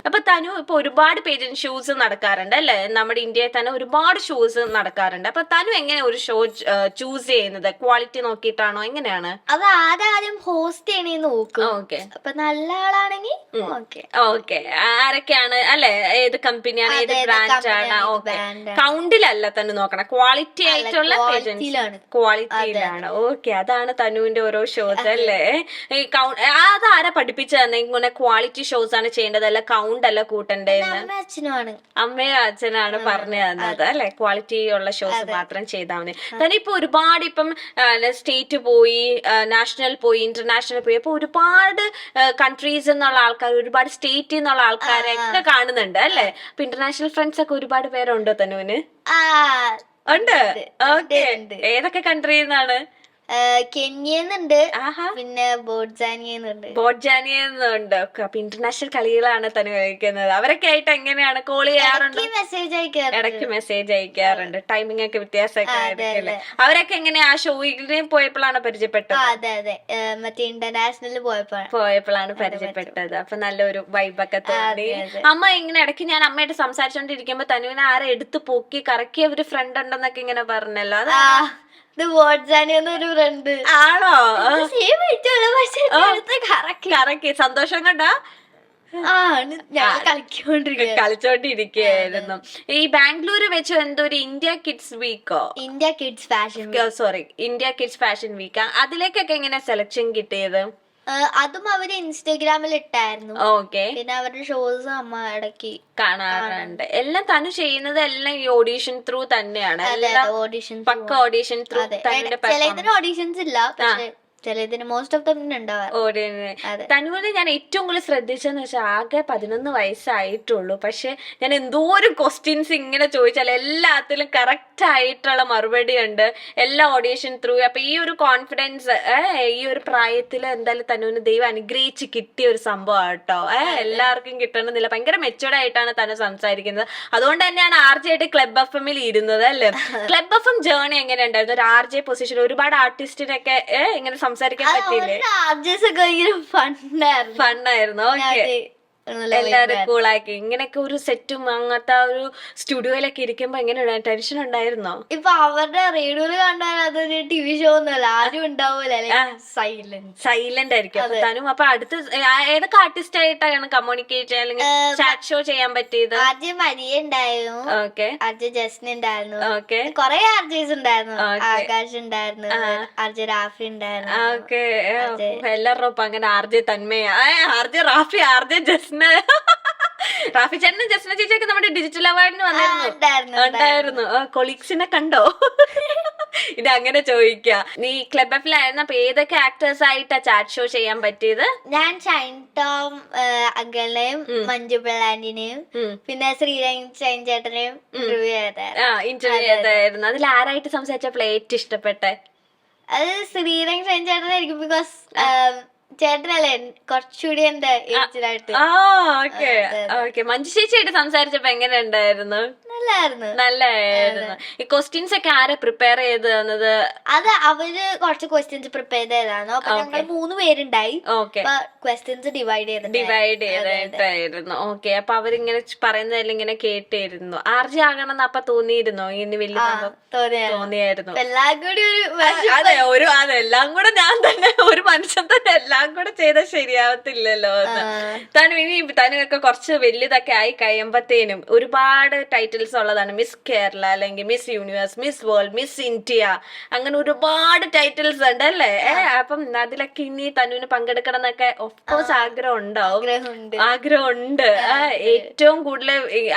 അപ്പൊ തനു ഇപ്പൊ ഒരുപാട് പേജൻ ഷൂസ് നടക്കാറുണ്ട് അല്ലെ? നമ്മുടെ ഇന്ത്യയിൽ തന്നെ ഒരുപാട് ഷൂസ് നടക്കാറുണ്ട്. അപ്പൊ തനു എങ്ങനെ ഒരു ഷോ ചൂസ് ചെയ്യുന്നത്? ക്വാളിറ്റി നോക്കിയിട്ടാണോ, എങ്ങനെയാണ്? അത് ആരാദ്യം ഹോസ്റ്റ് ചെയ്യണേന്ന് നോക്കും. ഓക്കെ, അപ്പൊ നല്ല ആളാണെങ്കിൽ ഓക്കെ. ആരൊക്കെയാണ് അല്ലെ? ഏത് കമ്പനിയാണ്, ഏത് ബ്രാൻഡാണ്? ഓക്കെ, കൗണ്ടിലല്ല തന്നെ നോക്കണം, ക്വാളിറ്റി ആയിട്ടുള്ള ക്വാളിറ്റിയിലാണ്. ഓക്കെ, അതാണ് തനുവിന്റെ ഓരോ ഷോസ് അല്ലേ? ഈ അതാരാ പഠിപ്പിച്ചു തന്നെ ഇങ്ങനെ ക്വാളിറ്റി ഷോസ് ആണ് ചെയ്യേണ്ടത്, അല്ല കൗണ്ട് അല്ല കൂട്ടണ്ടേന്ന്? അമ്മയും അച്ഛനാണ് പറഞ്ഞു തന്നത് അല്ലെ? ക്വാളിറ്റി ഉള്ള ഷോസ് മാത്രം ചെയ്താൽ മതി. തന്നെ ഇപ്പൊ ഒരുപാട് ഇപ്പം സ്റ്റേറ്റ് പോയി, നാഷണൽ പോയി, ഇന്റർനാഷണൽ പോയി, അപ്പൊ ഒരുപാട് കൺട്രീസ് എന്നുള്ള ആൾക്കാർ, ഒരുപാട് സ്റ്റേറ്റിൽ നിന്നുള്ള ആൾക്കാരൊക്കെ കാണുന്നുണ്ട് അല്ലെ? അപ്പൊ ഇന്റർനാഷണൽ ഫ്രണ്ട്സ് ഒക്കെ ഒരുപാട് പേരുണ്ടോ തനുവിന്? ഉണ്ട്. ഓക്കെ, ഏതൊക്കെ കൺട്രിയിൽ നിന്നാണ്? കെന്യന്നുണ്ട്, പിന്നെ ബോട്ട്ജാനിയുണ്ട്. അപ്പൊ ഇന്റർനാഷണൽ കളികളാണ് തന്നെ കളിക്കുന്നത്. അവരൊക്കെ ആയിട്ട് എങ്ങനെയാണ് കോൾ ചെയ്യാറുണ്ട്? ഇടയ്ക്ക് മെസ്സേജ് അയക്കാറുണ്ട്. ടൈമിംഗ് ഒക്കെ വ്യത്യാസമൊക്കെ ആയിരിക്കും. അവരൊക്കെ എങ്ങനെയാ ആ ഷോയിന് പോയപ്പോഴാണ് പരിചയപ്പെട്ടത്? അതെ, മറ്റേ ഇന്റർനാഷണലിൽ പോയപ്പോഴാണ് പരിചയപ്പെട്ടത്. അപ്പൊ നല്ലൊരു വൈബൊക്കെ തോന്നി. അമ്മ ഇങ്ങനെ ഇടയ്ക്ക് ഞാൻ അമ്മയായിട്ട് സംസാരിച്ചോണ്ടിരിക്കുമ്പോ തനുവിനെ ആരെ എടുത്ത് പൊക്കി കറക്കിയ ഒരു ഫ്രണ്ട് ഉണ്ടെന്നൊക്കെ ഇങ്ങനെ പറഞ്ഞല്ലോ, അത് ഒരു ഫ്രണ്ട് ആണോ? കറക്കി സന്തോഷം കണ്ടാ കളിച്ചോണ്ടിരിക്കുകയായിരുന്നു. ഈ ബാംഗ്ലൂര് വെച്ച് എന്തോ ഒരു ഇന്ത്യ കിഡ്സ് വീക്കോ, ഇന്ത്യ കിഡ്സ് ഫാഷൻ വീക്ക്, അതിലേക്കൊക്കെ എങ്ങനെ സെലക്ഷൻ കിട്ടിയത്? അതും അവര് ഇൻസ്റ്റഗ്രാമിൽ ഇട്ടായിരുന്നു. ഓക്കെ, പിന്നെ അവരുടെ ഷോസ് അമ്മ ഇടയ്ക്ക് കാണാറുണ്ട്. എല്ലാം തനു ചെയ്യുന്നത് എല്ലാം ഈ ഓഡീഷൻ ത്രൂ തന്നെയാണ്. പക്ക ഓഡീഷൻ ത്രൂ. ചിലതിന് ഓഡീഷൻസ് ഇല്ല, പക്ഷെ ചിലതിന് മോസ്റ്റ് ഓഫ് ദം ഉണ്ടാവാറ്. തനുവിന് ഞാൻ ഏറ്റവും കൂടുതൽ ശ്രദ്ധിച്ചെന്ന് വെച്ചാൽ ആകെ 11 വയസ്സായിട്ടുള്ളൂ, പക്ഷെ ഞാൻ എന്തോരം ക്വസ്റ്റ്യൻസ് ഇങ്ങനെ ചോദിച്ചാൽ എല്ലാത്തിലും കറക്റ്റ് ആയിട്ടുള്ള മറുപടി ഉണ്ട്, എല്ലാ ഓഡീഷൻ ത്രൂ. അപ്പൊ ഈ ഒരു കോൺഫിഡൻസ് ഈ ഒരു പ്രായത്തിൽ എന്തായാലും തനുവിന് ദൈവം അനുഗ്രഹിച്ച് കിട്ടിയ ഒരു സംഭവം കേട്ടോ. എല്ലാവർക്കും കിട്ടണമെന്നില്ല. ഭയങ്കര മെച്ചൂർഡ് ആയിട്ടാണ് തനു സംസാരിക്കുന്നത്. അതുകൊണ്ട് തന്നെയാണ് RJ ആയിട്ട് ക്ലബ് FM ഇരുന്നത് അല്ലേ? ക്ലബ് FM ജേർണി എങ്ങനെ ഉണ്ടായിരുന്നു? ഒരു RJ പൊസിഷൻ, ഒരുപാട് ആർട്ടിസ്റ്റിനൊക്കെ ഇങ്ങനെ സംസാരിക്കാൻ പറ്റിയില്ലേ? ഫണ്ണായിരുന്നു. ഓക്കെ, എല്ലാരും കൂളാക്കി ഇങ്ങനെയൊക്കെ ഒരു സെറ്റും അങ്ങനത്തെ ഒരു സ്റ്റുഡിയോയിലൊക്കെ ഇരിക്കുമ്പോ എങ്ങനെ ടെൻഷൻ ഉണ്ടായിരുന്നോ? ഇപ്പൊ അവരുടെ റേഡിയോയില് കണ്ടാൽ അതൊരു TV ഷോ ഒന്നുമല്ല, ആരും ഉണ്ടാവൂല, സൈലന്റ് ആയിരിക്കും. അപ്പൊ തനും അപ്പൊ അടുത്ത് ഏതൊക്കെ ആർട്ടിസ്റ്റ് ആയിട്ടാണ് കമ്മ്യൂണിക്കേറ്റ് അല്ലെങ്കിൽ ചാറ്റ് ഷോ ചെയ്യാൻ പറ്റിയത്? ആദ്യം മരിയ ഉണ്ടായിരുന്നു, ആദ്യം ജസ്ന ഉണ്ടായിരുന്നു, കൊറേ RJs ഉണ്ടായിരുന്നു, ആകാശ് ഉണ്ടായിരുന്നു, RJ റാഫി ഉണ്ടായിരുന്നു. ഓക്കെ, എല്ലാവരുടെ ഒപ്പം അങ്ങനെ RJ Thanmaya, RJ Rafi, RJ Jasna, Rafi ചേട്ടനും ജസ്ന ചേച്ചിയൊക്കെ നമ്മുടെ ഡിജിറ്റൽ അവാർഡിന് ഉണ്ടായിരുന്നു. കൊളീഗ്സിനെ കണ്ടോ? ഇത് അങ്ങനെ ചോദിക്ക. നീ ക്ലബ് എഫിലായിരുന്നു, അപ്പൊ ഏതൊക്കെ ആക്ടേഴ്സ് ആയിട്ടാ ചാറ്റ് ഷോ ചെയ്യാൻ പറ്റിയത്? ഞാൻ ഷൈൻ ടോം അങ്കിളിനെയും മഞ്ജു പിള്ളാന്റിനെയും പിന്നെ ശ്രീരംഗ് ഷൈൻ ചേട്ടനെയും ഇന്റർവ്യൂ ചെയ്തായിരുന്നു. അതിൽ ആരായിട്ട് സംസാരിച്ചപ്പോൾ ഏറ്റവും ഇഷ്ടപ്പെട്ടെ? അത് ശ്രീരംഗ് ഷൈൻ ചേട്ടനായിരിക്കും, ബിക്കോസ് ചേട്ടനല്ലേ കുറച്ചുകൂടി എന്റെ ഏജിലായിട്ട്. മഞ്ജു ചേച്ചിയായിട്ട് സംസാരിച്ചപ്പോ എങ്ങനെ ഉണ്ടായിരുന്നു? നല്ലായിരുന്നു. ഈ ക്വസ്റ്റ്യൻസ് ഒക്കെ ആരെ പ്രിപ്പയർ ചെയ്ത് തന്നത്? അത് അവര് കുറച്ച് ക്വസ്റ്റ്യൻസ് പ്രിപ്പയർ ചെയ്തതാണ്. അപ്പൊ ഞങ്ങൾ 3 പേരുണ്ടായി. ക്വസ്റ്റ്യൻസ് ഡിവൈഡ് ചെയ്തിട്ടായിരുന്നു. ഓക്കെ, അപ്പൊ അവരിങ്ങനെ പറയുന്നതെല്ലാം ഇങ്ങനെ കേട്ടിരുന്നു. RJ ആകണമെന്ന് അപ്പൊ തോന്നിയിരുന്നോ? ഇനി വലിയ തോന്നിയായിരുന്നു? എല്ലാം കൂടി അതെല്ലാം കൂടെ ഞാൻ തന്നെ ഒരു മനുഷ്യൻ തന്നെ എല്ലാം ഞാൻ കൂടെ ചെയ്താൽ ശരിയാവത്തില്ലല്ലോ എന്ന്. തനുവൊക്കെ കുറച്ച് വലുതൊക്കെ ആയി കഴിയുമ്പത്തേനും ഒരുപാട് ടൈറ്റിൽസ് ഉള്ളതാണ്. മിസ് കേരള, അല്ലെങ്കിൽ miss universe, miss world, miss India, അങ്ങനെ ഒരുപാട് ടൈറ്റിൽസ് ഉണ്ട് അല്ലേ? അപ്പം അതിലൊക്കെ ഇനി തനുവിന് പങ്കെടുക്കണം എന്നൊക്കെ ഓഫ്കോഴ്സ് ആഗ്രഹം ഉണ്ടാവും, ആഗ്രഹമുണ്ട്. ഏറ്റവും കൂടുതൽ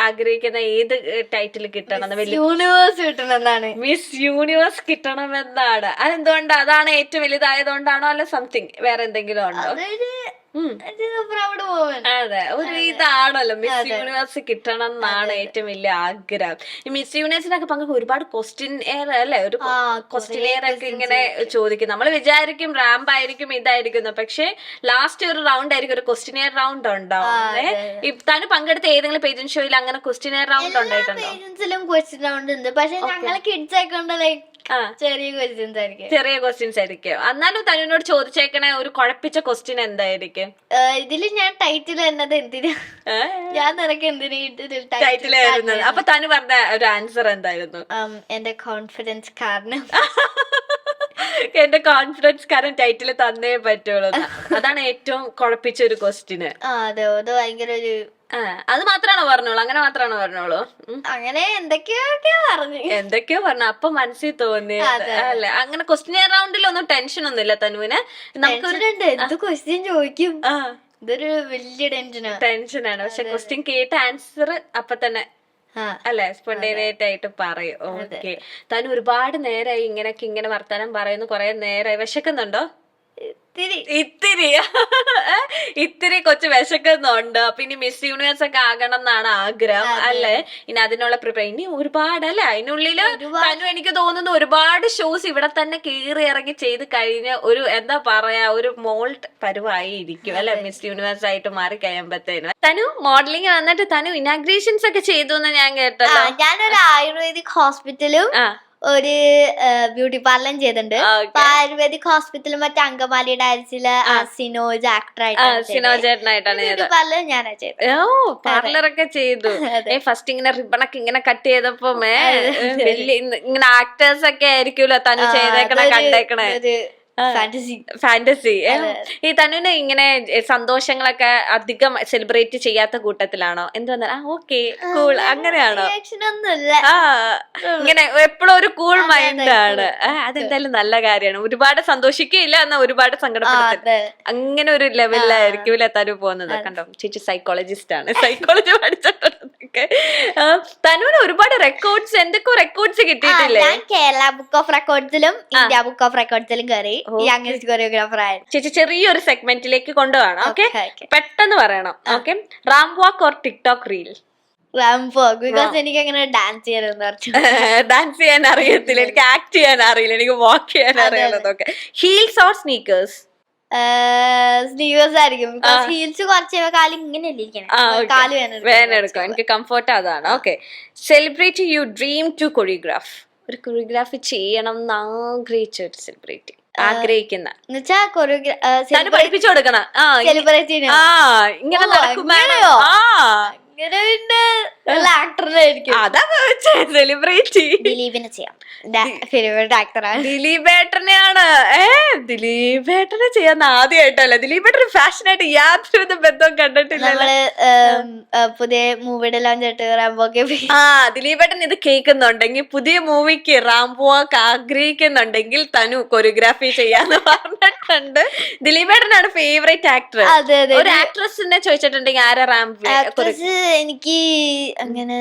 ആഗ്രഹിക്കുന്ന ഏത് ടൈറ്റിൽ കിട്ടണം? യൂണിവേഴ്സ് കിട്ടണമെന്നാണ്. മിസ് യൂണിവേഴ്സ് കിട്ടണമെന്നാണ്. അതെന്തുകൊണ്ടാ? അതാണ് ഏറ്റവും വലുതായതുകൊണ്ടാണോ അല്ല സംതിങ് വേറെ എന്തെങ്കിലും ഉണ്ടോ? അതെ, ഒരു ഇതാണല്ലോ മിസ് യൂണിവേഴ്സ് കിട്ടണം എന്നാണ് ഏറ്റവും വലിയ ആഗ്രഹം. ഈ മിസ് യൂണിവേഴ്സിനൊക്കെ പങ്കെടുക്കും ഒരുപാട് ക്വസ്റ്റ്യൻ എയർ അല്ലെ, ഒരു ക്വസ്റ്റ്യൻ എയർ ഒക്കെ ഇങ്ങനെ ചോദിക്കും. നമ്മൾ വിചാരിക്കും റാമ്പ് ആയിരിക്കും ഇതായിരിക്കുന്നു, പക്ഷെ ലാസ്റ്റ് ഒരു റൗണ്ട് ആയിരിക്കും, ഒരു ക്വസ്റ്റ്യൻ എയർ റൗണ്ട് ഉണ്ടാവും. താന് പങ്കെടുത്ത ഏതെങ്കിലും പേജന്റ് ഷോയിൽ അങ്ങനെ ക്വസ്റ്റ്യൻ എയർ റൗണ്ട് ഉണ്ടായിട്ടുണ്ടോ? ക്വസ്റ്റ്യൻ റൗണ്ട് ഉണ്ട്, പക്ഷെ ഞങ്ങൾ കിഡ്സ് ആയിക്കൊണ്ട് ചെറിയ ക്വസ്റ്റ്യൻസ് ആയിരിക്കും. എന്നാലും തനുവിനോട് ചോദിച്ചേക്കണ ഒരു കുഴപ്പിച്ച ക്വസ്റ്റ്യൻ എന്തായിരിക്കും? ഇതില് ഞാൻ ടൈറ്റിൽ എന്നത് എന്തിനാ, ഞാൻ നിനക്ക് എന്തിനാ ടൈറ്റിൽ ആയിരുന്നത്? അപ്പൊ തനു പറഞ്ഞ ഒരു ആൻസർ എന്തായിരുന്നു? എന്റെ കോൺഫിഡൻസ് കാരണം. എന്റെ കോൺഫിഡൻസ് കാരണം ടൈറ്റിൽ തന്നേ പറ്റുള്ളൂ. അതാണ് ഏറ്റവും കുഴപ്പിച്ച ഒരു ക്വസ്റ്റ്യന്. അതെ, അത് ഭയങ്കര ഒരു അത് മാത്രാണോ പറഞ്ഞോളൂ? അങ്ങനെ മാത്രാണോ പറഞ്ഞോളൂ? അങ്ങനെ എന്തൊക്കെയോ പറഞ്ഞു. അപ്പൊ മനസ്സിൽ തോന്നി അല്ലെ? അങ്ങനെ ക്വസ്റ്റ്യൻ റൗണ്ടിൽ ഒന്നും ടെൻഷൻ ഒന്നുമില്ല തനുവിന്. നമുക്ക് ക്വസ്റ്റ്യൻ ചോദിക്കും, ഇതൊരു വലിയ ടെൻഷനാണ്. പക്ഷെ ക്വസ്റ്റ്യൻ കേട്ട ആൻസർ അപ്പൊ തന്നെ അല്ലെ സ്പോണ്ടേനിയസ് ആയിട്ട് പറയും. ഓക്കെ, തനു ഒരുപാട് നേരമായി ഇങ്ങനെ വർത്താനം പറയുന്നു, കൊറേ നേരമായി. വിശക്കുന്നുണ്ടോ? ഇത്തിരി കൊച്ചു വിശക്കുന്നുണ്ട്. അപ്പൊ ഇനി മിസ് യൂണിവേഴ്സ് ഒക്കെ ആകണം എന്നാണ് ആഗ്രഹം അല്ലെ? ഇനി അതിനുള്ള പ്രിപ്പയർ ഇനി ഒരുപാട് അല്ലെ? അതിനുള്ളില് തനു എനിക്ക് തോന്നുന്നു ഒരുപാട് ഷോസ് ഇവിടെ തന്നെ കീറി ഇറങ്ങി ചെയ്ത് കഴിഞ്ഞ് ഒരു എന്താ പറയാ, ഒരു മോൾഡ് പരുവായി ഇരിക്കും അല്ലെ? മിസ് യൂണിവേഴ്സ് ആയിട്ട് മാറി കഴിയുമ്പത്തേനും. തനു മോഡലിംഗ് വന്നിട്ട് തനു ഇനാഗ്രേഷൻസ് ഒക്കെ ചെയ്തു എന്ന് ഞാൻ കേട്ടല്ലോ. ഞാനൊരു ആയുർവേദിക് ഹോസ്പിറ്റലും ഒരു ബ്യൂട്ടി പാർലറും ചെയ്തിട്ടുണ്ട്. ആയുർവേദിക് ഹോസ്പിറ്റലും മറ്റേ അങ്കമാലിയുടെ ആഴ്ചയില് സിനോജ് ചേട്ടനായിട്ടാണ് ബ്യൂട്ടി പാർലർ ഞാനാ ചെയ്തത്. പാർലറൊക്കെ ചെയ്തു. ഫസ്റ്റ് ഇങ്ങനെ റിബണൊക്കെ ഇങ്ങനെ കട്ട് ചെയ്തപ്പോ വലിയ ഇങ്ങനെ ആക്ടേഴ്സ് ഒക്കെ ആയിരിക്കുമല്ലോ തനു ചെയ്തേക്കണേ കണ്ടേക്കണേ. ഫാന്റസി. ഈ തനുവിന് ഇങ്ങനെ സന്തോഷങ്ങളൊക്കെ അധികം സെലിബ്രേറ്റ് ചെയ്യാത്ത കൂട്ടത്തിലാണോ? എന്തുവന്നാ ഓക്കെ കൂൾ അങ്ങനെയാണോ? ഇങ്ങനെ എപ്പോഴും ഒരു കൂൾ മൈൻഡാണ്. അതെന്തായാലും നല്ല കാര്യമാണ്. ഒരുപാട് സന്തോഷിക്കില്ല എന്നാ ഒരുപാട് സങ്കടപ്പെടുത്തില്ല, അങ്ങനെ ഒരു ലെവലിലായിരിക്കും അല്ലെ തനു പോകുന്നത്. കണ്ടോ, ചേച്ചി സൈക്കോളജിസ്റ്റ് ആണ്, സൈക്കോളജി പഠിച്ചിട്ടൊക്കെ. തനുവിന് ഒരുപാട് റെക്കോർഡ്സ്, എന്തൊക്കെ റെക്കോർഡ്സ് കിട്ടിയിട്ടില്ലേ? കേരള ബുക്ക് ഓഫ് റെക്കോർഡ്സിലും ഇന്ത്യ ബുക്ക് ഓഫ് റെക്കോർഡ്സിലും കയറി. കൊറിയോഗ്രാഫർ ആയിരുന്നു. ചെറിയൊരു സെഗ്മെന്റിലേക്ക് കൊണ്ടുപോകണം. ഓക്കെ, പെട്ടെന്ന് പറയണം. Okay, ramp walk or TikTok reel? Because എനിക്ക് അങ്ങനെ ഡാൻസ് ഡാൻസ് ചെയ്യാൻ അറിയത്തില്ല, എനിക്ക് ആക്ട് ചെയ്യാൻ അറിയില്ല, എനിക്ക് വാക്ക് ചെയ്യാൻ അറിയുള്ളതൊക്കെ. Heels or sneakers? സ്നീക്കേഴ്സ് ആയിരിക്കും. ഹീൽസ് കുറച്ച് കാലം ഇങ്ങനെ വേനെടുക്കും, എനിക്ക് കംഫർട്ട് അതാണ്. Okay, celebrity you dream to choreograph? ഒരു കൊറിയോഗ്രാഫി ചെയ്യണം എന്ന് ആഗ്രഹിച്ച ഒരു സെലിബ്രിറ്റി, ആഗ്രഹിക്കുന്ന പഠിപ്പിച്ചു കൊടുക്കണം. ഇങ്ങനെ സെലിബ്രിറ്റി ദിലീപിനെ ചെയ്യാം. ഫേവറേറ്റ് ആക്ടറാണ് ദിലീപേട്ടനെയാണ്. ദിലീപേട്ടനെ ചെയ്യാൻ ആദ്യമായിട്ടല്ല. ദിലീപേട്ടൻ ഫാഷനായിട്ട് യാതൊരു ബന്ധവും കണ്ടിട്ടില്ല. നമ്മള് പുതിയ മൂവിയുടെ ലോഞ്ചായിട്ട് റാംബോക്ക് ദിലീപേട്ടൻ ഇത് കേൾക്കുന്നുണ്ടെങ്കിൽ, പുതിയ മൂവിക്ക് റാംബോക്ക് ആഗ്രഹിക്കുന്നുണ്ടെങ്കിൽ തനു കൊറിയോഗ്രാഫി ചെയ്യാന്ന് പറഞ്ഞിട്ടുണ്ട്. ദിലീപേട്ടനാണ് ഫേവറേറ്റ് ആക്ടർ. ഒരു ആക്ട്രസിനെ ചോദിച്ചിട്ടുണ്ടെങ്കിൽ ആരാ റാംബോ? എനിക്ക് അങ്ങനെ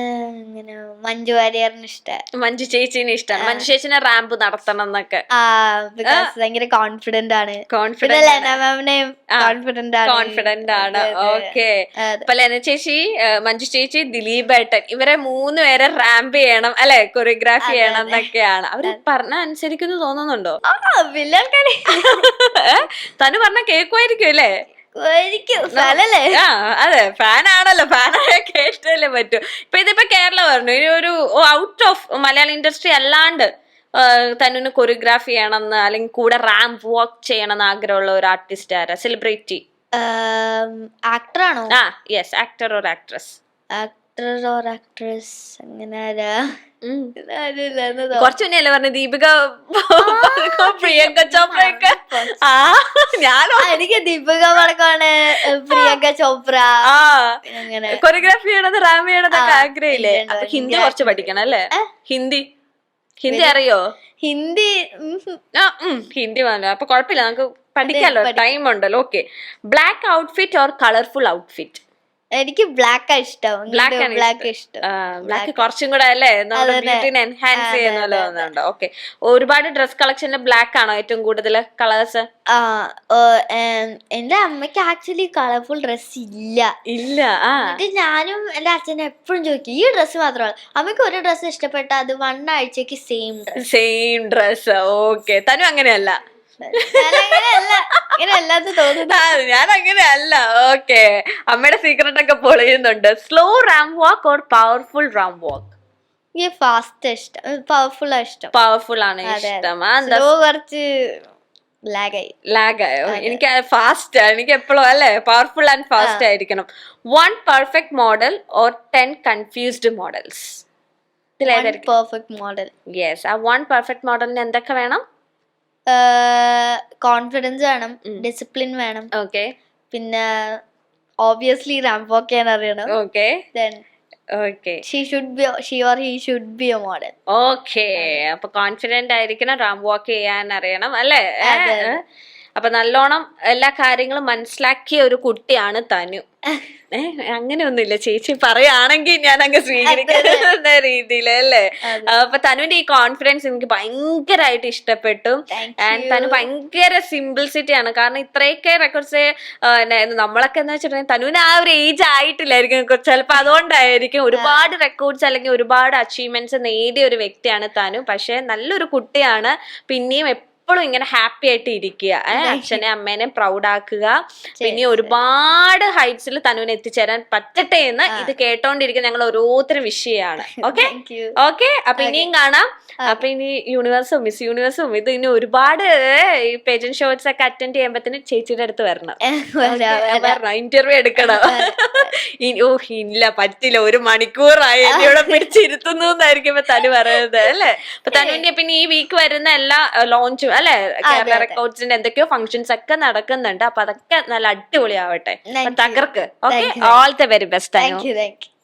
മഞ്ജു വാര്യറിന് ഇഷ്ടമാണ്. മഞ്ജു ചേച്ചിനെ ഇഷ്ടമാണ്. മഞ്ജു ചേച്ചിനെ റാമ്പ് നടത്തണം എന്നൊക്കെ ഭയങ്കര കോൺഫിഡന്റ് ആണ്. കോൺഫിഡന്റ് ആണ്. ഓക്കെ, അപ്പൊ ലെന ചേച്ചി, മഞ്ജു ചേച്ചി, ദിലീപേട്ടൻ, ഇവരെ 3 പേരെ റാമ്പ് ചെയ്യണം അല്ലെ, കൊറിയോഗ്രാഫി ചെയ്യണം എന്നൊക്കെയാണ് അവര് പറഞ്ഞ അനുസരിക്കുന്നു തോന്നുന്നുണ്ടോ? തനു പറഞ്ഞ കേൾക്കുമായിരിക്കും അല്ലേ? അതെ, ഫാനാണല്ലോ, ഫാനായ കേട്ടല്ലേ പറ്റൂ. ഇതിപ്പോ കേരള പറഞ്ഞു ഒരു ഔട്ട് ഓഫ് മലയാള ഇൻഡസ്ട്രി അല്ലാണ്ട് തനുവിന് കൊറിയോഗ്രാഫി ചെയ്യണമെന്ന് അല്ലെങ്കിൽ കൂടെ റാമ്പ് വാക്ക് ചെയ്യണമെന്ന് ആഗ്രഹമുള്ള ഒരു ആർട്ടിസ്റ്റ് ആരാ? സെലിബ്രിറ്റി ആക്ടറാണോ? Yes, actor or actress? Actor or actress അങ്ങനെ ആരാ ആരുമില്ലെന്ന് കുറച്ചു മുന്നേ അല്ലേ പറഞ്ഞ ദീപിക പ്രിയങ്ക ചോപ്ര ഒക്കെ. എനിക്ക് ദീപിക പടക്കമാണ്, പ്രിയങ്ക ചോപ്ര അങ്ങനെ. കൊറിയോഗ്രാഫി ചെയ്യണത് റാം ചെയ്യണതൊക്കെ ആഗ്രഹമില്ലേ? അപ്പൊ ഹിന്ദി കുറച്ച് പഠിക്കണം അല്ലേ? ഹിന്ദി അറിയോ? ഹിന്ദി ഹിന്ദി വേണ്ട, അപ്പൊ കുഴപ്പമില്ല, നമുക്ക് പഠിക്കാലോ, ടൈം ഉണ്ടല്ലോ. Okay, black outfit or colourful outfit? എനിക്ക് ബ്ലാക്ക് ഇഷ്ടം. ബ്ലാക്ക് കുറച്ചും കൂടെ അല്ലേ നമ്മുടെ ബ്യൂട്ടിനെ എൻഹാൻസ് ചെയ്യുന്നല്ലോ തോന്നുന്നുണ്ടോ? ഓക്കെ, ഒരുപാട് ഡ്രസ് കളക്ഷനിൽ ബ്ലാക്ക് ആണോ ഏറ്റവും കൂടുതൽ കളേഴ്സ്? എന്റെ അമ്മയ്ക്ക് ആക്ച്വലി കളർഫുൾ ഡ്രസ് ഇല്ല. എന്നിട്ട് ഞാനും എന്റെ അച്ഛനും എപ്പോഴും ചോദിക്കും ഈ ഡ്രസ്സ് മാത്രമാണ്. അമ്മയ്ക്ക് ഒരു ഡ്രസ്സ് ഇഷ്ടപ്പെട്ട അത് 1 ആഴ്ചക്ക് സെയിം ഡ്രസ്. ഓക്കെ, തനു അങ്ങനെയല്ല. ഞാൻ അങ്ങനെയല്ല. ഓക്കെ, അമ്മയുടെ സീക്രട്ട് ഒക്കെ പൊളിയുന്നുണ്ട്. Slow ramp walk or powerful ramp walk? Fast ഇഷ്ടം, പവർഫുൾ ഇഷ്ടം. പവർഫുൾ ആണ് ഇഷ്ടം. കുറച്ച് ലാഗായോ? എനിക്ക് ഫാസ്റ്റ്, എനിക്ക് എപ്പോഴും അല്ലേ പവർഫുൾ ആൻഡ് ഫാസ്റ്റ് ആയിരിക്കണം. 1 perfect model or 10 confused models? Perfect model. Yes, ആ 1 പെർഫെക്റ്റ് മോഡലിന് എന്തൊക്കെ വേണം? കോൺഫിഡൻസ് വേണം, ഡിസിപ്ലിൻ വേണം. ഓക്കെ, പിന്നെ ഓബിയസ്ലി റാമ്പ് വാക്ക് ചെയ്യാൻ അറിയണം. Okay, then okay, she or he should be a model. Okay, അപ്പൊ കോൺഫിഡന്റ് ആയിരിക്കണം, റാമ്പ് വാക്ക് ചെയ്യാൻ അറിയണം അല്ലേ? അപ്പൊ നല്ലോണം എല്ലാ കാര്യങ്ങളും മനസ്സിലാക്കിയ ഒരു കുട്ടിയാണ് തനു. അങ്ങനെയൊന്നുമില്ല, ചേച്ചി പറയാണെങ്കിൽ ഞാൻ അങ്ങ് സ്വീകരിക്കുന്ന രീതിയിലല്ലേ. അപ്പൊ തനുവിന്റെ ഈ കോൺഫിഡൻസ് എനിക്ക് ഭയങ്കരമായിട്ട് ഇഷ്ടപ്പെട്ടു. ആൻഡ് തനു ഭയങ്കര സിംപിൾസിറ്റി ആണ്. കാരണം ഇത്രയൊക്കെ റെക്കോർഡ്സ് നമ്മളൊക്കെ എന്ന് വെച്ചിട്ടുണ്ടെങ്കിൽ തനുവിന് ആ ഒരു ഏജ് ആയിട്ടില്ലായിരിക്കും ചിലപ്പോ, അതുകൊണ്ടായിരിക്കും ഒരുപാട് റെക്കോർഡ്സ് അല്ലെങ്കിൽ ഒരുപാട് അച്ചീവ്മെന്റ്സ് നേടിയ ഒരു വ്യക്തിയാണ് തനു. പക്ഷെ നല്ലൊരു കുട്ടിയാണ്. പിന്നെയും എപ്പോഴും ഇങ്ങനെ ഹാപ്പി ആയിട്ട് ഇരിക്കുക, അച്ഛനെ അമ്മേനെ പ്രൗഡ് ആക്കുക. പിന്നെ ഒരുപാട് ഹൈറ്റ്സിൽ തനുവിന് എത്തിച്ചേരാൻ പറ്റട്ടെ എന്ന് ഇത് കേട്ടോണ്ടിരിക്കുന്ന ഞങ്ങൾ ഓരോരുത്തരും വിഷയമാണ്. ഓക്കെ, ഓക്കെ, അപ്പൊ ഇനിയും കാണാം. അപ്പൊ ഇനി യൂണിവേഴ്സും മിസ് യൂണിവേഴ്സും ഇത് ഇനി ഒരുപാട് ഈ പേജന്റ് ഷോസ് ഒക്കെ അറ്റൻഡ് ചെയ്യുമ്പത്തിന് ചേച്ചിയുടെ അടുത്ത് വരണം, ഇന്റർവ്യൂ എടുക്കണം. ഇല്ല പറ്റില്ല, 1 മണിക്കൂറായി ഇവിടെ പിടിച്ചിരുത്തുന്നു എന്നായിരിക്കും തനു പറയുന്നത് അല്ലെ? അപ്പൊ തനുവിന്റെ പിന്നെ ഈ വീക്ക് വരുന്ന എല്ലാ ലോഞ്ചും അല്ലെ, കേരള റെക്കോർഡ്സിന്റെ എന്തൊക്കെയോ ഫംഗ്ഷൻസ് ഒക്കെ നടക്കുന്നുണ്ട്. അപ്പൊ അതൊക്കെ നല്ല അടിപൊളിയാവട്ടെ, തകർക്ക്. Okay, all the very best. Thank U.